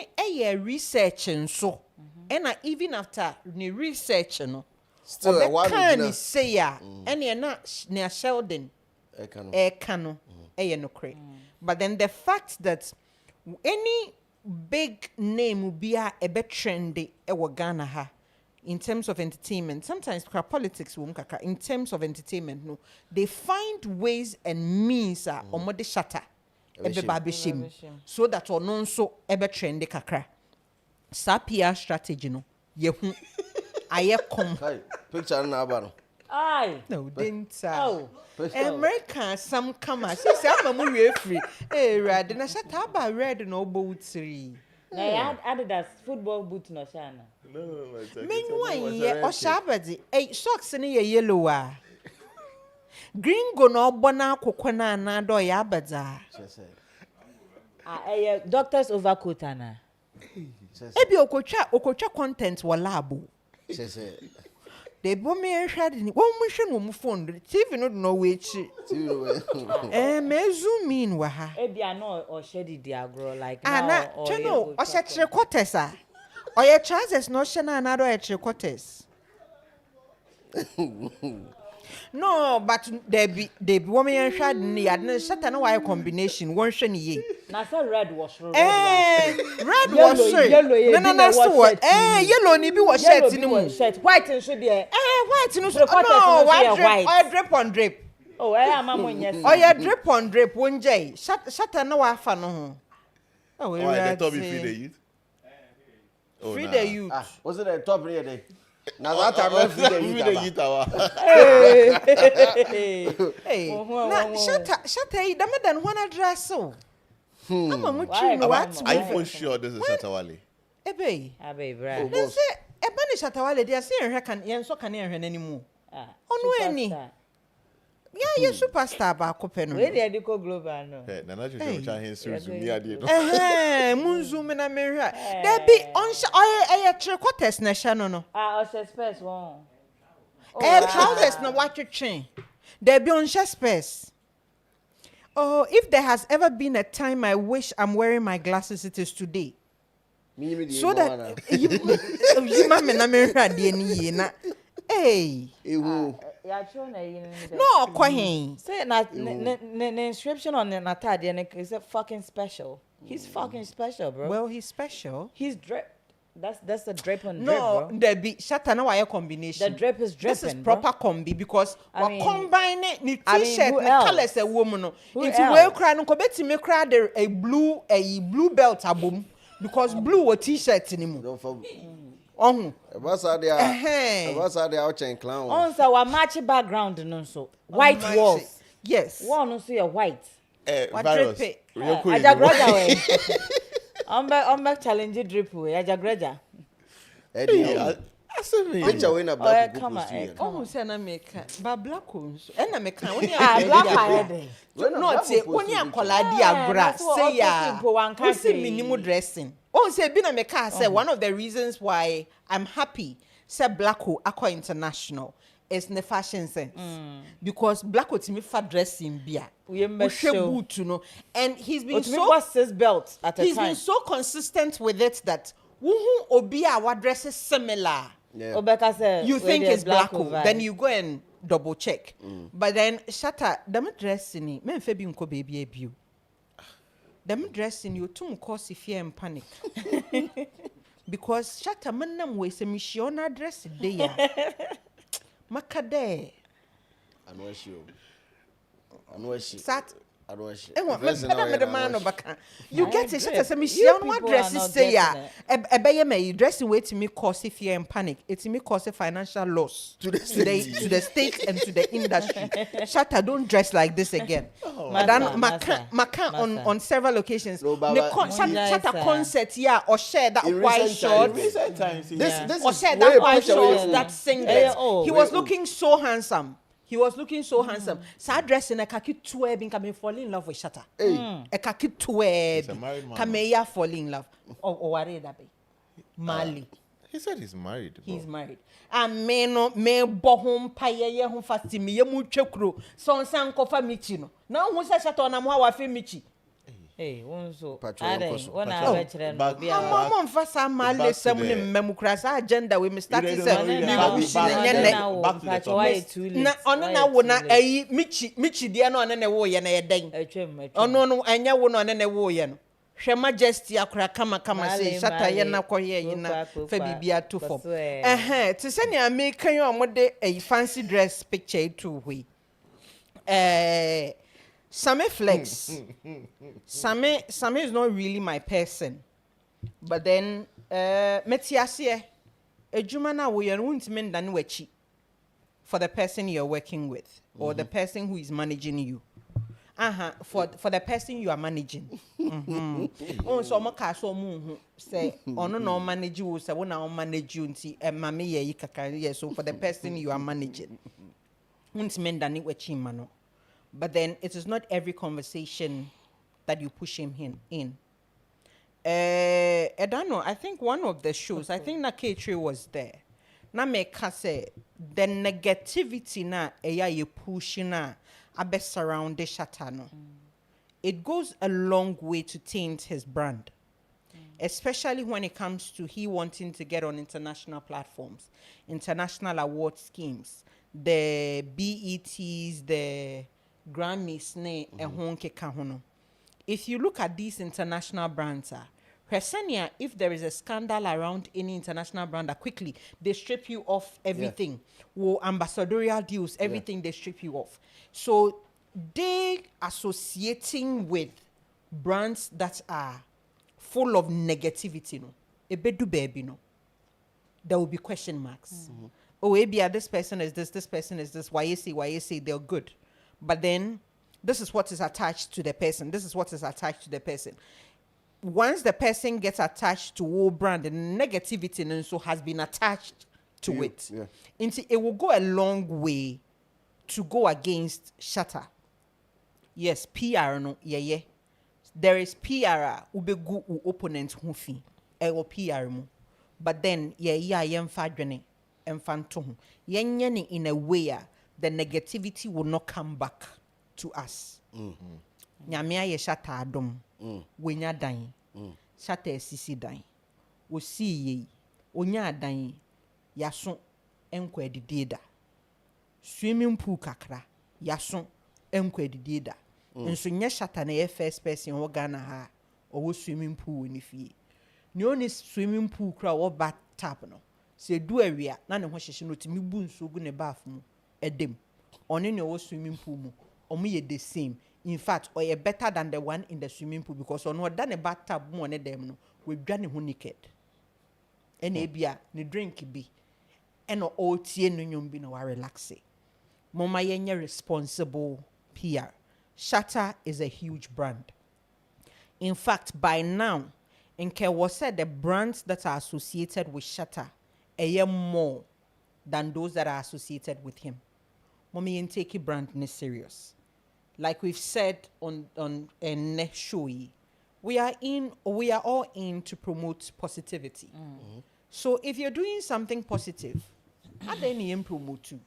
research and so. And even after the research no. Still a one can say ya. And you're not near Sheldon. Ekano. No cray. But then the fact that any big name will be a bit trendy Ghana ha. In terms of entertainment, sometimes politics in terms of entertainment, no, they find ways and means or the shatter so that or non so ever trendy kakra. Sapia strategy no. Yehu aye come picture na abano. Aye. No, didn't. Oh. America, some come as she said, I'm a free. Eh, red, and I shut up by red and old 3. Na ya Adidas football boot no shana. No. Meanwhile, yeah, or Shabadi, 8 socks in a yellow. Green go no bona kokona na do ya bada. Doctor's overcoat ana. Ebi okocha content wa labo. They bomb me and shad in one mission no phone. TV no way chi. Me zoom in wa ha. Ebi ano or shady diagro like now. Ana channel or set 3 quarters ah. Or your trousers no shana another 3 quarters. No, but they be woman and shad ni adna shata na why combination one shani ye. Na say red wash red red wash no so what yellow ni bi wash shirt ni mu shirt white should be white no so no white drip on drip oh amamo nyes oh yeah drip on drip won jay shata na wa fa no ho oh the top free the youth free the youth was it the top here day na that time free the youth hey shata da madan wana dress so I'm what iPhone sure this is Shatawale. Abe bra. They say e bani Shatawale they say enhwe kan yen so kan enhwe nanimu. Onu eni. Yeah, superstar ba ko pe no. We dey go global no. Na na just try hin zoom me ade no. Mun zoom na me hwa. There be on e 3 quarters na sha no. O space one. Trousers na watwetwe. There be on space. Oh, if there has ever been a time I wish I'm wearing my glasses, it is today. So that you mama na me hwade ni na. Hey. Ya cho na yin. No, kwahin. Say na inscription on the natade is fucking special. He's fucking special, bro. Well, he's special. He's drip. That's the drip on drip, no, bro. There be shata na wire combination. The drip is dripping. This is proper combi because we combine it ni t-shirt the colors a woman no. Into we cry no ko beti me cry a blue belt abom because blue or t-shirt ni mu. Ohun. Ebasa dey out chain clown. On say wa match background no so. White walls. Yes. Wall no so white. Virus. Ajagraja we. I'm back challenge drip we Ajagraja. Eddie. Picture we na black come on say na make ba black ones. E na make kan woni black head. No tie woni akola di agra say ya. We say minimum dressing. On say bi na make say one of the reasons why I'm happy say black akwa international is the fashion sense because black me fa dressing bia we boot you know and he's been his belt at a he's time. Been so consistent with it that who obi our dresses similar. Yeah. You think it's black then you go and double check. But then shatter them dressing me fe bi nko baby abu. Them dressing you too cause fear and panic. Because shatter manam we say me shiona dress dey. Makade. I know she. Sat. You get it. Shut me. She on what dresses say ya. Ebeye me dressing way to me cause fear and panic. It's me cause financial loss to the state and to the industry. Shatta don't dress like this again. Madam Maka on several occasions. Shatta concert or share that white short. Or share that white short that singlet. He was looking so handsome. Sa dress in a kaki tuwe bin come fall in love with Shatta. A kaki tuwe come ya fall in love. Oh, worry that be. Mali. He said he's married. He's married. And me bohom paye ye hon fasti me ye mu twekro. So san kofa michi no. Na hu se Shatta na mo wa fe michi. Hey, one so. One hour chere no bia. Mama mfasa mali sem ne memukra agenda we me start say. Na ono na wo na ayi michi de na ono na wo ye na ye den. Ono no anya wo na ono na wo ye no. Hwe majesty akura kama say Shatta ye na koye yi na fa bibia to form. To say ne American yo amode a fancy dress picture to we. Same flex. Same is not really my person. But then metiasie ejuma na wo ye no ntime ndan wachi. for the person you're working with or the person who is managing you. For the person you are managing. Oh, so maka so mu say ono no manage you say wona manage you nti mame ye kaka so for the person you are managing. But then it is not every conversation that you push him in. I don't know. I think one of the shows, I think Naketri was there. Na meka say the negativity na eya you pushing na abe surround the shatano. It goes a long way to taint his brand. Especially when it comes to he wanting to get on international platforms, international award schemes, the BETs, the Grammys, if you look at these international brands, if there is a scandal around any international brand, quickly they strip you off everything. Ambassadorial deals, everything they strip you off. So they associating with brands that are full of negativity, there will be question marks. Oh, maybe this person is this person is this. Why you say they're good, but then this is what is attached to the person. This is what is attached to the person. Once the person gets attached to all brand, the negativity and so has been attached to it. Yeah. It will go a long way to go against Shatter. Yes, PR no, yeah. There is PR ubegu u opponent hufi. Ego PR mu. But then yemfadwene emfanto ho. Yenyane in a way the negativity will not come back to us. Nyame aye Shatter adom. Wenya dan. Shatter sisi dan. O si ye. Onya dan. Yaso enkwa didida. Swimming pool kakra. Yaso enkwa didida. Nso nya Shatter na ye first person wo Ghana ha. O swimming pool ni fie. Ni oni swimming pool kra wo bathtub no. Se du awia na ne ho hyehye no timi bu nso gu ne bath mu edem. Oni ne wo swimming pool mu. Omo ye the same. In fact, or ye better than the one in the swimming pool because on what done a bathtub mo ne dem no we dwa ne ho naked. Ene bia ne drink bi. Eno o tie no nyom bi na wa relax. Mama yenye responsible PR. Shatter is a huge brand. In fact, by now, Nke was said the brands that are associated with Shatter are more than those that are associated with him. Mommy and take brand ne serious. Like we've said on a show, we are all in to promote positivity. So if you're doing something positive, how then you promote too?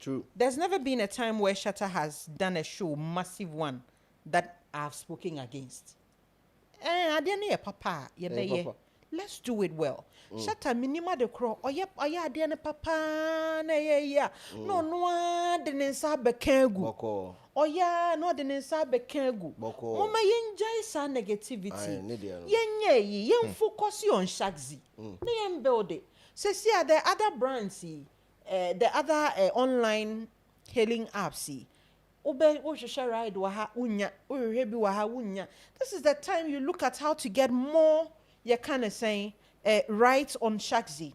True. There's never been a time where Shatter has done a show, massive one, that I've spoken against. I didn't papa. Let's do it well. Shatter minima de crow. Oh yep, I didn't papa. No, didn't sabe kegu. Oh yeah, no, didn't sabe kegu. Mama yenjai sa negativity. Yen focus on Shagzi. Yen build it. So see the other brands, the other online hailing apps. This is the time you look at how to get more, you're kind of saying, right on Shagzi.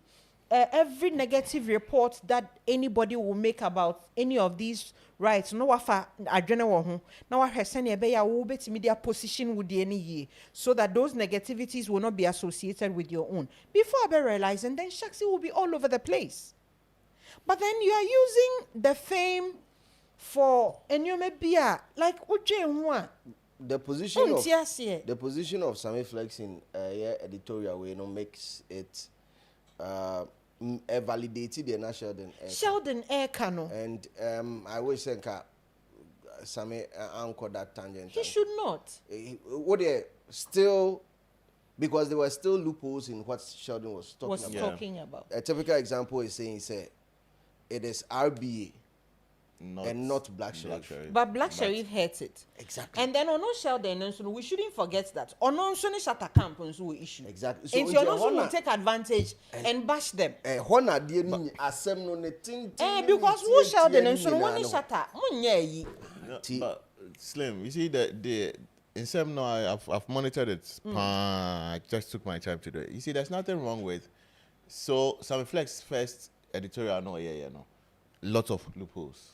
Every negative report that anybody will make about any of these rights, no wafa adwene wo ho na wahwe sene ebe ya wo betimi dia position with the any year so that those negativities will not be associated with your own. Before I realize, and then Shagzi will be all over the place. But then you are using the fame for like the position of Sammy Flex in editorial way makes it validated the Sheldon Air Cano. And I always think Sammy anchor that tangent. He should not. What they still, because there were still loopholes in what Sheldon was talking about. A typical example is saying it is RBA. Not Black Sheriff. But Black Sheriff hates it. Exactly. And then on Sheldon, we shouldn't forget that. On Shatter Camp issue. Exactly. So you will take advantage and bash them. Because who Sheldon and so one Shatter. But Slim, you see the in some now I've monitored it. I just took my time to do it. You see, there's nothing wrong with Sammy Flex first editorial no. lots of loopholes.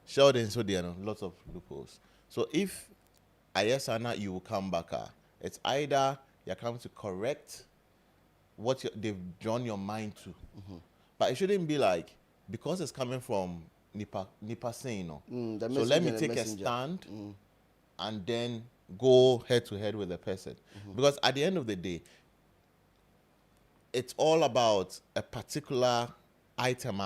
Sheldon, so there are lots of loopholes. So if yes or not, you will come back. It's either you're coming to correct what they've drawn your mind to. But it shouldn't be like, because it's coming from Nipa saying, so let me take a stand and then go head to head with the person. Because at the end of the day, it's all about a particular item,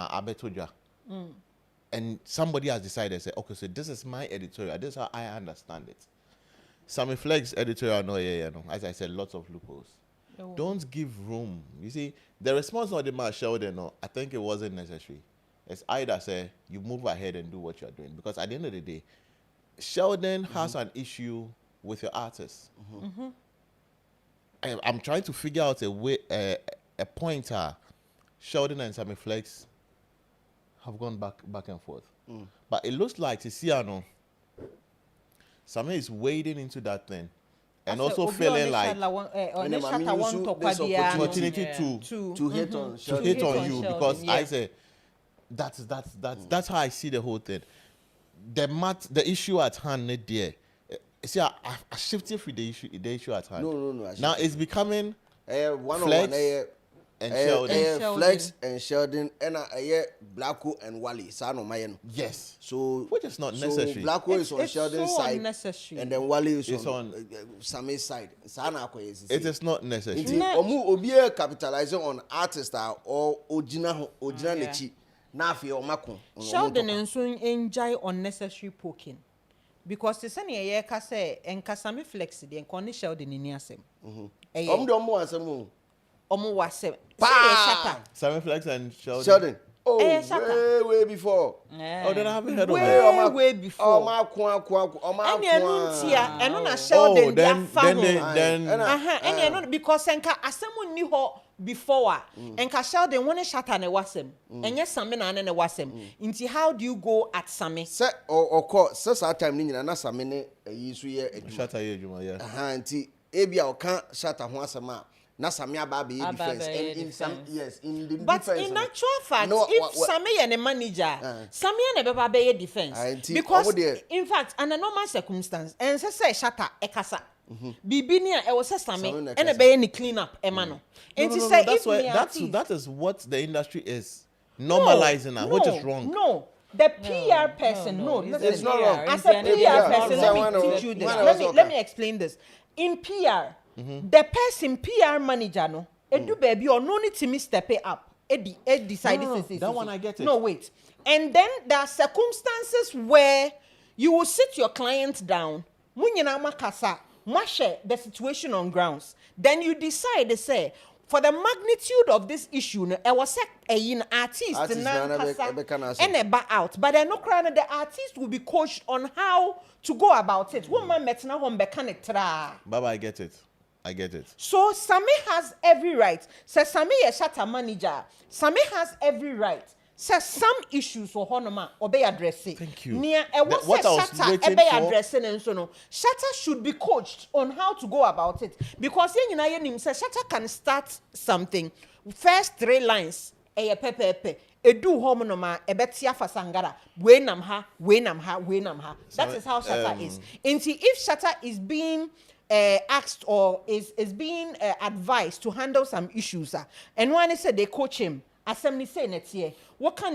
and somebody has decided, say, okay, so this is my editorial. This is how I understand it. Sammy Flex editorial, no, as I said, lots of loopholes. Don't give room. You see, the response of the man Sheldon, no, I think it wasn't necessary. It's either say you move ahead and do what you're doing, because at the end of the day, Sheldon has an issue with your artist. I'm trying to figure out a way, a pointer. Sheldon and Sammy Flex have gone back and forth, but it looks like Tisiano, Sammy is wading into that thing. And also feeling like opportunity to hit on you, because I say that's how I see the whole thing. The issue at hand, there. See, I shifted from the issue at hand. No. Now it's becoming one-on-one. And Sheldon. Flex and Sheldon, and Blacko and Wally. Yes. So which is not necessary. So Blacko is on Sheldon's side, and then Wally is on Sammy's side. It is not necessary. Obi capitalizing on artist or original nechi. Nafi or Mako. Sheldon and soon enjoy unnecessary poking. Because the same year say and Kasami Flex the and Sheldon in Yasem. Sammy Flex and Sheldon. Oh, way before. Oh, then I haven't heard of it. Way before. Then because Senka Asamu knew her before. And Sheldon one shot and a wasem. And yes, Sammy and a wasem. Into how do you go at Sammy? Set or call Sessa time in an Asamene a year. Shut a year. Auntie, Abia can't shut a Wasama. Na Samia Baby defense. And in some in the but defense. in actual fact, if Samia and a manager, Samia and a Baba defense. Because in fact, under normal circumstance, and say shatter ekasa. Bibinia, I was a Sammy and a bay any clean up, Emano. And to say that is what the industry is normalizing now, which is wrong. No. The PR person, it's not wrong. As a PR person, let me teach you this. Let me explain this. In PR, the person PR manager no, do baby or no need to me step it up. It decided that one I get it. No wait, and then there are circumstances where you will sit your client down. The situation on grounds. Then you decide to say, for the magnitude of this issue, I was an artist and a back out, but no crying. The artist will be coached on how to go about it. Woman met now on Baba, I get it. So Sammy has every right. Says Sammy is shatter manager. Sammy has every right. Says some issues for Honoma obey addressing. Thank you. Near what shatter obey addressing and so no. Shatter should be coached on how to go about it, because him says shatter can start something. First 3 lines pepe. Edu homonoma ebetia fasangara. Wenam ha. That is how shatter is. If shatter is being asked or is being advised to handle some issues, and when they said they coach him, assembly say next year,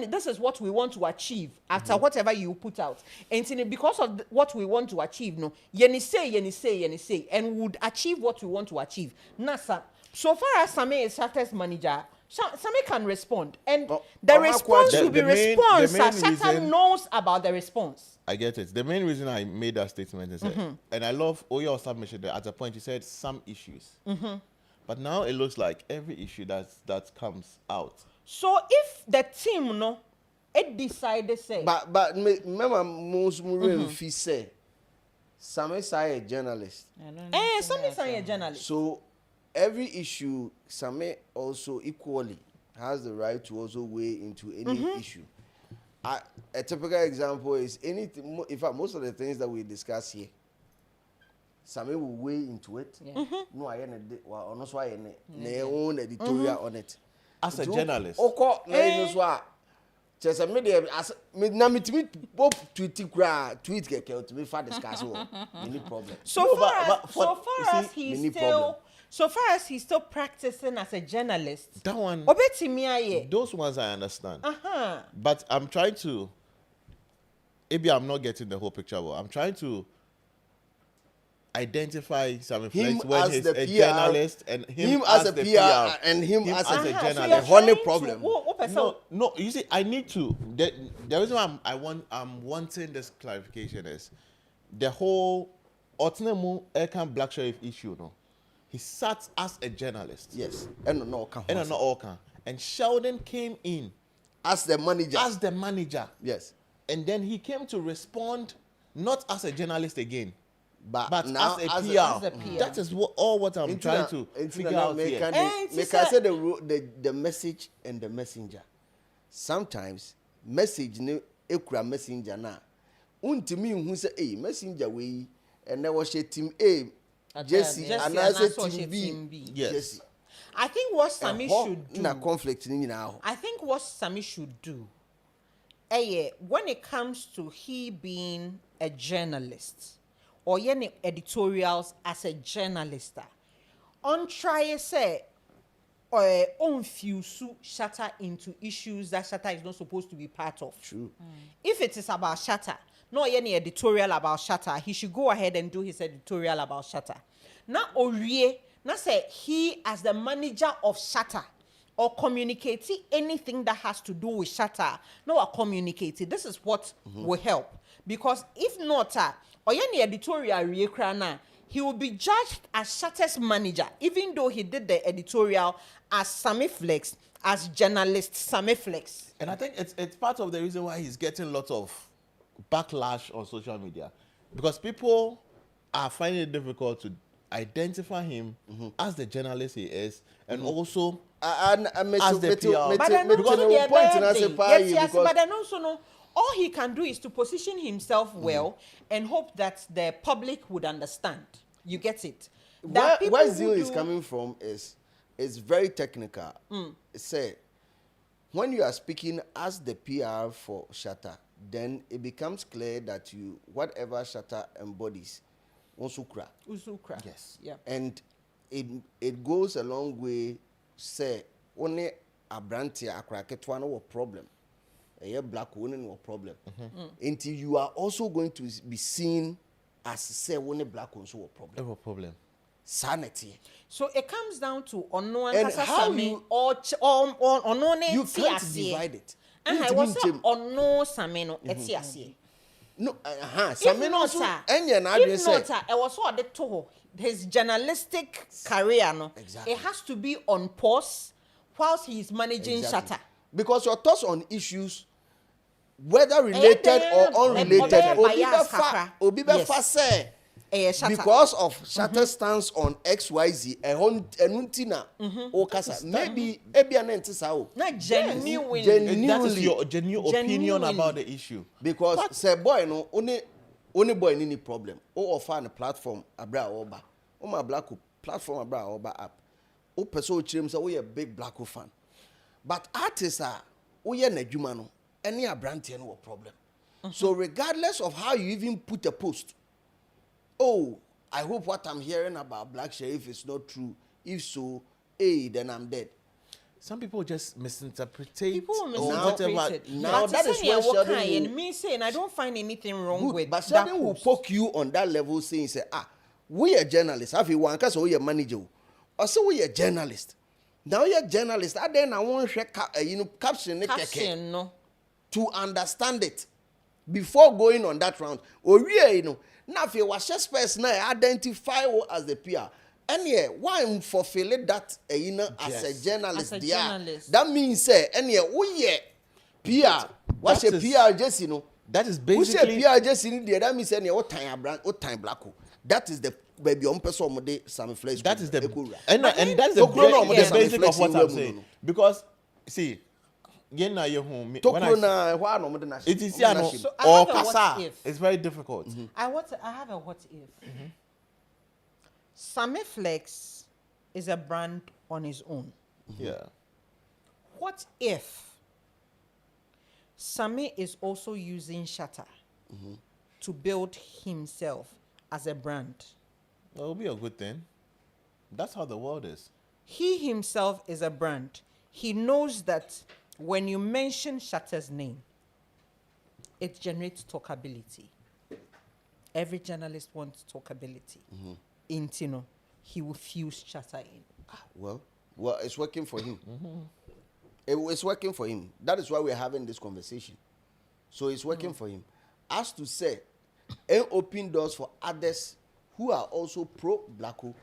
this is what we want to achieve after whatever you put out. And because of what we want to achieve, no, yeni say, and would achieve what we want to achieve. Nasa, so far as Sammy is Shatter's manager, Sammy can respond, and the response will be response. Shatter knows about the response. I get it. The main reason I made that statement is, and I love Oyo submission there. At a point, you said some issues, but now it looks like every issue that comes out. So if the team it decided say, but remember most fi say, Sammy say a journalist. Sammy say a journalist. So every issue, Sammy also equally has the right to also weigh into any issue. A typical example is anything. In fact, most of the things that we discuss here, Sammy will weigh into it. No, I own editorial on it. As a journalist, Just a media as me na me pop tweet keke to me for discuss any problem. So but far as many he's problem. still practicing as a journalist. That one, Obetimi aye. those ones I understand. Uh-huh. But I'm trying to, maybe I'm not getting the whole picture, but I'm trying to identify some influence when he's a journalist and him as a the PR and him as a journalist. So you're Honey trying problem. No, you see, I need to. The reason why I'm wanting this clarification is the whole Otnemu Elkan Black Sheriff issue. No, he sat as a journalist. Yes, and no, and Sheldon came in as the manager. Yes, and then he came to respond not as a journalist again. But now as a PR. That is what I'm trying to figure out here. Make I say the message and the messenger. Sometimes message ne ekura messenger na. Untimi hu say messenger we and there was a team A Jesse and I said team B. Yes. Jesse. I think what Sami should do. Na conflict ni now. I think what Sami should do. When it comes to he being a journalist or any editorials as a journalist, on try say on fuse Shatter into issues that Shatter is not supposed to be part of. True. If it is about Shatter, not any editorial about Shatter, he should go ahead and do his editorial about Shatter. Now Orie, now say he as the manager of Shatter or communicate anything that has to do with Shatter, no, communicate it. This is what will help. Because if not, or any editorial he will be judged as Shatter's manager, even though he did the editorial as Sammy Flex, as journalist Sammy Flex. And I think it's part of the reason why he's getting lots of backlash on social media, because people are finding it difficult to identify him as the journalist he is, and also as the PR. But then also no. All he can do is to position himself well and hope that the public would understand. You get it? Where Zeal is coming from is very technical. Say, when you are speaking as the PR for Shatter, then it becomes clear that you whatever Shatter embodies, Usukra. Yes. Yeah. And it goes a long way. Say, only a brand here, a cracket one or problem. A black woman or problem. Until you are also going to be seen as say one black one so a problem. Sanity. So it comes down to and how you or you can't divide it. I was on no sameno etiasie. No, sameno so enya na adwen say. If not, I was what the to his journalistic career no. Exactly. It has to be on pause whilst he is managing Shatter. Because your thoughts on issues, whether related or unrelated, Obi Befa say because of Shatter stance on XYZ, enuntina okasa maybe ebianentisa Not genuinely. That is your genuine opinion about the issue. Because say boy no only boy any problem. O offer a platform abra oba. O my black platform abra oba app. O person chim say we a big black fan. But artists are we are nedwuma no any abrantie no problem. So regardless of how you even put a post, oh, I hope what I'm hearing about Black Sheriff is not true. If so, then I'm dead. Some people just misinterpret. People misinterpret it. Now that is where Sheldon and me saying I don't find anything wrong with but Sheldon will poke you on that level saying, say, we are journalists. Have you one case we are manager? Or so we are journalists. Now you're journalist. And then I want to caption no. to understand it before going on that round. Or now if you was just person identify as the PR. And yeah, why I'm fulfilling that as a journalist? As a journalist. That means say PR. What's a PR just that is basically who say PR just in there. That means what time brand, what time black. That is the baby on person of the Sammy Flex. That is the and that's the basic of what I'm saying. Because see, it is or kasa. It's very difficult. I have a what if. Sammy Flex is a brand on his own. Yeah. What if Sami is also using Shatter to build himself as a brand. That will be a good thing. That's how the world is. He himself is a brand. He knows that when you mention Shatter's name, it generates talkability. Every journalist wants talkability. In Tino, he will fuse Shatter in. Well, it's working for him. It's working for him. That is why we're having this conversation. So it's working for him. As to say, and open doors for others who are also pro-Blacko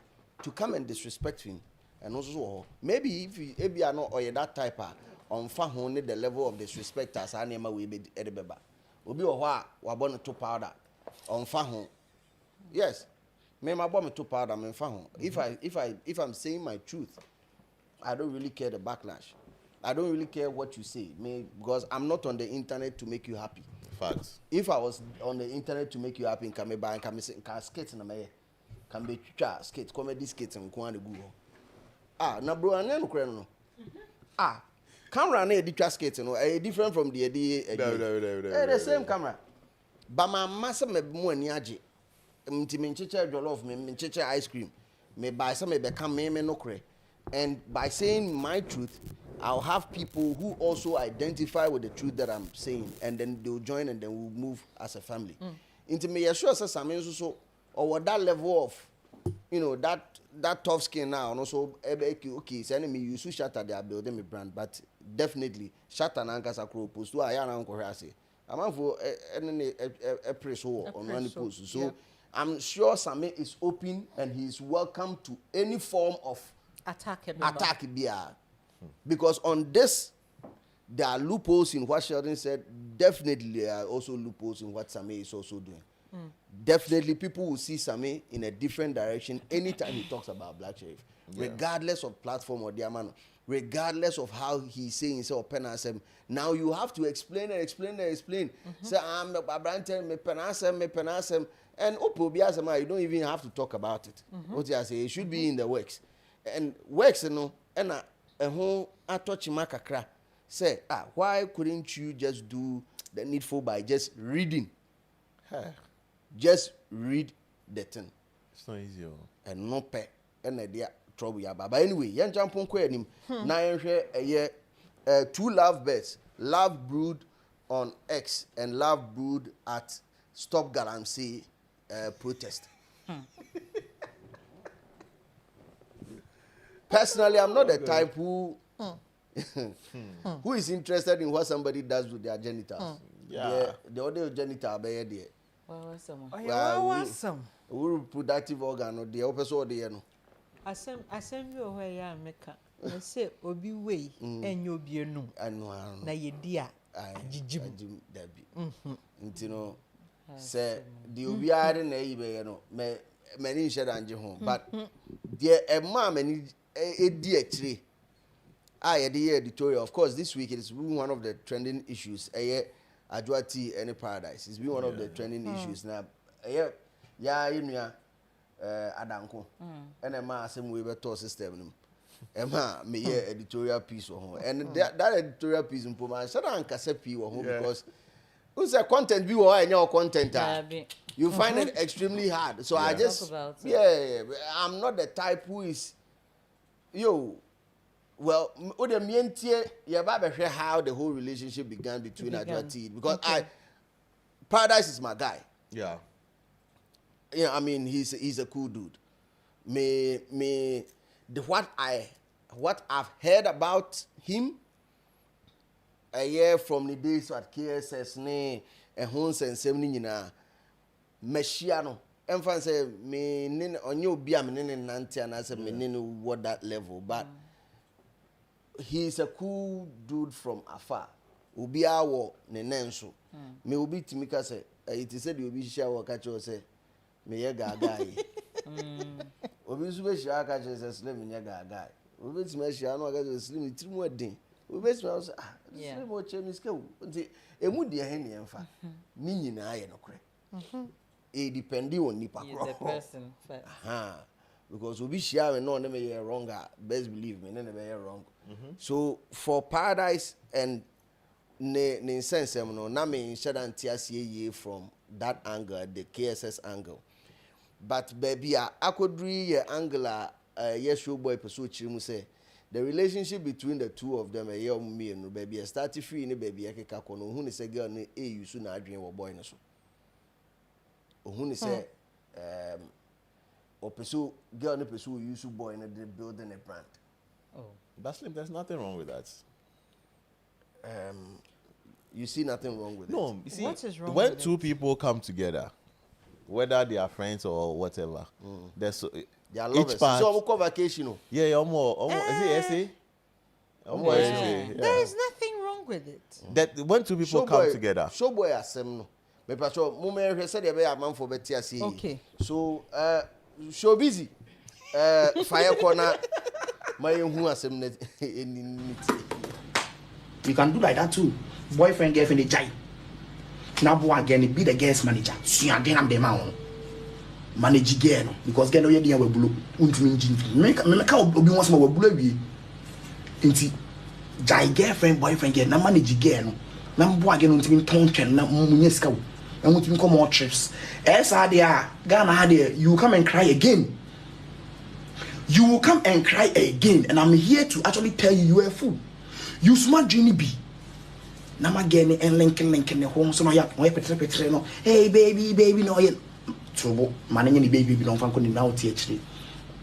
to come and disrespect him. And also, maybe if you are not or that type on only the level of disrespect as I name we be edibeba. Obi owa wabon to powder on fahon. Yes. Me my bomb to powder me fahon. If I'm saying my truth, I don't really care the backlash. I don't really care what you say, because I'm not on the internet to make you happy. Facts. If I was on the internet to make you happy, can me buy, can me say, can skate na me, can be skate, comedy skate and go on the Google. Na bro, I no kre no. Camera na edit skate no, different from the the same camera. But my master me mo ani age. Mti me ncheche jollof, me ncheche ice cream. Me buy some me become me no kre. And by saying my truth, I'll have people who also identify with the truth that I'm saying, and then they'll join and then we'll move as a family. Into me, sure, so or that level of, that tough skin now, and also, okay, so enemy, you should shatter they are building a brand, but definitely, shatter and anchors are post to a young uncle. I'm out for a press on one post. So I'm sure Sami is open and he's welcome to any form of attack. Because on this, there are loopholes in what Sheldon said. Definitely, there are also loopholes in what Sami is also doing. Definitely, people will see Sami in a different direction anytime he talks about Black Sheriff, regardless of platform or diamond, regardless of how he's saying himself. Now you have to explain. Say, I'm a brand, me penasem, and you don't even have to talk about it. What I say, it should be in the works, and works, and who I touch makakra. Say, why couldn't you just do the needful by just reading? Just read the thing. It's not easy. And no pay. And idea trouble ya. But anyway, yan jump on him. Now you two love birds. Love brood on X and love brood at Stop Galamsey protest. Personally, I'm not the type who who is interested in what somebody does with their genitals. The other genital be there. Awesome. Reproductive organ or the opposite there no. Asem you where ya meka. I say obi way enyo bi enu. Na ye dia agijim dabi. Ntino say the obi are na ibe no me many share anje ho but there a man many di actually the editorial. Of course, this week it is one of the trending issues. Adwati any paradise. It's been one of the trending issues now. Adanko. And a ma same way better system. Emma me editorial piece or and that editorial piece in Puma. So I can't because who's a content viewer and your content. You find it extremely hard. So I just I'm not the type who is well, how the whole relationship began between Adwati because Paradise is my guy. Yeah. I mean he's a cool dude. What I've heard about him a year from the days at KSS ne and Hons and Semnina Meshiano. Enfant say me nin on you be a meaning nanti and I said me nin what that level, but he's a cool dude from afar. Ubi awo ne nenso. Me ubi timika say it is said you be share what catch say me ye gaga. Obi sube share catch say slim me gaga. Obi timika share no catch slim it mu edin. Obi say slim o che miske o. Nti emu de he ne emfa. Ni nyina ye no kre. It depends on nipa. The person. Because we share no never hear wrong. Best believe me, never hear wrong. So for Paradise and ne sense no na me share and TSA from that angle, the KSS angle. But baby, I could read your angle. Yes, show boy pursue chimu say the relationship between the two of them. A young me and baby, I started free in baby. I can't know who is a girl. You soon I dream of boy. So who say or pursue girl and pursue you should boy in the building a brand. Oh, that's slim. There's nothing wrong with that. You see nothing wrong with it. No, you see, What is wrong when with two it? people come together, whether they are friends or whatever, there's They are each lovers. part. So I'm on vacation. No? Yeah, almost. Is it essay? Almost essay. Yeah. There is nothing wrong with it. That when two people come together. Show boy asem no. Me pa so mo me said dey be a man for beti ase. Okay. So show busy. Fire corner my hu asem na You can do like that too. Boyfriend, girlfriend, they jai. Now, boy, again, be the guest manager. See, again, I'm the man. Manage again because girl, you dey we blue. Make obi wants my blue be. Inti, jai girlfriend, boyfriend, girl. Na manage again. Na boy again untimi tonchen na munyeska. Na untimi come more trips. Esa dia, Ghana had you come and cry again. You will come and cry again, and I'm here to actually tell you are a fool. You smart Jenny B. Nama gene and linking the home so ya petre no. Hey baby no yen. Trouble managing the baby don't fan now THD.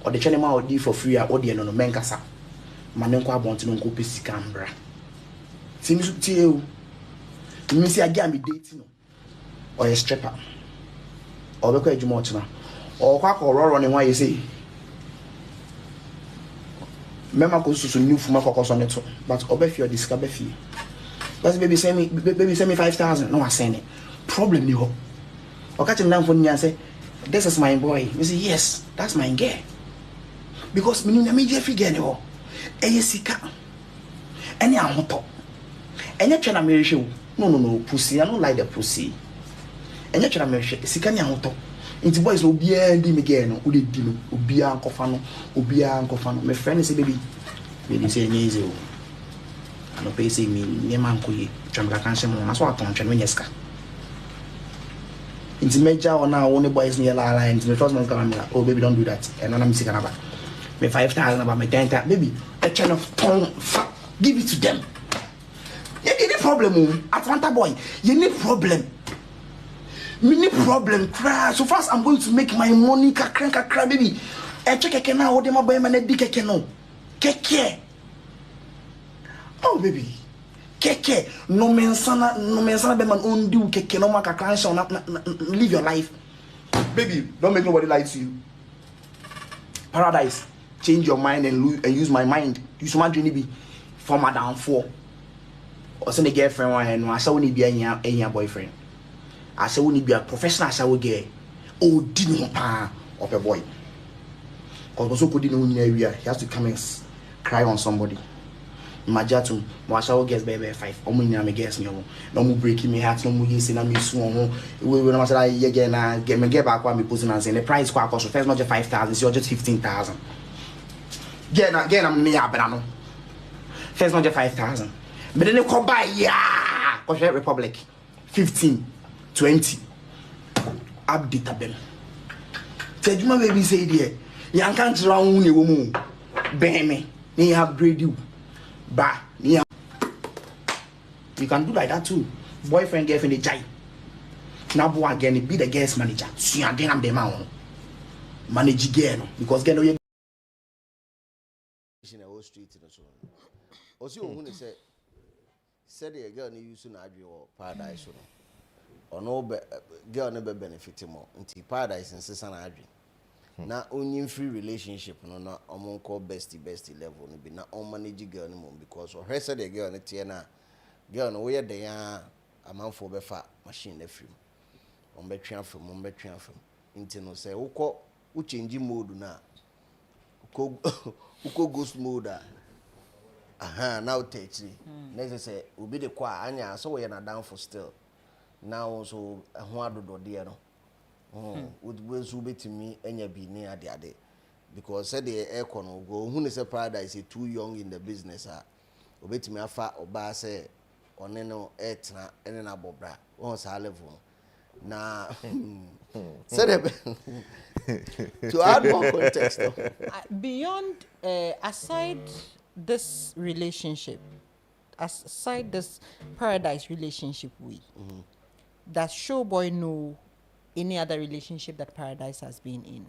Or the channel or for free or the no menkasa. Manenko abonti no ko pesi cambra. Seems to you. You see a game dating or a stripper. Or the quite much now. Or quack or running why you say. Mema ko susu new fuma kokos on it but obefio discover fee. But baby send me 5,000 no I send it. Problem ni ho. O catch him down for me and say this is my boy. You say yes, that's my girl. Because me na me je figure ni ho. Eye sika. Any ahoto. Enye twa na me hwe. No pussy. I don't like the pussy. Enye twa na me hwe. Sika ni ahoto. Inti boys no bia ndi me girl no odi di no obia ankofa no my friend say baby say nyeze o ano pay say me nyema nkoye twamra kan hye mo na so aton twa no nyeska inti meja ona wo ne boys near la inti me first man come oh baby don't do that and na me sika na ba me 5,000 about me 10,000 baby a chain of ton give it to them. You need problem Atlanta boy you need problem. Mini problem cry so fast I'm going to make my money kakra baby. E check na wo de ma boy ma na di keke no. Keke. Oh baby. Keke no mensana be man on do keke no ma kakra show na live your life. Baby, don't make nobody lie to you. Paradise. Change your mind and use my mind. Use my dream be for my downfall. Or send a girlfriend one no asa woni bia nya boyfriend. Asa woni bia professional asa wo girl. Oh di no pa of a boy. Because also could he has to come and cry on somebody. Imagine asa wo girls baby 5. Omo nya me girls nyo. No mu breaking me heart no mu yesi na me su on. We na say ye get na get me get back what me posting and say the price kwa cost first not just 5,000, so just 15,000. Get am me abra no. First not just 5,000. But then you come buy yeah. Cause Republic 15, 20. Update them. Tell my baby say there. You can't round you woman. Bang me. They upgrade you. Bah. You can do like that too. Boyfriend, girlfriend, they jai. Now boy again, be the guest manager. See again, I'm the man. Manage again because girl you. In a whole street in the so. Also, who said the girl you used to argue or paradise or no girl never benefit more until paradise and sister argue. Na only free relationship no among call bestie level no be na on manage girl no because or her said the girl na tia girl no where they are a man for befa machine the film on between from into no say uko u change mode na uko ghost mode now take next say will be the kwa anya so we na down for still now so ho adodo de no would so betimi enya bi ni ade because said the air no go who say paradise is too young in the business obetimi afa oba say ɔne no ɛtena ɛne na bɔbra wɔn saa level na to add more context beyond aside this relationship, aside this paradise relationship does Showboy know any other relationship that Paradise has been in?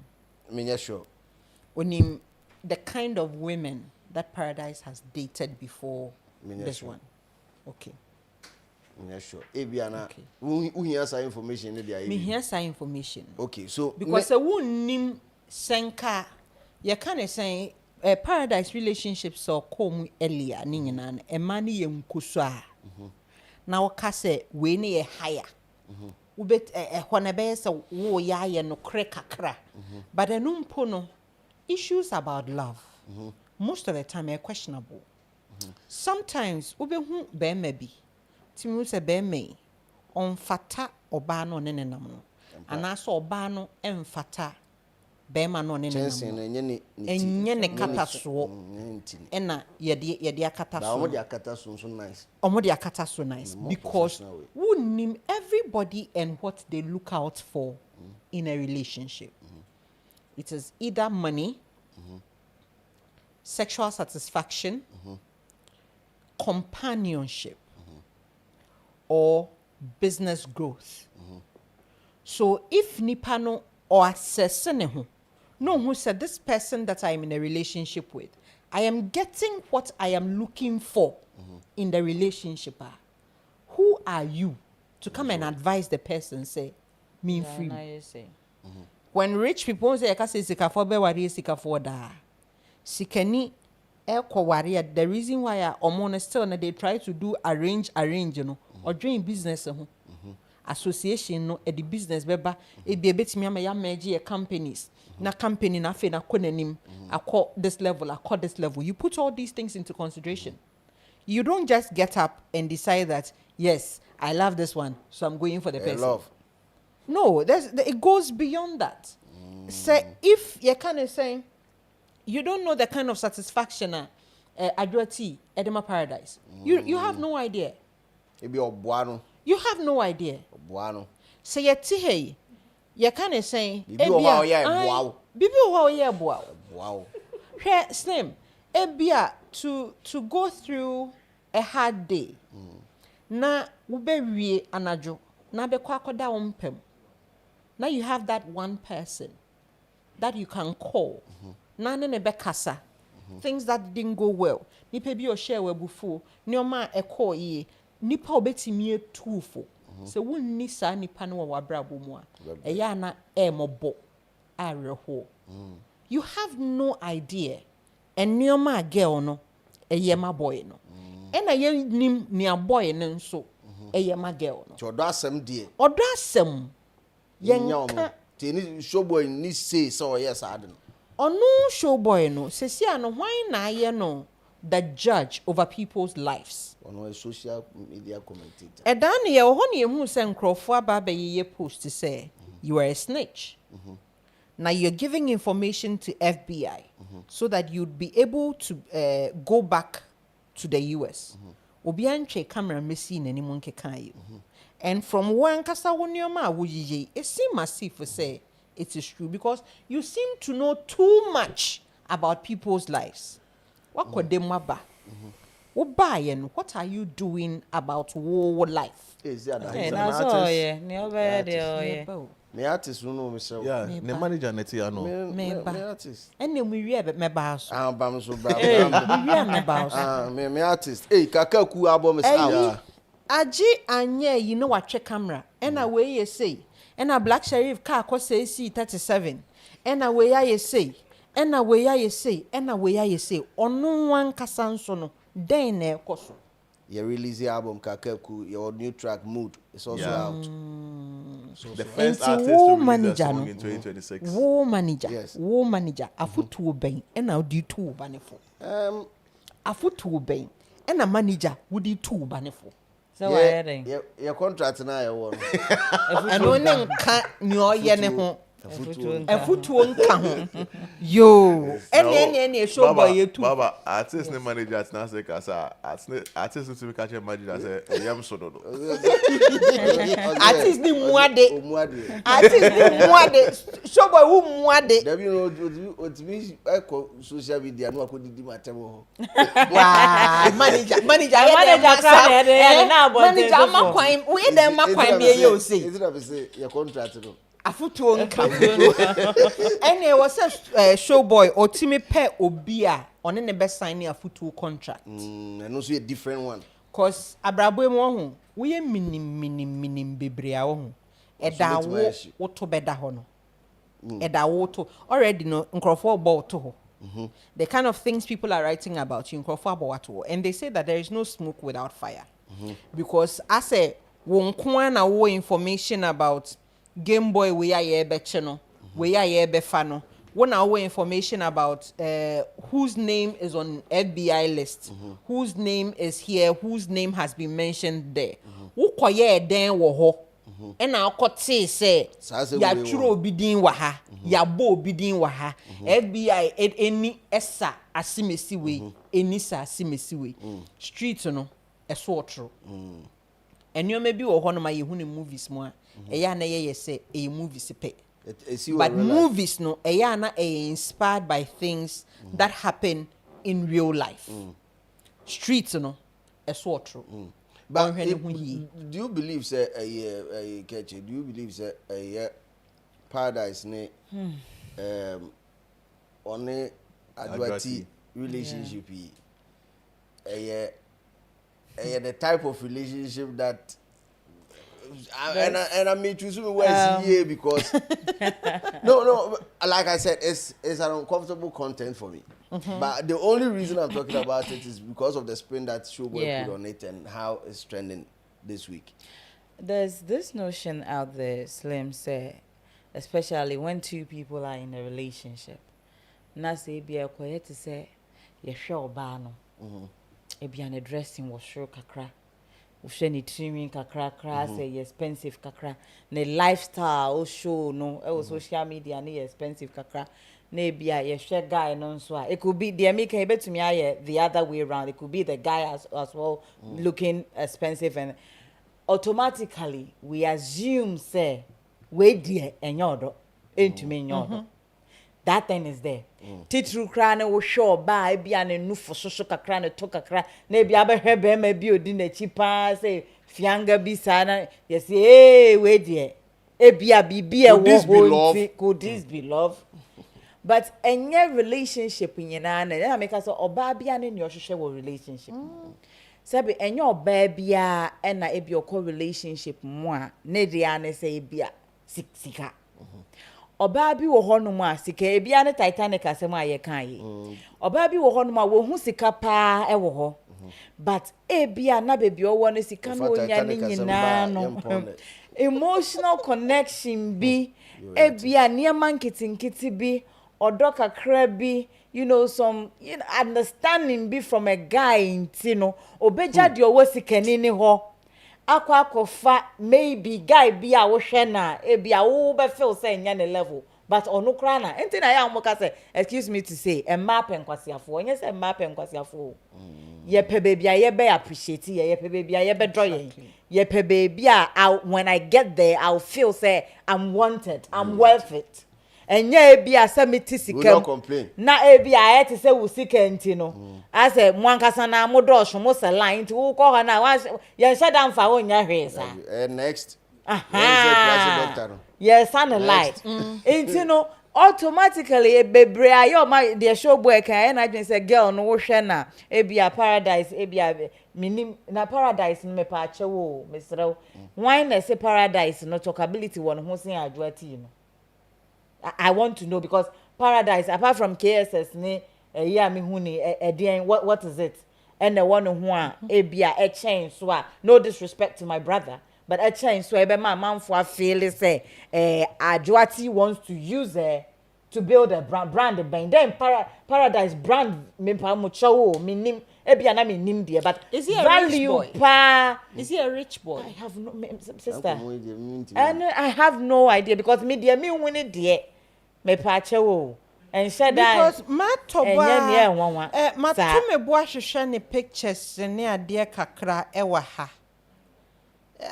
I mean, yeah, sure. Onim the kind of women that Paradise has dated before this one. Okay. Yeah, sure. Ebiana, who hears our information? Me hears our information. Okay, so because a woman senka, you can't say a Paradise relationship so come earlier. Ninginan a money kuswa. Now kase we ne a higher. Ubet a honabesa wo ya no krekakra. But a numpono issues about love. Most of the time are questionable. Sometimes ube hu be maybe. Timu se be me on fata obano nenenam. And also obano emfata be mano nenenam. Enye ne kata so. Ena yedi akata so. Omodi akata so nice. Omodi akata so nice because who name everybody and what they look out for in a relationship. It is either money, sexual satisfaction, companionship, or business growth. So if Nipano or assessing no who said this person that I'm in a relationship with, I am getting what I am looking for in the relationship. Who are you to come and advise the person say, me free? When rich people say, I can say, sika for be wari sika for da. Sikani eko wari. The reason why I still and they try to do arrange, you know, or doing business. Association no the business beba e be betimi ama ya merge companies na company na fe na konanim akọ this level akọ this level. You put all these things into consideration. You don't just get up and decide that yes, I love this one, so I'm going for the person. Love. No, it goes beyond that. Say if you're kind of saying you don't know the kind of satisfaction Adroti Edema Paradise. You have no idea. It be obuano. You have no idea. Obuano. Say hey, you're kind of saying Bibi wow yeah wow. Bibi wow yeah wow. Wow. Here Slim, ebia to go through a hard day. Na ube wie anajo. Na be kwa koda ompem. Now you have that one person that you can call. Na ne be kasa. Things that didn't go well. Nipe bi o share webufu. Nioma eko ye. Nipa obetimi etufo. So wunni sa nipa no wa brabo mu a. Eya na mobo areho. You have no idea. And nioma girl no eyema boy no. Ena ye nim nia boy no nso eyema girl no. Odo asem die. Odo asem. Yenka teni Showboy ni say so yes adin. Onu Showboy no sesi ano why na ye no the judge over people's lives. Ono a social media commentator. Edan ye ho ne hu se nkrofo aba be ye post to say you are a snitch. Now you're giving information to FBI so that you'd be able to go back to the US. Obi anche camera missing any monkey can you. And from one kasa wonioma wuyiye, it seems as if say it is true because you seem to know too much about people's lives. What could them waba? What are you doing about war life? Is that that's all yeah. Me artist no me say. Yeah, the manager neti ano. Me artist. And then we read me house. Bam so bra. We read me house. Me artist. Hey, Kakaku album is out. Aji anye you know what check camera. And away you say. And a Black Sheriff car cost say C37. And away you say. And away you say. And away you say. Ono one kasanso no. Den ne koso. Your release the album Kakaku, your new track Mood is also out. So the first artist to release a song in 2026. War manager. Yes. War manager. Afutu obey. And now do two baneful. Afutu obey. And a manager would do two baneful. So why your contract now you want. And only can't know yene ho. Efutuo nka ho. Yo. Any show boy you too. Baba, artist name manager at Nasa Casa, artist to catch a manager as a yam sodo. Artist ni muade. Artist ni muade. Show boy who muade. Dem you know what means social media no akodi di matemo. Wow, manager manager makwan we dem makwan be you say. Is it have say your contract no? Afutuo nka. Ene was a show boy otimi pe obi a one ne be sign afutuo contract. And also a different one. Cause abrabo mu ho we minim bebre a ho. Eda wo to beda ho no. Eda wo to already no nkrofo ball to ho. The kind of things people are writing about you nkrofo about to, and they say that there is no smoke without fire. Because as a won kwa na wo information about Game Boy we are ye be channel, we are ye be fano. One hour information about whose name is on FBI list, whose name is here, whose name has been mentioned there. Who koye den wo ho. And now kote say ya churo obi din wa ha, ya bo obi din wa ha. FBI any esa asimesi we, any sa asimesi we. Street no eso true. And you may be wo ho no ma ye hu ne movies mo a eya na ye say a movies pe. But movies no eya na inspired by things that happen in real life. Streets no eso true. But do you believe say a catch? Do you believe say a paradise ne on a adwati relationship the type of relationship that and I mean choose where here because no like I said it's an uncomfortable content for me. But the only reason I'm talking about it is because of the spin that Showboy put on it and how it's trending this week. There's this notion out there, Slim say, especially when two people are in a relationship. Na say be a quiet to say you show bano. It be an addressing was sure kakra. Usheni trimming kakra say expensive kakra. Ne lifestyle show no social media ne expensive kakra. Maybe a share guy no so it could be the make to me the other way around. It could be the guy as well looking expensive, and automatically we assume say we dear enyodo into me enyodo. That thing is there. Titru kra na wo show ba bia na nu fo so kakra na to kakra na bia ba hwebe ma bi odi na chi pa say fianga bi sana yes hey we dear e bia bibia wo could this be love? But any relationship in your nana, I make us or baby and in your social relationship. Sabi and your baby and I be your co-relationship moi, Nediana say bia sika. Or baby will honor sika be an Titanic as a my kai. Or baby will honor who sika pa ewo. But e bia na baby or one is no emotional connection be e bia near man kitty be. Or doka crabby, some understanding be from a guy in Tino, or beja your wasi kenini ho. Aqua fa maybe guy be our shena, e be a uber feel saying yana level, but on no crana. Anything I am say, excuse me to say, a map and quasiafo, yes, a map and quasiafo. Ye pe baby, I be appreciate ye pe baby, I be drawing. Ye pe baby, when I get there, I'll feel say I'm wanted, I'm worth it. And ye be a semitism. We don't complain. Na e be a to say we seek no. I say one kasana modosh most a line to call her now. Yes, shut down for on your hair. Next. Yes, and a light. Automatically a baby my dear show boy can I just say girl no shena e be a paradise e be a minim na paradise me pa chewo Mr. Why na say paradise no talkability one who say adwati no. I want to know because paradise apart from KSS ne me huni what is it and the one who e bia a change so no disrespect to my brother but a change so e be my man for feel say adwati wants to use to build a brand bang then paradise brand me pa mo chowo me nim ebia na me nim there but is he a value rich boy? Pa Is he a rich boy? I have no sister and I have no idea because me there me win it there me pa chowo and said that because matoba matume boa hwehwe ne pictures ne ade kakra ewa ha.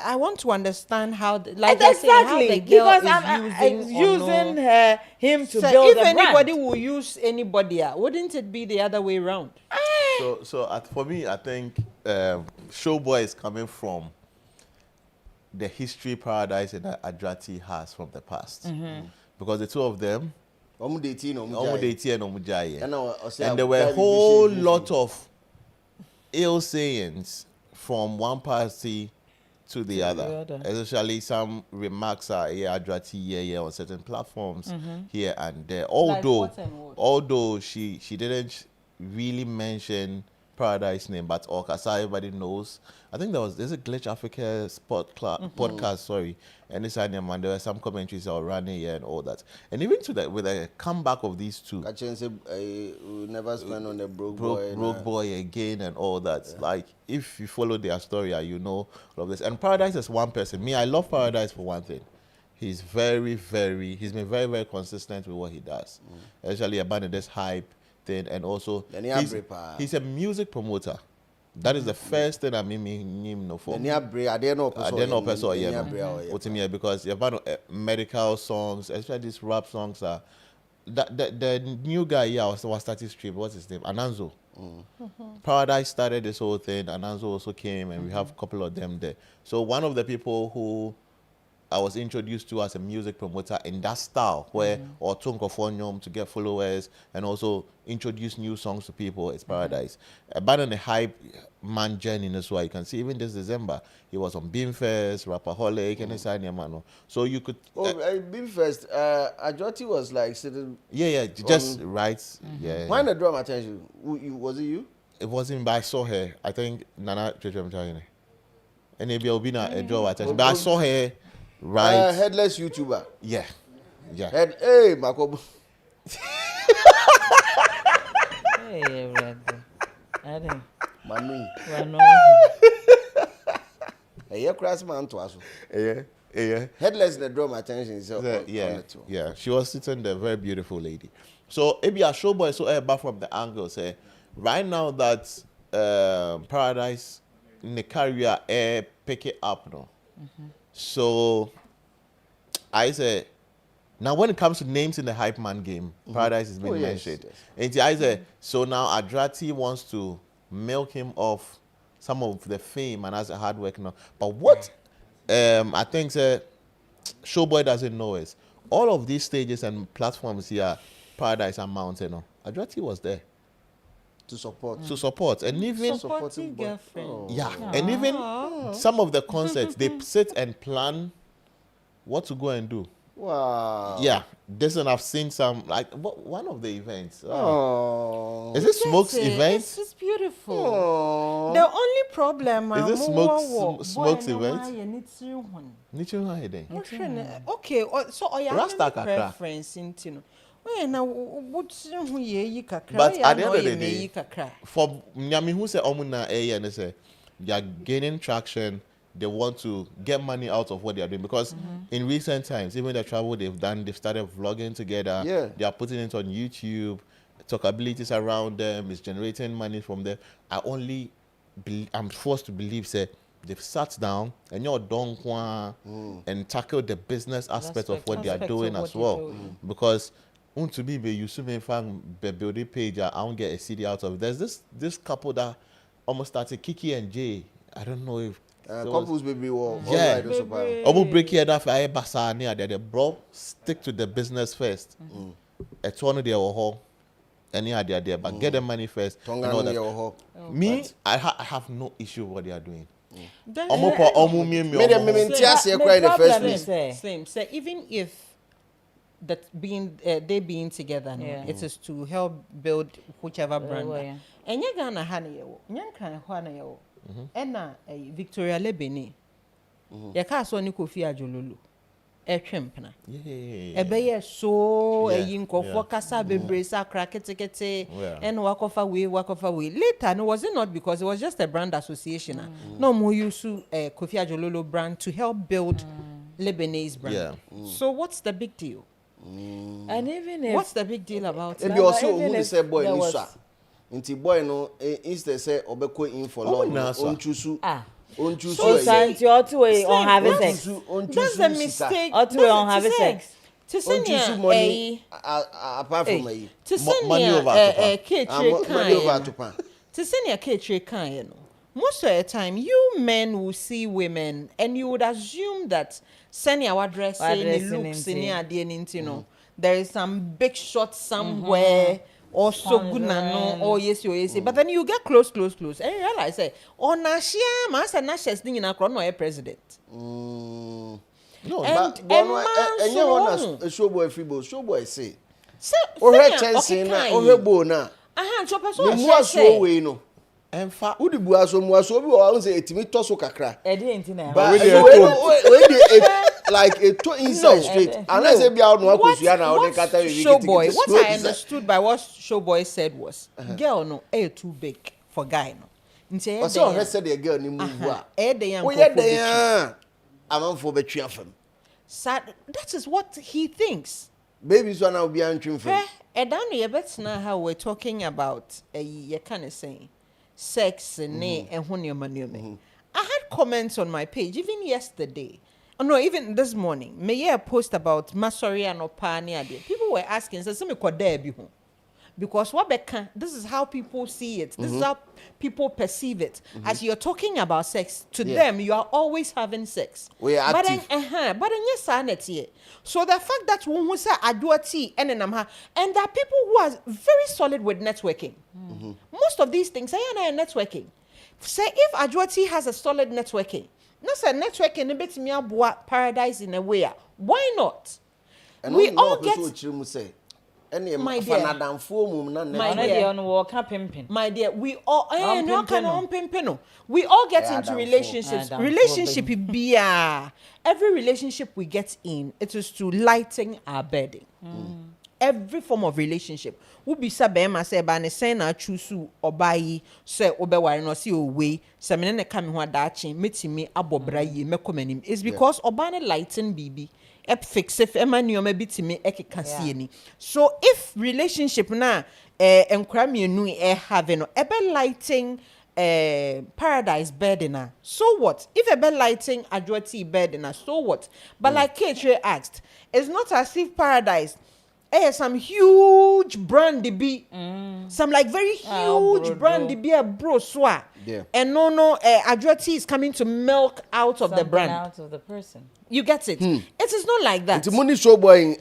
I want to understand how, like exactly, I say, how the girl because is using him to so build if a brand. anybody will use anybody, wouldn't it be the other way around? For me, I think Showboy is coming from the history Paradise and Adrati has from the past, because the two of them, and there were a whole lot of ill sayings from one party to the other. Especially some remarks are Adrati on certain platforms here and there. Although she didn't really mention Paradise name, but Okasa everybody knows. I think there's a Glitch Africa podcast, sorry, and this and there were some commentaries that were running here and all that. And even to that, with a comeback of these two, I will never spend on the broke boy again and all that. Yeah. Like if you follow their story, you know all of this. And Paradise is one person. Me, I love Paradise for one thing. He's he's been very, very consistent with what he does. Especially about this hype thing, and also he's a music promoter. That is the first thing I mean for. I didn't know because you have medical songs, especially these rap songs are. The new guy here was starting stream. What's his name? Ananzo. Paradise started this whole thing. Ananzo also came, and we have a couple of them there. So one of the people who I was introduced to as a music promoter in that style, where or Tunkofonium to get followers and also introduce new songs to people, it's Paradise. But on the hype man journey as well, you can see even this December, he was on Beamfest, Rapaholic, and Mano. So you could. Beamfest, Ajoti was like sitting. Just right. Yeah. Why not draw my attention? Was it you? It wasn't, but I saw her. I think Nana Chechemchayne. And maybe I'll be not a draw attention. But I saw her. Right. Headless YouTuber. Yeah. Hey, Makobu. Hey, Red. Manu. Hey, cross man to us. Yeah. Headless the draw my attention. So yeah. She was sitting there, very beautiful lady. So maybe a Showboy so back from the angle say right now that Paradise in the career pick it up now. So I say now when it comes to names in the hype man game, Paradise has been mentioned. And I say so now Adrati wants to milk him off some of the fame and as a hard work now. But what I think Showboy doesn't know is all of these stages and platforms here, Paradise and Mountain, Adrati was there. To support. And even supporting girlfriend. And even some of the concerts, they sit and plan what to go and do. Wow. Yeah. This and I've seen some, like one of the events. Is this Smoke's event? It's just beautiful. The only problem is this Smoke's event? Okay, so I have preference into but at the end of the day, for Nyami who say Omuna and say they are gaining traction, they want to get money out of what they are doing because in recent times, even the travel they've done, they've started vlogging together. Yeah. They are putting it on YouTube. Talkabilities around them is generating money from them. I'm forced to believe say they've sat down and you're done and tackled the business aspect of what they are doing as well because. To be you soon find building page. I don't get a CD out of it. There's this couple that almost started Kiki and Jay. I don't know if couples baby war. Almost break here that I basa near there. The bro stick to the business first. It's one of their hall. Any idea there, but get the money first. And all that. Me, I have no issue with what they are doing. Same. Even if that they being together, it is to help build whichever brand. And you're gonna have and Victoria Lebeni. Your cast on Kofi Ajolulu. Echempna. Yeah. Ebeye so Yeah, yin kofo kasa bebre sa krakete and walk off away. Later, no, was it not because it was just a brand association? No more use Kofi Ajololo brand to help build Lebanese brand. Yeah. So what's the big deal? And even if What's the big deal about Ebi it? also even who if say boy there ni was- so. Nti boy no instead say obeko in for long. na so. Onchusu. Onchusu. So so Santi Otway on having sex. That's the mistake. Otway on having sex. To Onchusu send money apart from me. to Money over Atupa. Money over Atupa. To senior K3 kind, most of the time, you men will see women and you would assume that senior what dressing, looks senior no. There is some big shot somewhere. Or so good no, or yes, but then you get close, and you realize, say, oh, Nashia, Master Nash's thing in a chrono president. No, And but man, you want so a showboy freebo, showboy say. So, O senior, he chance na okay, o he bo na. so person Me mu aso we no. Emfa. Udi bu aso mu aso bi o say etimi to so kakra. Eddie ain't in But Really we like a to inside straight. Unless e be out no akosu na o de kata we Showboy, what I understood by what Showboy said was, girl no, too big for guy no. Nti o say o he said the girl ni move a. The young O ye dey amanfo be twa fam. Sad, that is what he thinks. Baby so na obi antwim fam. Edano yebetsna how we're talking about you kind of saying sex and I had comments on my page even yesterday. Oh, no, even this morning. May I post about Masori and Opani. People were asking, so some because this is how people see it. This is how people perceive it. As you're talking about sex, to them, you are always having sex. We are active. But then yes, sanity. So the fact that when we say aduati and there are people who are very solid with networking. Most of these things, are networking. Say if aduati has a solid networking, that's a networking a bit me paradise in a way. Why not? And we all get. My dear, my dear, we all we all get into relationships. Relationship be every relationship we get in, it is to lighten our burden. Every form of relationship. We be sabema say ba ne sen na chusu obayi say obeware no see owe say me ne ka me ho adaachi metimi abobra yi mekomanim. It's because obane lighten bibi. Fix if emmanuel bitimi ekeka sie ni. So if relationship na enkra mienu having ebe lighting paradise burden, so what? If ebe lighting adwati burden, so what? But like Kate asked, it's not as if paradise some huge brand be some like very huge brand be a bro swa. Yeah. And no adwati is coming to milk out of the brand. Out of the person. You get it? It is not like that. It's money showboy.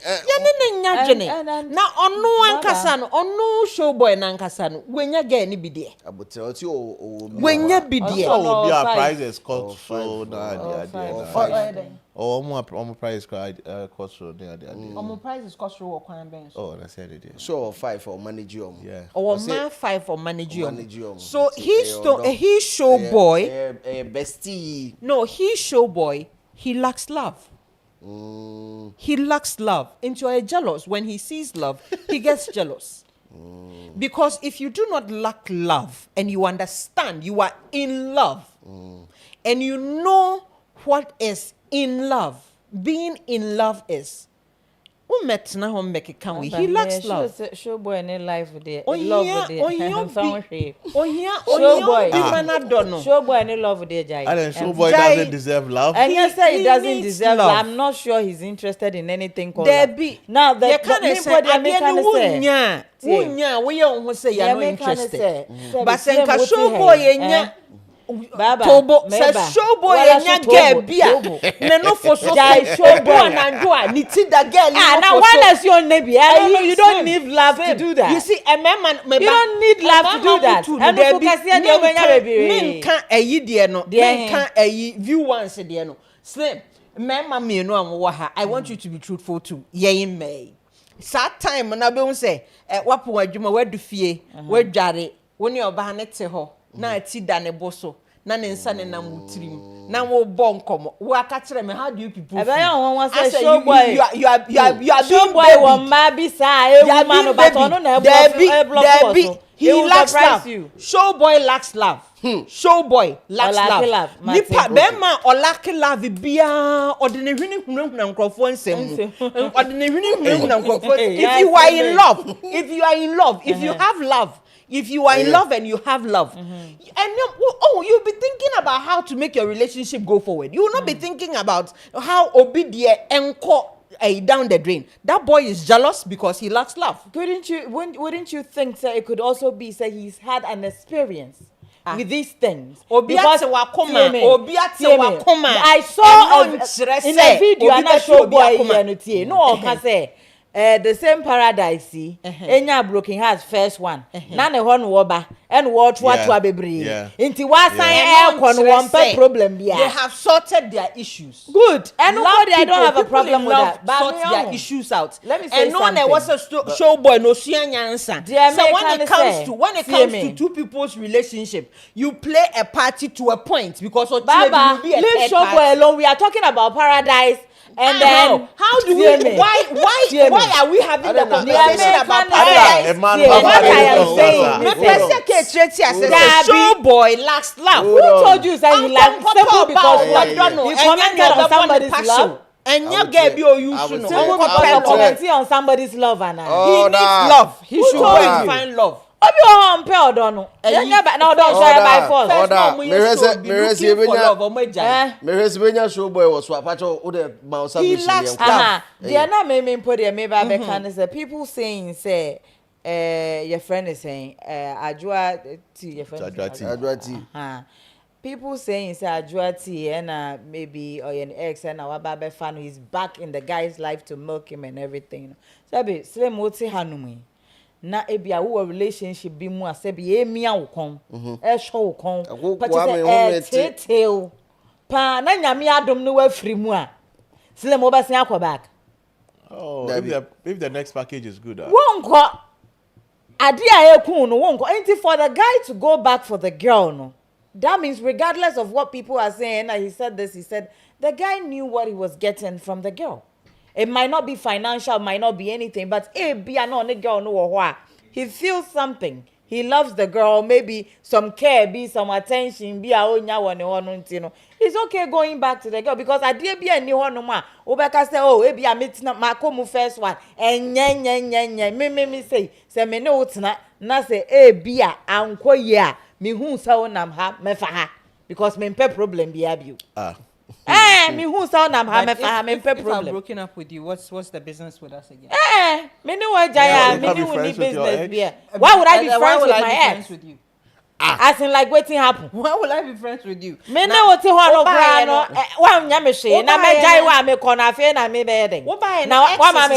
Na onu ankasa no onu showboy na ankasa no wenya get ni bi de. Abotroti o Wenya bi de. Oh, be our prizes cost so more price cost so there. Omo prices cost ro kwan ben so. Oh, that's it. So 5 for manage you. Yeah. Or man 5 for manage you. Manage. So he showboy. Bestie. No, he showboy. He lacks love. He lacks love. And you are jealous. When he sees love, he gets jealous. Because if you do not lack love and you understand you are in love and you know what is in love, being in love is. He lacks love. Showboy in life with the Showboy in love with the giant. And Showboy doesn't deserve love. And yes, he doesn't deserve love. I'm not sure he's interested in anything called there love. be Now the you can't say we are say you're not interested. But senka showboy Tobo say showboy enya girl bia me no for so showboy na do a niti da girl now why does your name be you don't need love to do that. You see a man you don't need love to do that. And focus here dey obenya baby men kan ayi de no men kan ayi view once de no slim mema me no am ha I want you to be truthful too ye me that time na be say wapo adwuma wadu fie wadware woni oba ne te ho na ati da ne boso na ne nsa ne nam wutirim na wo bon komo wo aka kire me how do you people feel I say show boy you are show boy won ma bi sa e woman but ono na e block so he lacks love show boy lacks love show boy lacks love nipa be ma o lack love bia o de ne hwini hunahuna nkrofo nsem o de ne hwini hunahuna nkrofo if you are in love if you have love if you are in love and you have love, and you'll be thinking about how to make your relationship go forward. You will not be thinking about how obedient and down the drain. That boy is jealous because he lacks love. Wouldn't you think that it could also be that he's had an experience with these things? Because I saw in a video and I show boy here no can say. The same paradise enya broken heart first one na ne ho no woba and wo to bebre inti wa san kon one problem bia they have sorted their issues good and nobody I don't have a problem with that but sort their issues out. Let me say and something and no one was a show boy no suanyansa so when it comes to two people's relationship you play a party to a point because of Baba, leave show boy alone. We are talking about paradise. And then how do we why are we having the conversation about paradise? What I am saying, show boy lacks love. Who told you that he lacks love because what he commented on somebody's love? And you get your use to commenting on somebody's love and he needs love. He should go and find love. Obi o mpe odono enya ba na odon share by force me resibenya show boy was apacho o de ma o he lacks love. They na me put there me ba be can say people saying say your friend is saying ajua tea your friend ajua tea people saying say ajua tea and maybe or an ex and our baba fan is back in the guy's life to milk him and everything so be slim oti hanumi na ebia wo relationship bi mu asebi emia wo kon e hwo wo kon patete pa na nyame adom no wa firi mu a sile mo ba sen akọ if the next package is good wonko ade a ekun no wonko enti for the guy to go back for the girl no that means regardless of what people are saying and he said this he said the guy knew what he was getting from the girl. It might not be financial, might not be anything, but he feels something. He loves the girl, maybe some care, be some attention, be it's okay going back to the girl because I did be any one no more. Obeka say, oh, maybe I meet my come first one. And me say me no tina na say be a anko ya me hu sa nam ha me fa ha because me pe problem be abu. Me who sound I'm having problem. I'm broken up with you. What's the business with us again? Me no what Jaya, me no need business be. Why would I be friends with my ex? With you? As in like waiting happen. Why would I be friends with you? Me no what ho no wa nyame hwe na me Jai wa me kona fe na me be den. Now wa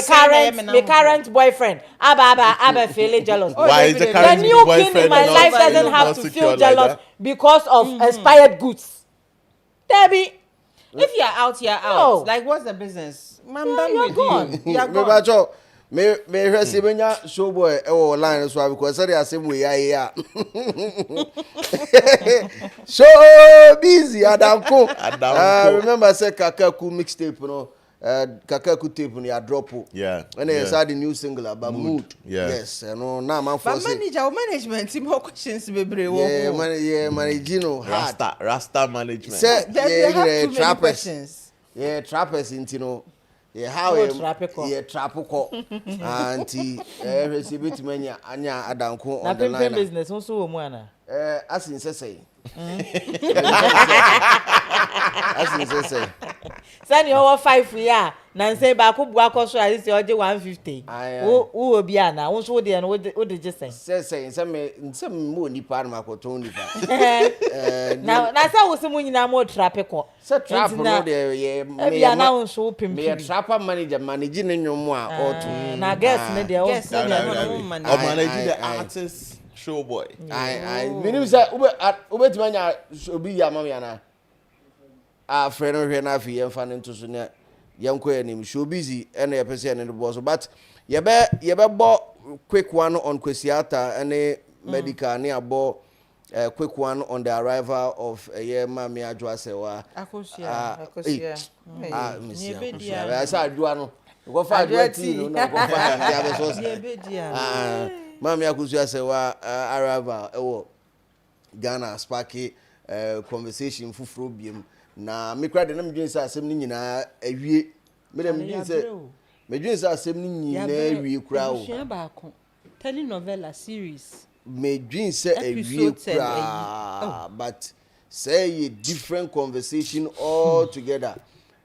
me current boyfriend aba feel jealous. Why is the current new king in my life doesn't have to feel jealous because of expired goods. Debbie, if you're out, you're out. Like, what's the business? I'm done with you. You're gone. Me resibenya show boy line so because say the same way ya show busy adamko remember say Kakaku mixtape no Kakaku tape no ya drop and they said the new single about mood yes and now man for say management see more questions bebre managing no rasta management say have trappers trappers into how trapico anti receive many anya adanko on the line business so wo mu ana asin say asin say sani over 5 year na say ba ko bua ko so ari say oje 150 wo obi ana wo so wo de no wo de just say mo ni par ma ko ton ni pa na say wo se mo nyina mo trapico say trap no de me ana wo so pimpi me trapper manager manage ne nyomo a auto na guess me de no manage the artist show boy I meaning say ube timanya obi ya mama ya na a friend no hwe na afi yem fa nto so ne yanko enim show busy and ye pese ne boss but ye be bo quick one on Kwesiata and medical ne abo a quick one on the arrival of Mami Adwasewa. Akosia. I said, Adwano. Go for Adwati, no, go for Mami Adwasewa arrival. Ghana sparky conversation fufuro na me kra de na me dwen say asem ni nyina awie me dem dwen say me dwen say asem ni nyina awie kra o Ebusua ba ko telenovela series me dwen say awie kra but say a different conversation all together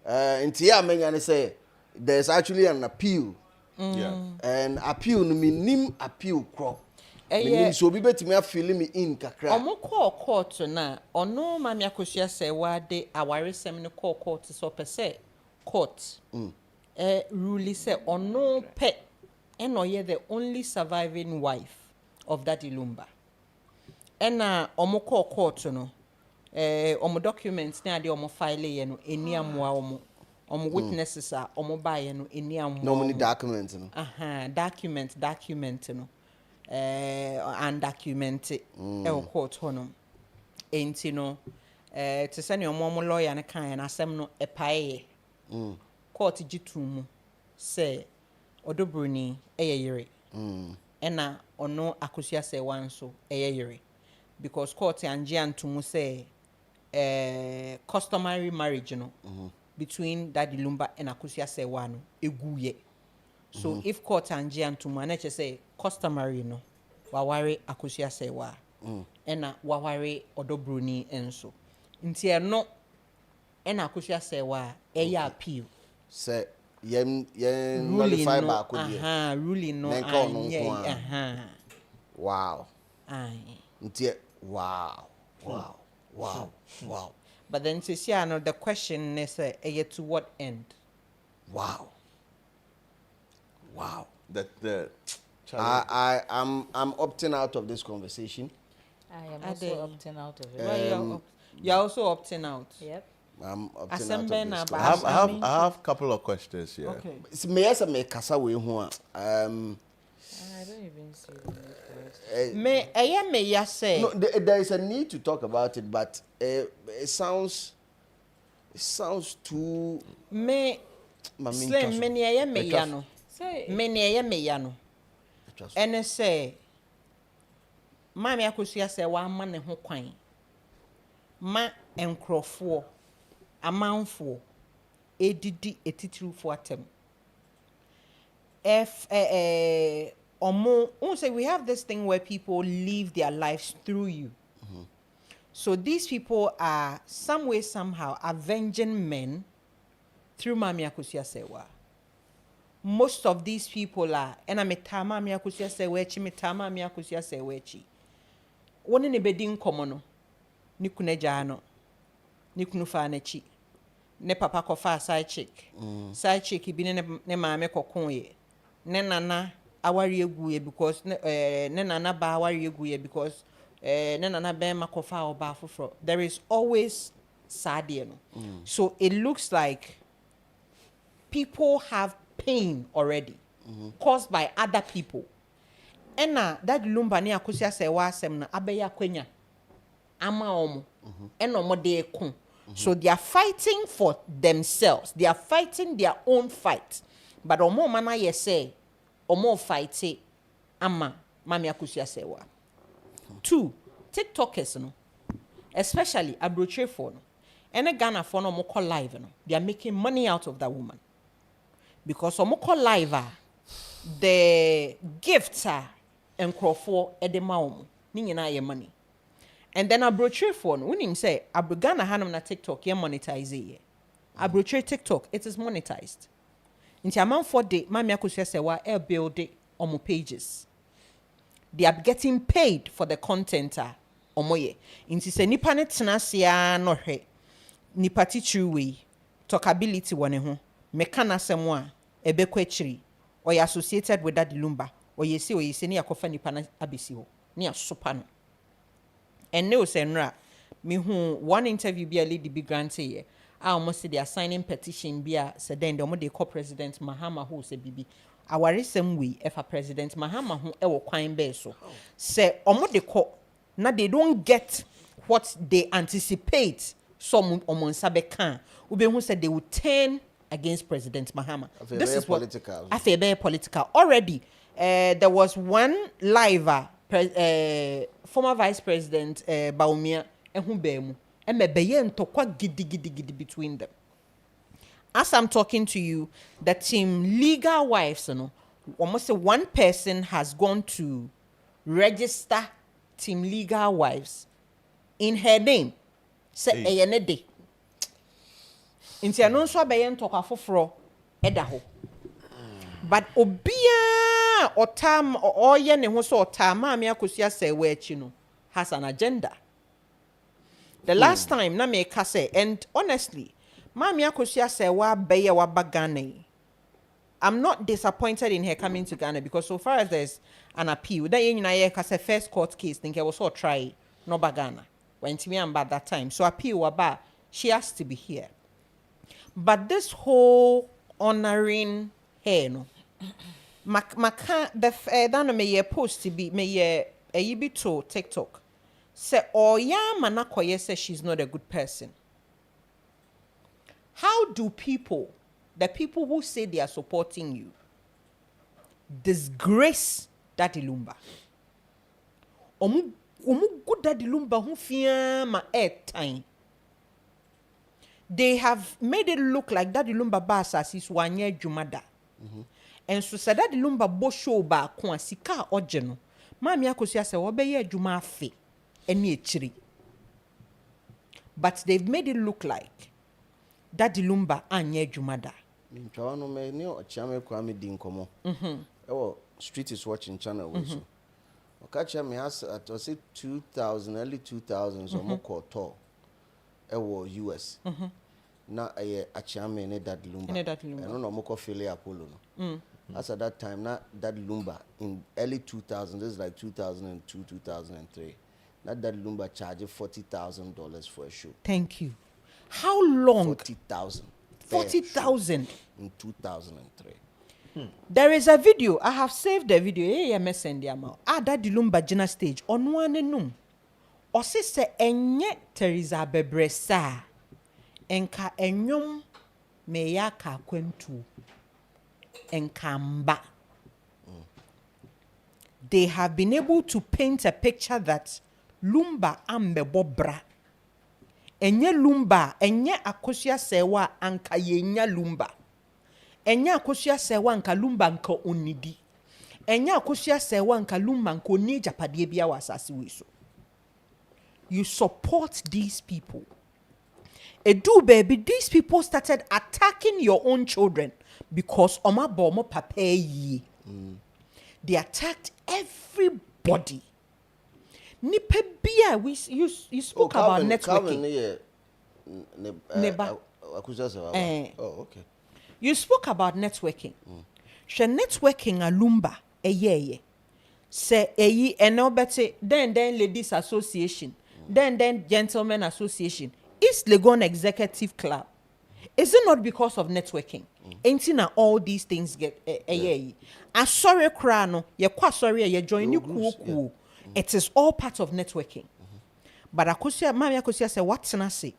nti ya menya ne say there's actually an appeal and appeal no minim appeal crop so bi betimi afeel me in kakra omo call court na ono Mami Akosua say wa de awaresem ne call court so pese court rule say ono pe eno ye the only surviving wife of that Ilumba ena omo call court no omo documents na ade omo file ye no eni amwa omo witnesses a omo ba ye no eni amwa no many documents no document no undocumented court hono enti no to say ne omo lawyer ne kan na asem no epae court gitumu say odobroni eyeyere ena ono Akosua say wanso eyeyere because court anje antumu say customary marriage no between Daddy Lumba and Akosua say wano eguye. So if court anje antumu anache say customary no waware Akosua say wa ena waware odobroni enso nti eno ena Akosua say wa eya appeal say yen nullify ba ko die ruling no wow nti wow but then to see the question is to what end wow that I'm opting out of this conversation. I am also opting out of it. Well, you're also opting out. Yep. I'm opting out of this. I have a couple of questions here. Okay. It's me as a me kasa we ho I don't even see the me say no, there is a need to talk about it, but it sounds too me slim me ya no say me ya no ene say Mami Akosua say wa ma ne ho kwan ma enkrofo amanfo edidi etitirufo atem if say we have this thing where people live their lives through you. So these people are some way somehow avenging men through Mami Akosua Sewa. Most of these people are metama Mami Akosua Sewechi metama Mami Akosua Sewechi. One ne bedin komono ni kunejano ni kunufa nechi ne papa kofa side chick bi ne maame kokonye ne nana awari eguye because ne nana ba awari eguye because ne nana be makofa oba foforo. There is always sadie no. So it looks like people have pain already caused by other people. Ena that Lumba ni Akosua say wa asem na abeya kwenya ama omo ena omo de ekun. So they are fighting for themselves. They are fighting their own fight. But omo mana ye say omo fight ama Mami Akosua say wa. 2 TikTokers no, especially abroche for no, and Ghana for no more live no, they are making money out of that woman because some more live the gifts are and for edema ni nyina ye money. And then abroche for no, when him say Ghana hanum na TikTok ye monetize ye. Abroche TikTok it is monetized. Inti amount for the Mami Akosua say wa build it on mo pages. They are getting paid for the content omoye. Inti se nipa ne tenasia no hwe. Nipa tichuwe talkability wane ho. Meka na semwa ebekwa chiri. Or you associated with that Lumba. Or you see ni akofa nipa na abisi ho. Ni asopa no. And no senra me hu one interview be a lady be grantee ye. I almost say they are signing petition be a se den de they call President Mahama who se bibi. Awaresem we if a President Mahama who ewo kwan be so. Se omo de call Now they don't get what they anticipate some omonsabe can. Ube who said they would turn against President Mahama. This is political. I feel very political. Already, there was one liver, former Vice President Baumia and Humbemu, and me gidi between them. As I'm talking to you, the team legal wives, almost one person has gone to register team legal wives in her name. Say a day. Inti anonso abeyen tokwa foforo eda ho. But obia otam oye ne ho so otama me akosia say we achi no has an agenda. The last time na me ka say, and honestly, Mami akosia say wa beye wa bagane. I'm not disappointed in her coming to Ghana because so far as there's an appeal, that you know say first court case think I was so try no bagana. When to me about that time. So appeal about she has to be here. But this whole honoring her no. The me post to be me a to TikTok. Say oh yeah manakoye say she's not a good person. How do people, the people who say they are supporting you, disgrace Daddy Lumba? Omu good Daddy Lumba who fear my time. They have made it look like Daddy Lumba Basas is 1 year Jumada. And so said Daddy Lumba Bosho ba kwa sika ojeno. Mami akosia se obeye Juma fe eni echiri. But they've made it look like Daddy Lumba anye Jumada. Nchawano me ni ochame kwa mi di nkomo. Ewo Street is Watching channel also. Okacha me has at 2000 early 2000s omo ko to ewo US. Na achame ne Daddy Lumba. Eno no moko fele Apollo no. As at that time na Daddy Lumba in early 2000s, this is like 2002 2003. Na Daddy Lumba charged $40,000 for a show. Thank you. How long? 40,000. 40,000 in 2003. There is a video. I have saved the video. Yeah, send the amount. Daddy Lumba Jina stage on one enum. Ose se enye Teresa Bebresa. Enka enyom meyaka kwentu. Enka mba. They have been able to paint a picture that Lumba ambe bobra. Enye Lumba, enye akosia sewa anka yenya Lumba. Enye akosia sewa anka Lumba anka onidi. Enye akosia sewa anka Lumba anka oni japadie bia wasasi wiso. You support these people. Edu baby, these people started attacking your own children because oma bomo pape. They attacked everybody. Nipe bia, you spoke about networking. Oh, okay. You spoke about networking. She networking alumba ye. Say enobete then ladies association, then gentlemen association, East Legon Executive Club. Is it not because of networking? Ain't na all these things get a sorry crano, ye kwa sorry ye join you cool. It is all part of networking. But akosia mami akosia say what's na say?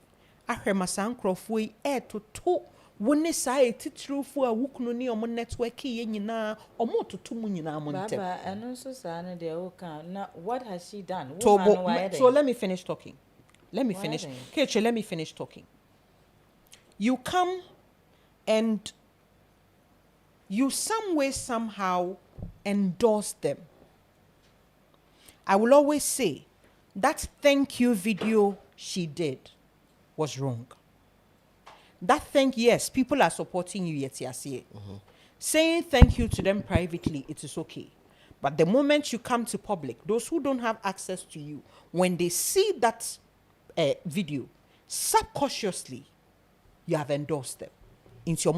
Ahwema sankrofo yi to woni sai titru fu a wukunu ni omo network yi nyina omo totu mu nyina mo ntem. Baba eno so sa na de o kan na what has she done? So let me finish talking. Let me finish. Keche, let me finish talking. You come and you some way somehow endorse them. I will always say that thank you video she did was wrong. That yes, people are supporting you yet. Saying thank you to them privately, it is okay. But the moment you come to public, those who don't have access to you, when they see that video, subconsciously, you have endorsed them. Into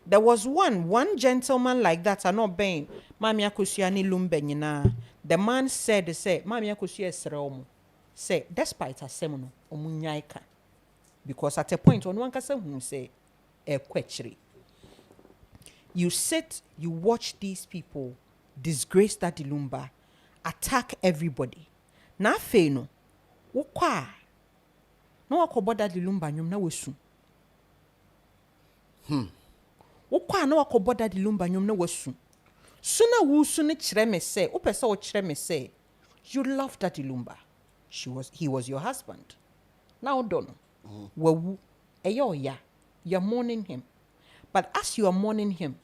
there was one gentleman like that, I not being Mami Akusiani Lumbenyina. The man said, Mami Akusia Sreomo. Say, despite a semono, omunyaika. Because at a point, on one person who say, kwechri. You sit, you watch these people disgrace Daddy Lumba, attack everybody. Na afei no, wokwa na wakobo Daddy Lumba nyom na wesu. Wokwa na wakobo Daddy Lumba nyom na wesu. Suna wusu ne kire me say, wo pese wo kire me say, you love Daddy Lumba. He was your husband. Now don't. Wawu eyo ya. You're mourning him. But as you are mourning him,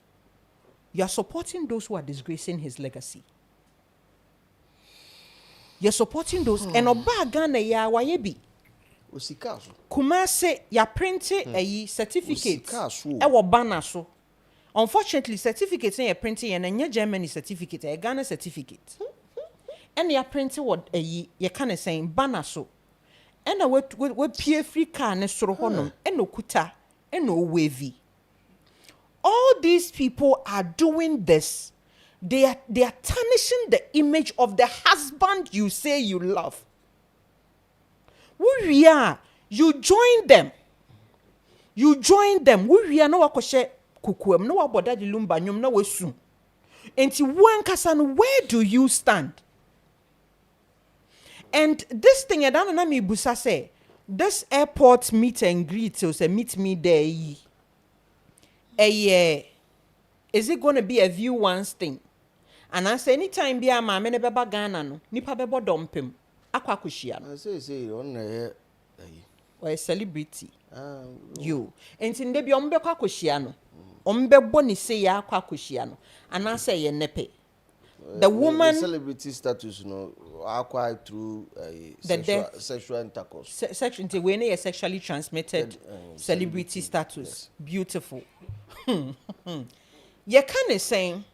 you are supporting those who are disgracing his legacy. You're supporting those. And oba Ghana ya wayebi. Osikaso. Kumase ya printe a certificate. Ewo banner so. Unfortunately, certificate in your printing and a Germany certificate, a Ghana certificate. And ya printing what a ye kind of saying banner so. And a what peer free car ne soro honum and no kuta and no wavy. All these people are doing this. They are tarnishing the image of the husband you say you love. We are. You join them. You join them. We are no wakoshe kukuem no waboda Daddy Lumba nyom na wesu. Enti wankasan, where do you stand? And this thing edana na mi busa say, this airport meet and greet so say meet me there. Is it going to be a view once thing? And I say anytime be a mama ne beba Ghana no, nipa bebo dompem. Akwa kushia no. I say on or a celebrity. You. And in debi ombe kwa kushia no. Ombe boni say ya kwa kushia no. And I say ye nepe. The woman celebrity status, you know, acquired through sexual intercourse. Sexual when a sexually transmitted celebrity status. Yes. Beautiful. You can saying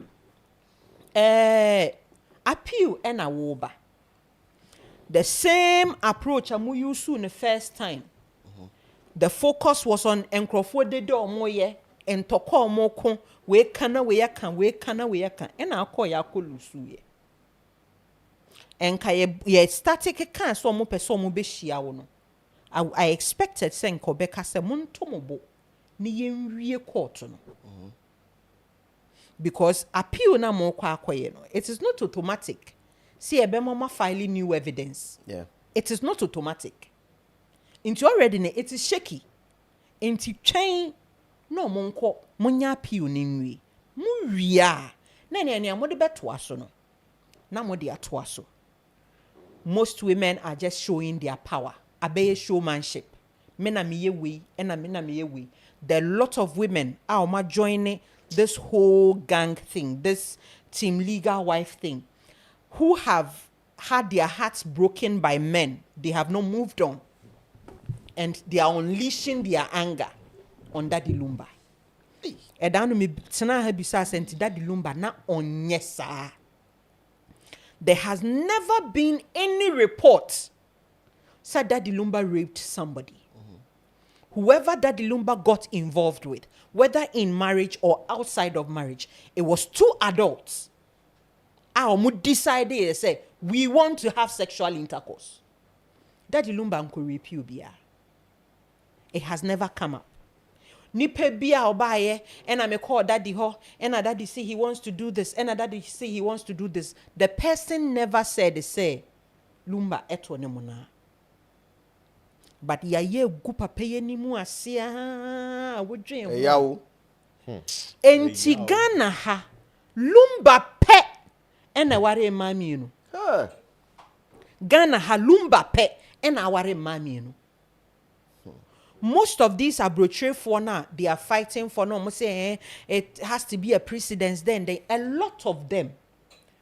appeal and a woba. The same approach amu use in the first time. The focus was on enkrofo de do moye and toko moko we kana we yakan and I call ya kolusu ye. And ye static can so mo person mo be shia no. I expected saying Kobeka se muntomobo ni yenwie court no. Because appeal na mo kwa akoye no. It is not automatic. See ebe mama filing new evidence. Yeah. It is not automatic. Into already it is shaky. Into chain no monko munya appeal ni nwi. Mu ria. Na ne amode beto aso no. Na mode ato aso. Most women are just showing their power. Abeye showmanship. Mena miye we, ena mena miye we. There are a lot of women are joining this whole gang thing, this team legal wife thing, who have had their hearts broken by men. They have not moved on. And they are unleashing their anger on Daddy Lumba. Edanu mi tena ha bisa senti Daddy Lumba na onyesa. There has never been any report said Daddy Lumba raped somebody. Whoever Daddy Lumba got involved with, whether in marriage or outside of marriage, it was two adults. Our decided say we want to have sexual intercourse. Daddy Lumba unko rape you bia. It has never come up. Nipe bia obaye, and I may call Daddy ho, and a Daddy say he wants to do this, and a Daddy say he wants to do this. The person never said they say Lumba eto nemuna. But ya ye gupa peye ni mu asia wodwen ho. Yawo. Enti Ghana ha Lumba pe ena ware mami no. Ghana ha Lumba pe ena ware mami no. Most of these abrochre for now, they are fighting for no say it has to be a precedence then a lot of them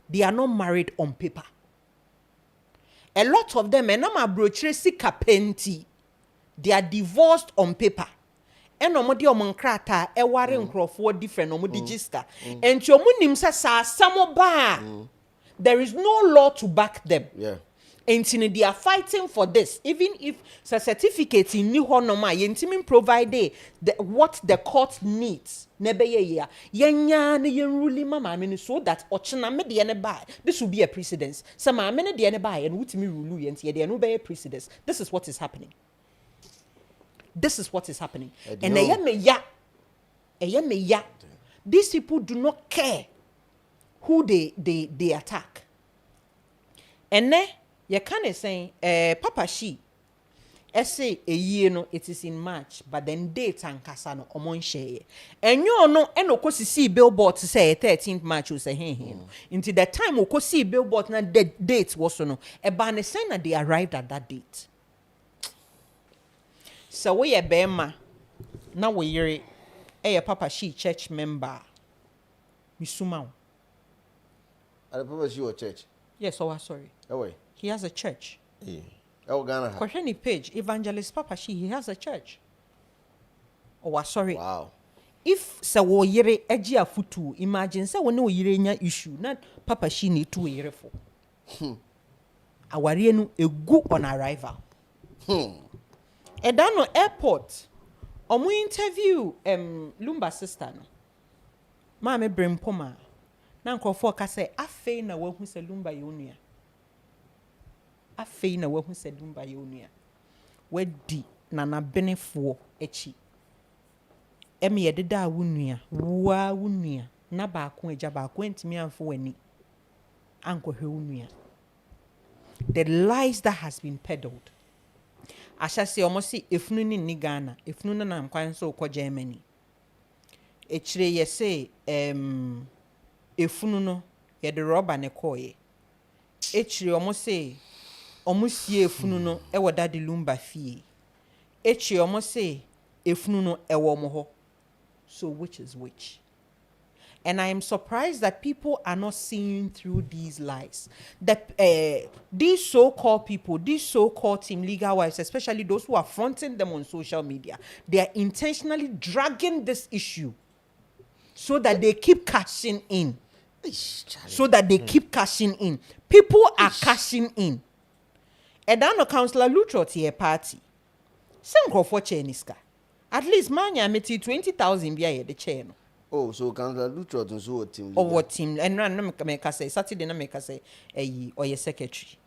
they are not married on paper. A lot of them and abrochre sika penti they are divorced on paper. And no modi omonkrata e ware nkrofo different no modi register. And your munim sa samo ba. There is no law to back them. Yeah. And they are fighting for this. Even if the certificate in new honoma, yentimin provide what the court needs. Nebeye yenya ne yenruli mama so that ochina me de ne buy. This will be a precedence. Some amene de ne buy and wutimi rulu yenti de no be a precedence. This is what is happening. This is what is happening. And these people do not care who they attack. And then you kind of saying, Papa She, say a year no, it is in March, but then date and casano omon share. And you know, and of course, see billboard to say 13th March, you say, hey, into that time, of course, see billboard, now the date was no, a banner saying that they arrived at that date. So we a bema, now we hear a Papa She church member, Misumau. At the Papa She or church? Yes, oh, sorry. Oh, wait. He has a church. Yeah. Oh, Ghana. Question page, Evangelist Papa She, he has a church. Oh, sorry. Wow. If sa wo yere agi afutu, imagine say wo ne wo yere nya issue na Papa She need to yere for. Aware no egu on arrival. Edano airport. Omo interview Lumba sister no. Ma me brempoma. Na nkrofo ka say afei na wahu se Lumba ye onua. Afei na wahu se Lumba ye onua. Wadi na na benefo echi. Emi yededa wunua wa wunua na baako eja baako ntimi anfo wani ankohwe wunua. The lies that has been peddled. Asha say almost see efunu ni Ghana, efunu na nam kwan so ko Germany. Echire ye say efunu no ye de rubber ne koye. Echire almost say omusie efunu no e woda de Lumba fie. Echire almost say efunu no e wo mo ho. So which is which? And I am surprised that people are not seeing through these lies. That these so-called people, these so-called team legal wives, especially those who are fronting them on social media, they are intentionally dragging this issue so that they keep cashing in. So that they keep cashing in. People are cashing in. And then Councillor Lutrot here party. Some for Cheniska. At least manya meti 20,000 via the chair. Oh, so Councillor Lutrot and so team. Or what team? And no make us say Saturday na make us say or your secretary.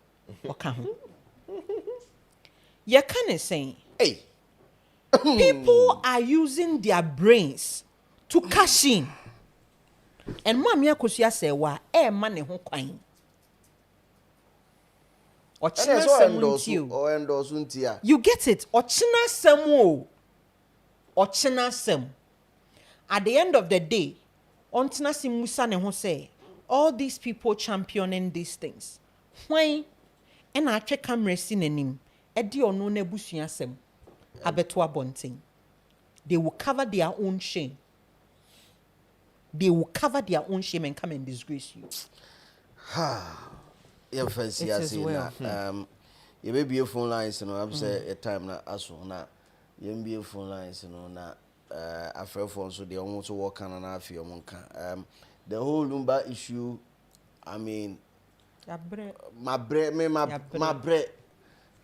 Okay. You can't say. Hey. People are using their brains to cash in. And mommy akosia say wa man ne ho kwan. Ochina sem you get it. Ochina sem. Ochina sem. At the end of the day, ontina si Musa ne ho say all these people championing these things. When and I check camera sinanim, edi ono na busua sem. Abeto abonting. They will cover their own shame. They will cover their own shame and come and disgrace you. Yeah, fancy I say na you may be a phone lines, you know. I'm say a time na aso na you be a phone lines, you know. Na after phone so they almost work on and half your monka. The whole Lumba issue, I mean, my bread.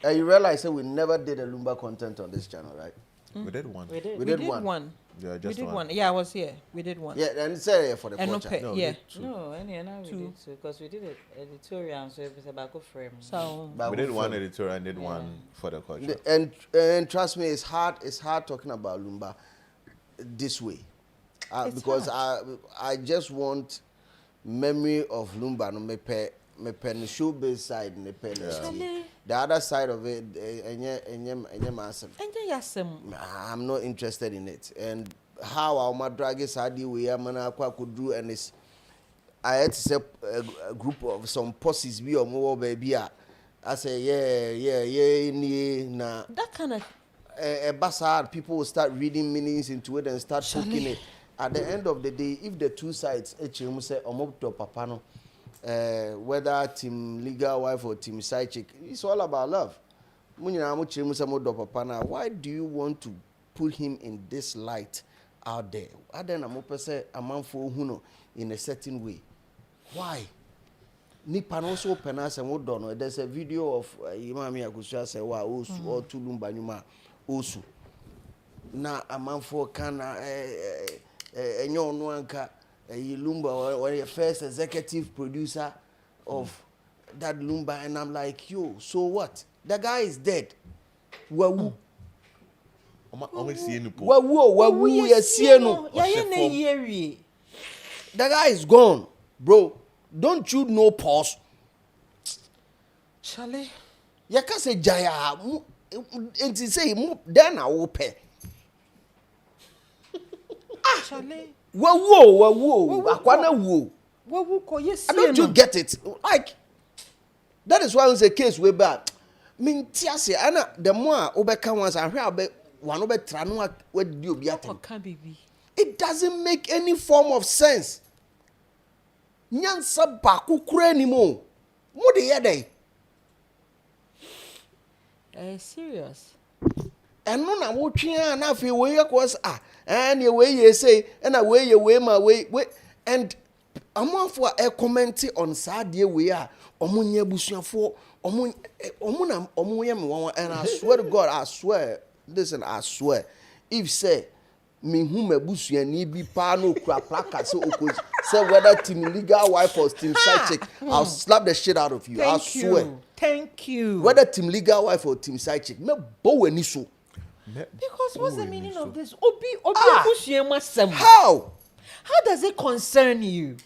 You realize that we never did a Lumba content on this channel, right? We did one. We did one. Yeah, just we did one. Yeah, I was here. We did one. Yeah, and say for the culture. No, yeah. No, we did two because we did it editorial, so it was about a frame. So we did one editorial and did one for the culture. And trust me, it's hard talking about Lumba this way. Because I just want memory of Lumba no me pen showbiz side me pen the other side of it I'm not interested in it. And how our my drag is hard we are man could do, and it's I had to say a group of some posses be or more baby. I say nah that kind of a bazaar, people will start reading meanings into it and start poking it. At the end of the day, if the two sides, say papano, whether team legal wife or team side chick, it's all about love. Why do you want to put him in this light out there? I then I'm say a man for huno in a certain way. Why? Nipan also penas and would there's a video of Imami Akusha say wa osu or tulumba nyuma osu. Na a man for kana enyo nwanka Lumba or your first executive producer of that Lumba, and I'm like, yo, so what? The guy is dead. Wawu. Wawu, the guy is gone, bro. Don't you know pause? Charlie. You can say Jaya. And say, then I will pay. Charlie. Whoa. Akwana whoa. Yes. I don't you get it? Like, that is why it's a case way back. Mean, Tiasi, Anna, the more Obeka ones are here, one over Tranua, what do you be at? It doesn't make any form of sense. Nyansa baku kure anymore. What the other? Serious. And no, na watching and I feel where you was and your way you say, and I way you way my way, and I'm one for a comment on Saturday we are Omunya Bushia for Omunya, and I swear to God, I swear, listen, I swear, if say me whom a bushia need be pano crap so say whether team legal wife or team side chick, I'll slap the shit out of you. I swear. Thank you. Whether team legal wife or team side chick, me bow any so. Because what's the meaning of this? Obi How? How does it concern you?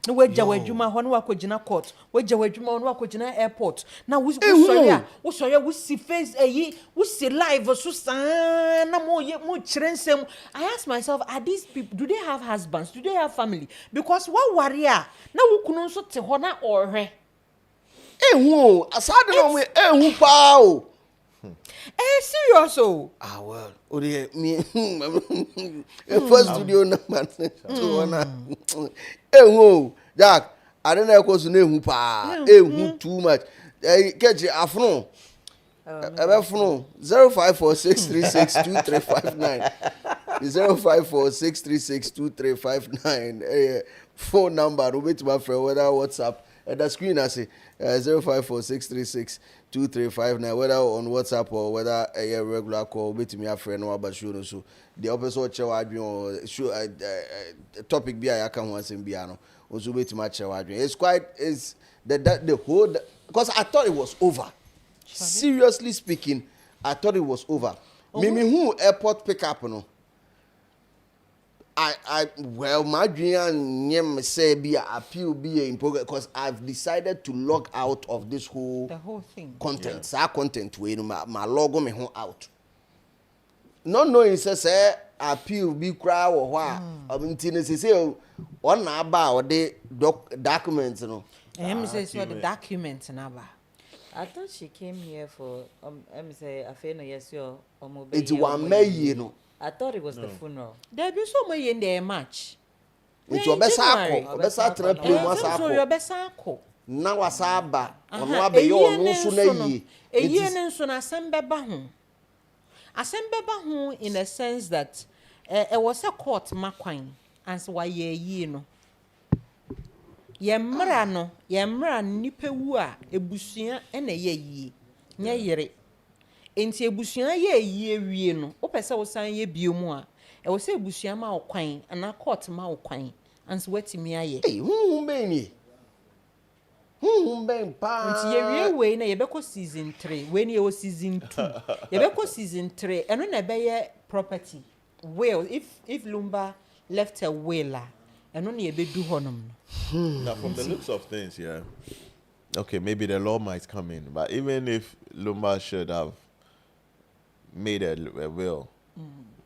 No, where Jawajuma, one wakojina court, where Jawajuma, one wakojina airport. Now, we see face a ye, we see live or Susan, more children. I ask myself, are these people, do they have husbands? Do they have family? Because what warrior? Now we couldn't so te hona or he. Who? Aside of me, who pow? Serious, oh. Well, me, first studio number 2 who, Jack, I don't know what's the name who pa, who too much. Catch it, Afro. 0546362359 0546362359 phone number wait my friend whether WhatsApp at the screen I say 0546362359 whether on WhatsApp or whether a regular call wait me a friend or about you so the opposite show I be show topic be I can once in piano also wait my show it's quite is the whole because I thought it was over. Seriously speaking, I thought it was over. Mimi who airport pick up no. Well, my dream say be appeal be in progress because I've decided to log out of this whole thing. Content. Yeah. Content we my logo me home out. Not knowing say appeal be cry or what. Until say on about the documents no. Say so the documents number. I thought she came here for say I feel no yes your it's one May you know. I thought it was the funeral. There be so many in there match. It's your best so your best uncle. Now wasaba ono abe yo ono so na yi. Eyi so na asembeba ho. Asembeba ho in a sense that it was a court makwan and so why ye no. Yemra nipa wu a ebusua na ye yi nya yere enti ebusua ye yi ewie no opese wo san ye biomu a e wo se ebusua ma okwan ana court ma okwan anso watimi aye huhum ben pa enti ye wie we na ye beko season 3 we na ye wo season 2 ye beko season 3 eno na be ye property will if Lumba left a will and only a bit do honum. Now, from the looks of things, yeah, okay, maybe the law might come in, but even if Lumba should have made a will,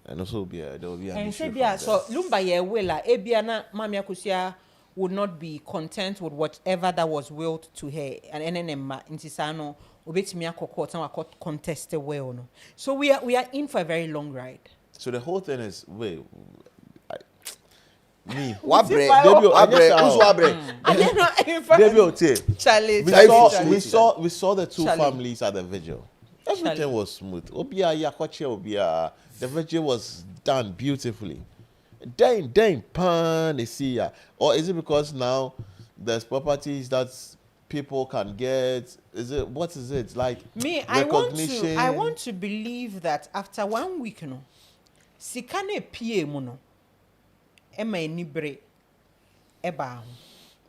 and also there will be an issue. And so Lumba ye will Ebiana Mamia Kusia would not be content with whatever that was willed to her, and NNM in Tisano Obetmia court and court contest the will. No, so we are in for a very long ride. So the whole thing is me. Wabre. Charlie. We saw the two families at the vigil. Everything was smooth. The vigil was done beautifully. Then pan they see ya. Or is it because now there's properties that people can get? What is it? Like me, recognition? I want to believe that after 1 week, no, sikane pie mu no. Ema enibre eba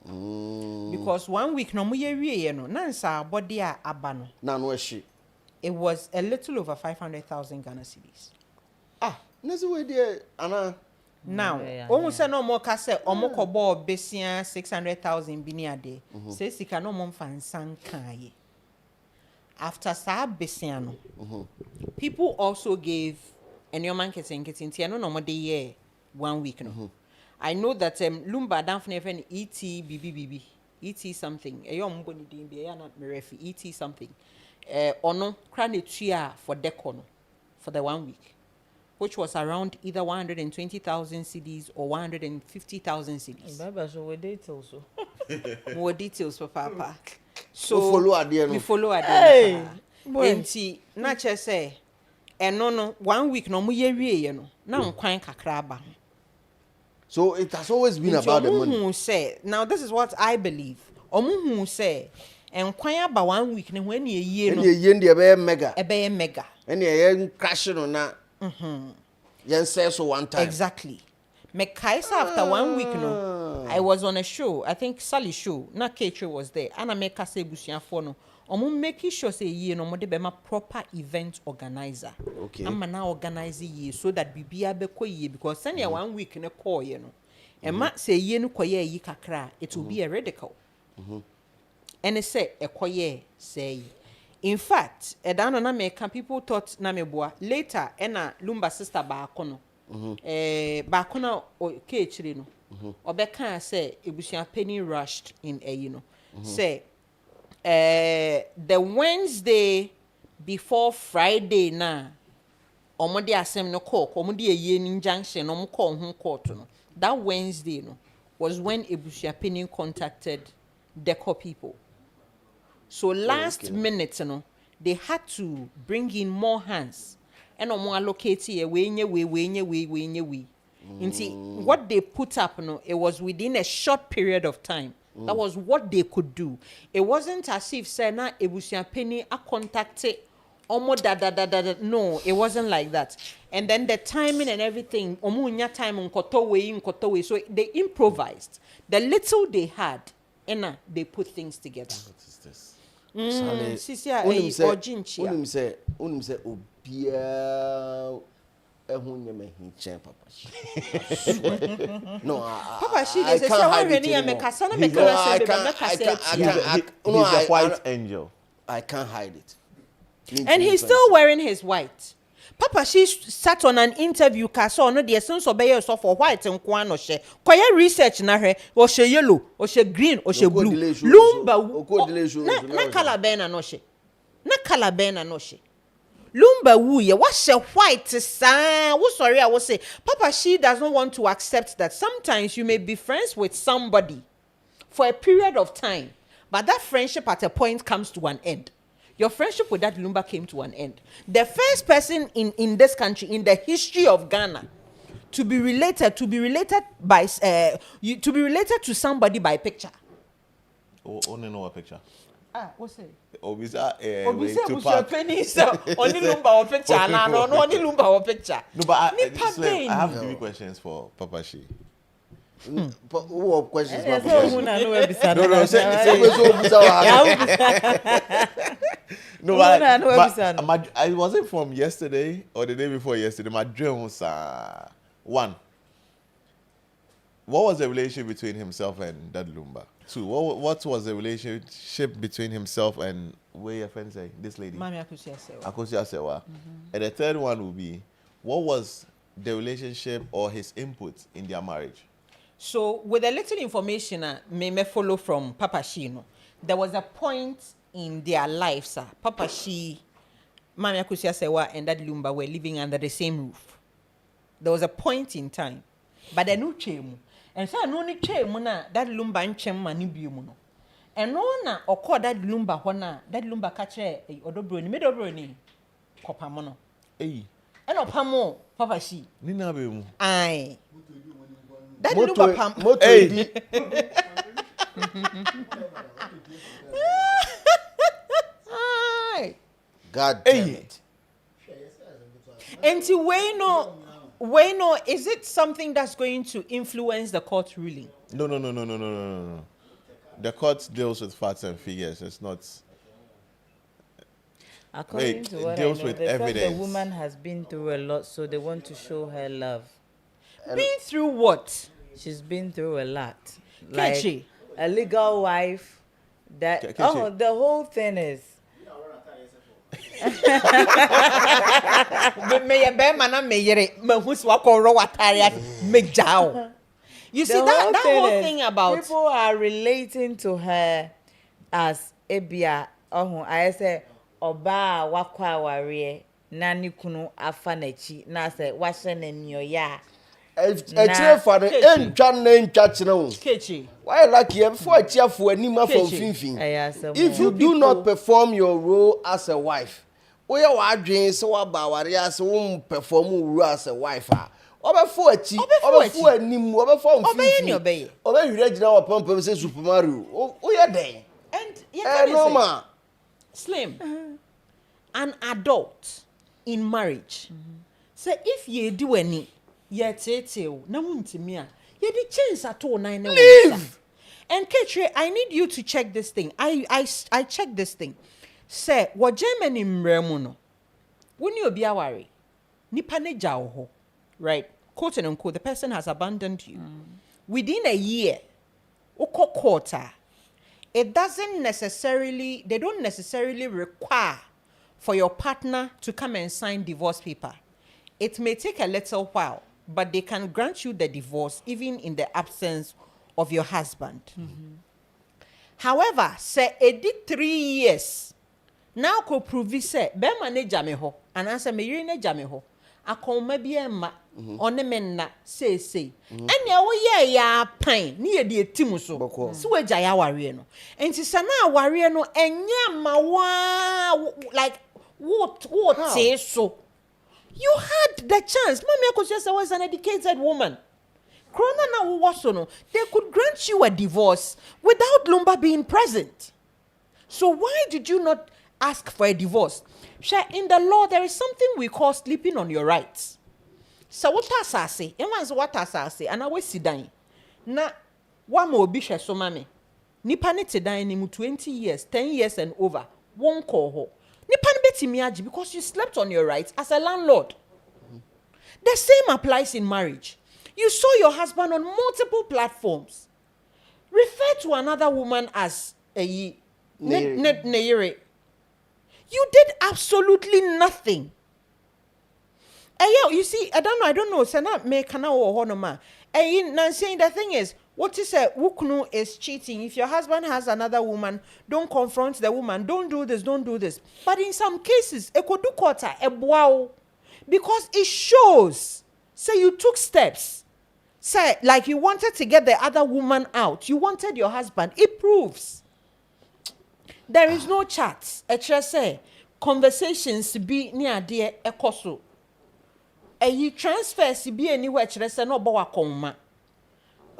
because 1 week no muye wie no nansa body a aba no na no ehye it was a little over 500,000 Ghana cedis. Nesi we dey ana Now, almost no more cassette or more cobo besia 600,000 binia day. Say sika no more fan san kai. After sa besiano, people also gave and your man getting tiano no more day year 1 week no. I know that Lumba damn never ET BBBB ET something. A young bonny din be not merefi ET something. Ono crane tria for decono for the 1 week, which was around either 120,000 CDs or 150,000 CDs. Baba, so we details also. More details for Papa. So we follow at Hey, Enti na che say no 1 week no mu ye wie no na nkwan kakra ba. So it has always been about the money. Who say now this is what I believe. Who say nkwan aba 1 week ne when ye ye no. And ye ndi ebe mega. Ebe mega. And ye crash no na. Yen say so one time. Exactly. Me kaisa after 1 week no. I was on a show, I think Sally show. Na Ketre was there. And I make kase busuafo no. Omo making sure say ye no mo de be ma proper event organizer. Okay. I'm now organizing ye so that bibia be ko ye because send ya 1 week ne call ye no. E ma say ye no koye yi kakra, it will be a radical. And it say e koye say. In fact, e dan na me can people thought na me boa later na Lumba sister ba akono. Ba akono o Ketre no. Obeka say ebusia penny rushed in you know. Say the Wednesday before Friday na omode asem no call omode eye ni junction no call ho court no that Wednesday no was when ebusia penny contacted Deco people. So last minute no they had to bring in more hands and omo allocate here we what they put up no it was within a short period of time. That was what they could do. It wasn't as if say na ebusia penny a contacted omo da. No, it wasn't like that. And then the timing and everything, omo nya time nkoto we. So they improvised. The little they had, and they put things together. What is this? Sisia unim say obia ehunye me hinchen papa. No, Papa she they say why when you make kasa na make na say He's a white angel. I can't hide it. And he's still wearing his white. Papa she sat on an interview kasa no the sense obey so for white nkwa no she. Koye research na hwe o she yellow, o she green, o she blue. Lumba na color ben na no she. Na color ben na no she. Lumba wu ye what she white sa wo sorry I will say Papa she does not want to accept that sometimes you may be friends with somebody for a period of time but that friendship at a point comes to an end. Your friendship with that Lumba came to an end. The first person in this country in the history of Ghana to be related by to be related to somebody by picture. Only know a picture. What's it? Obisa penny so only Lumba or picture no only Lumba or picture. No, but I have 3 questions for Papa Shi. Who questions? No, I wasn't from yesterday or the day before yesterday. My dream was one. What was the relationship between himself and that Lumba? 2. What was the relationship between himself and where your friend say this lady? Mami Akosia Sewa. And the third one would be, what was the relationship or his input in their marriage? So with a little information me follow from Papa Shino, there was a point in their lives, Papa Shi, Mami Akosia Sewa and that Lumba were living under the same roof. There was a point in time, but the new chemu. And so no ni chemu na that Lumba nchem mani biumu no. And no na oko that Lumba hona that Lumba kache odobroni medobroni kopamono. Hey. And opamo Papa Shi. Nina biumu. Aye. That Lumba pam. Hey. God damn it. And to Wayno, is it something that's going to influence the court ruling? No. The court deals with facts and figures. It's not. According to what deals I know, with they said evidence. the woman has been through a lot, so they want to show her love. Been through what? She's been through a lot. Like a legal wife. That the whole thing is. You see that whole thing about people are relating to her as Ebia. I say Oba wakwa ware nani kunu afanechi na say washe nenyo ya. Echire for the entwa na entwa kire wo. Kechi. Why lucky before achia for anima for finfin. If you do not perform your role as a wife, we are wadwen so waba ware as wo perform role as a wife ah. Obefo achi, obefo anim, obefo finfin. Obehwire gina wo pampa say Super Mario. O ye den. And normal. Slim. An adult in marriage. Say if you do any yet na wuntimi a ye di chance at all nine Leave. And Ketre, I need you to check this thing. I check this thing. Say what Germany mremu no. When you be aware, nipa ne jawo ho. Right? Quote and unquote, the person has abandoned you. Within a year, uko quarter, they don't necessarily require for your partner to come and sign divorce paper. It may take a little while, but they can grant you the divorce even in the absence of your husband. However, say it did 3 years. Now ko prove say be manage me ho and answer me yiri na jame ho. Akoma bi emma one men na say enya wo ye ya pan ni ye de etimu so so wagya ya ware no enti sa na ware no enya ma wa like what say so you had the chance. Mama Akosia was an educated woman. Krona na wo so no they could grant you a divorce without Lumba being present. So why did you not ask for a divorce? In the law, there is something we call sleeping on your rights. So what I say? What I say? And I will sit down. Na one more bisha so mami. Nipa ne te dan ni mu 20 years, 10 years and over. Won't call ho. Nipa ne beti miyaji because you slept on your rights as a landlord. The same applies in marriage. You saw your husband on multiple platforms. Refer to another woman as a Neyere. You did absolutely nothing. You see, I don't know. Sana me kana wo honoma. Saying the thing is, what is a wukunu is cheating. If your husband has another woman, don't confront the woman. Don't do this. Don't do this. But in some cases, e could do quarter e boao because it shows. Say you took steps. Say like you wanted to get the other woman out. You wanted your husband. It proves. There is no chat. Say conversations be near dear ekoso. You transfers be anywhere. Say no bawa koma.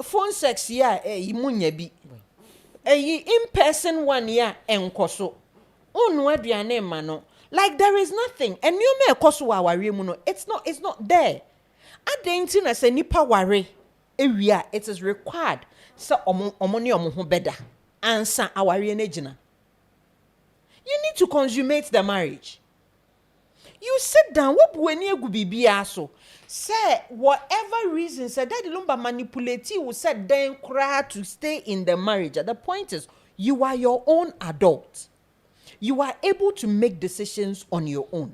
Phone sex ya imunye bi. In person one ya enkoso. Unwe aduane ma no. Like there is nothing. And you me ekoso wa ware mu no. It's not there. Adentin na say nipa ware ewia it is required. So omo ne omo ho beda. Ansa aware na gina. You need to consummate the marriage. You sit down, what bueni gubibi aso. Say whatever reason, say Daddy Lumba manipulate you, said then cry to stay in the marriage. The point is, you are your own adult. You are able to make decisions on your own.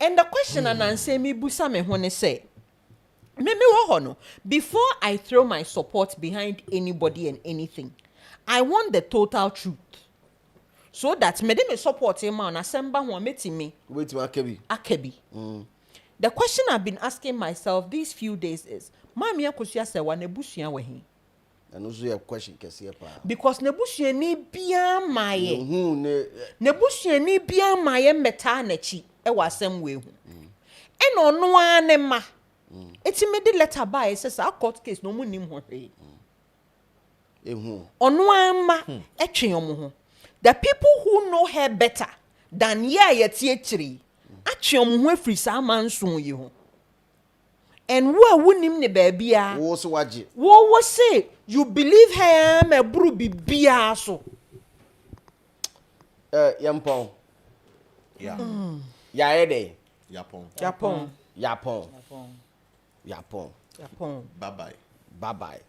And the question and answer me busa me when say, before I throw my support behind anybody and anything, I want the total truth. So that me support him on Asemba who meeting me. Wait to Akebi. The question I've been asking myself these few days is, Mami Akosia se wa nebusia we hin. And also your question kesi pa. Because nebusia ni bia maye. Nebusia ni bia maye meta na chi e wa asem we hu. E no no ane ma. Eti me di letter by says a court case no mu nim ho hwe. Ono ama e twen omo ho. The people who know her better than yetietri, actually free saman soon you. And who wouldn't ne baby? What was say? You believe her me brubi biaso. Yampon. Yeah. Yaede. Yapon. Japon. Yapon. Yapon. Yapon. Bye bye. Bye bye.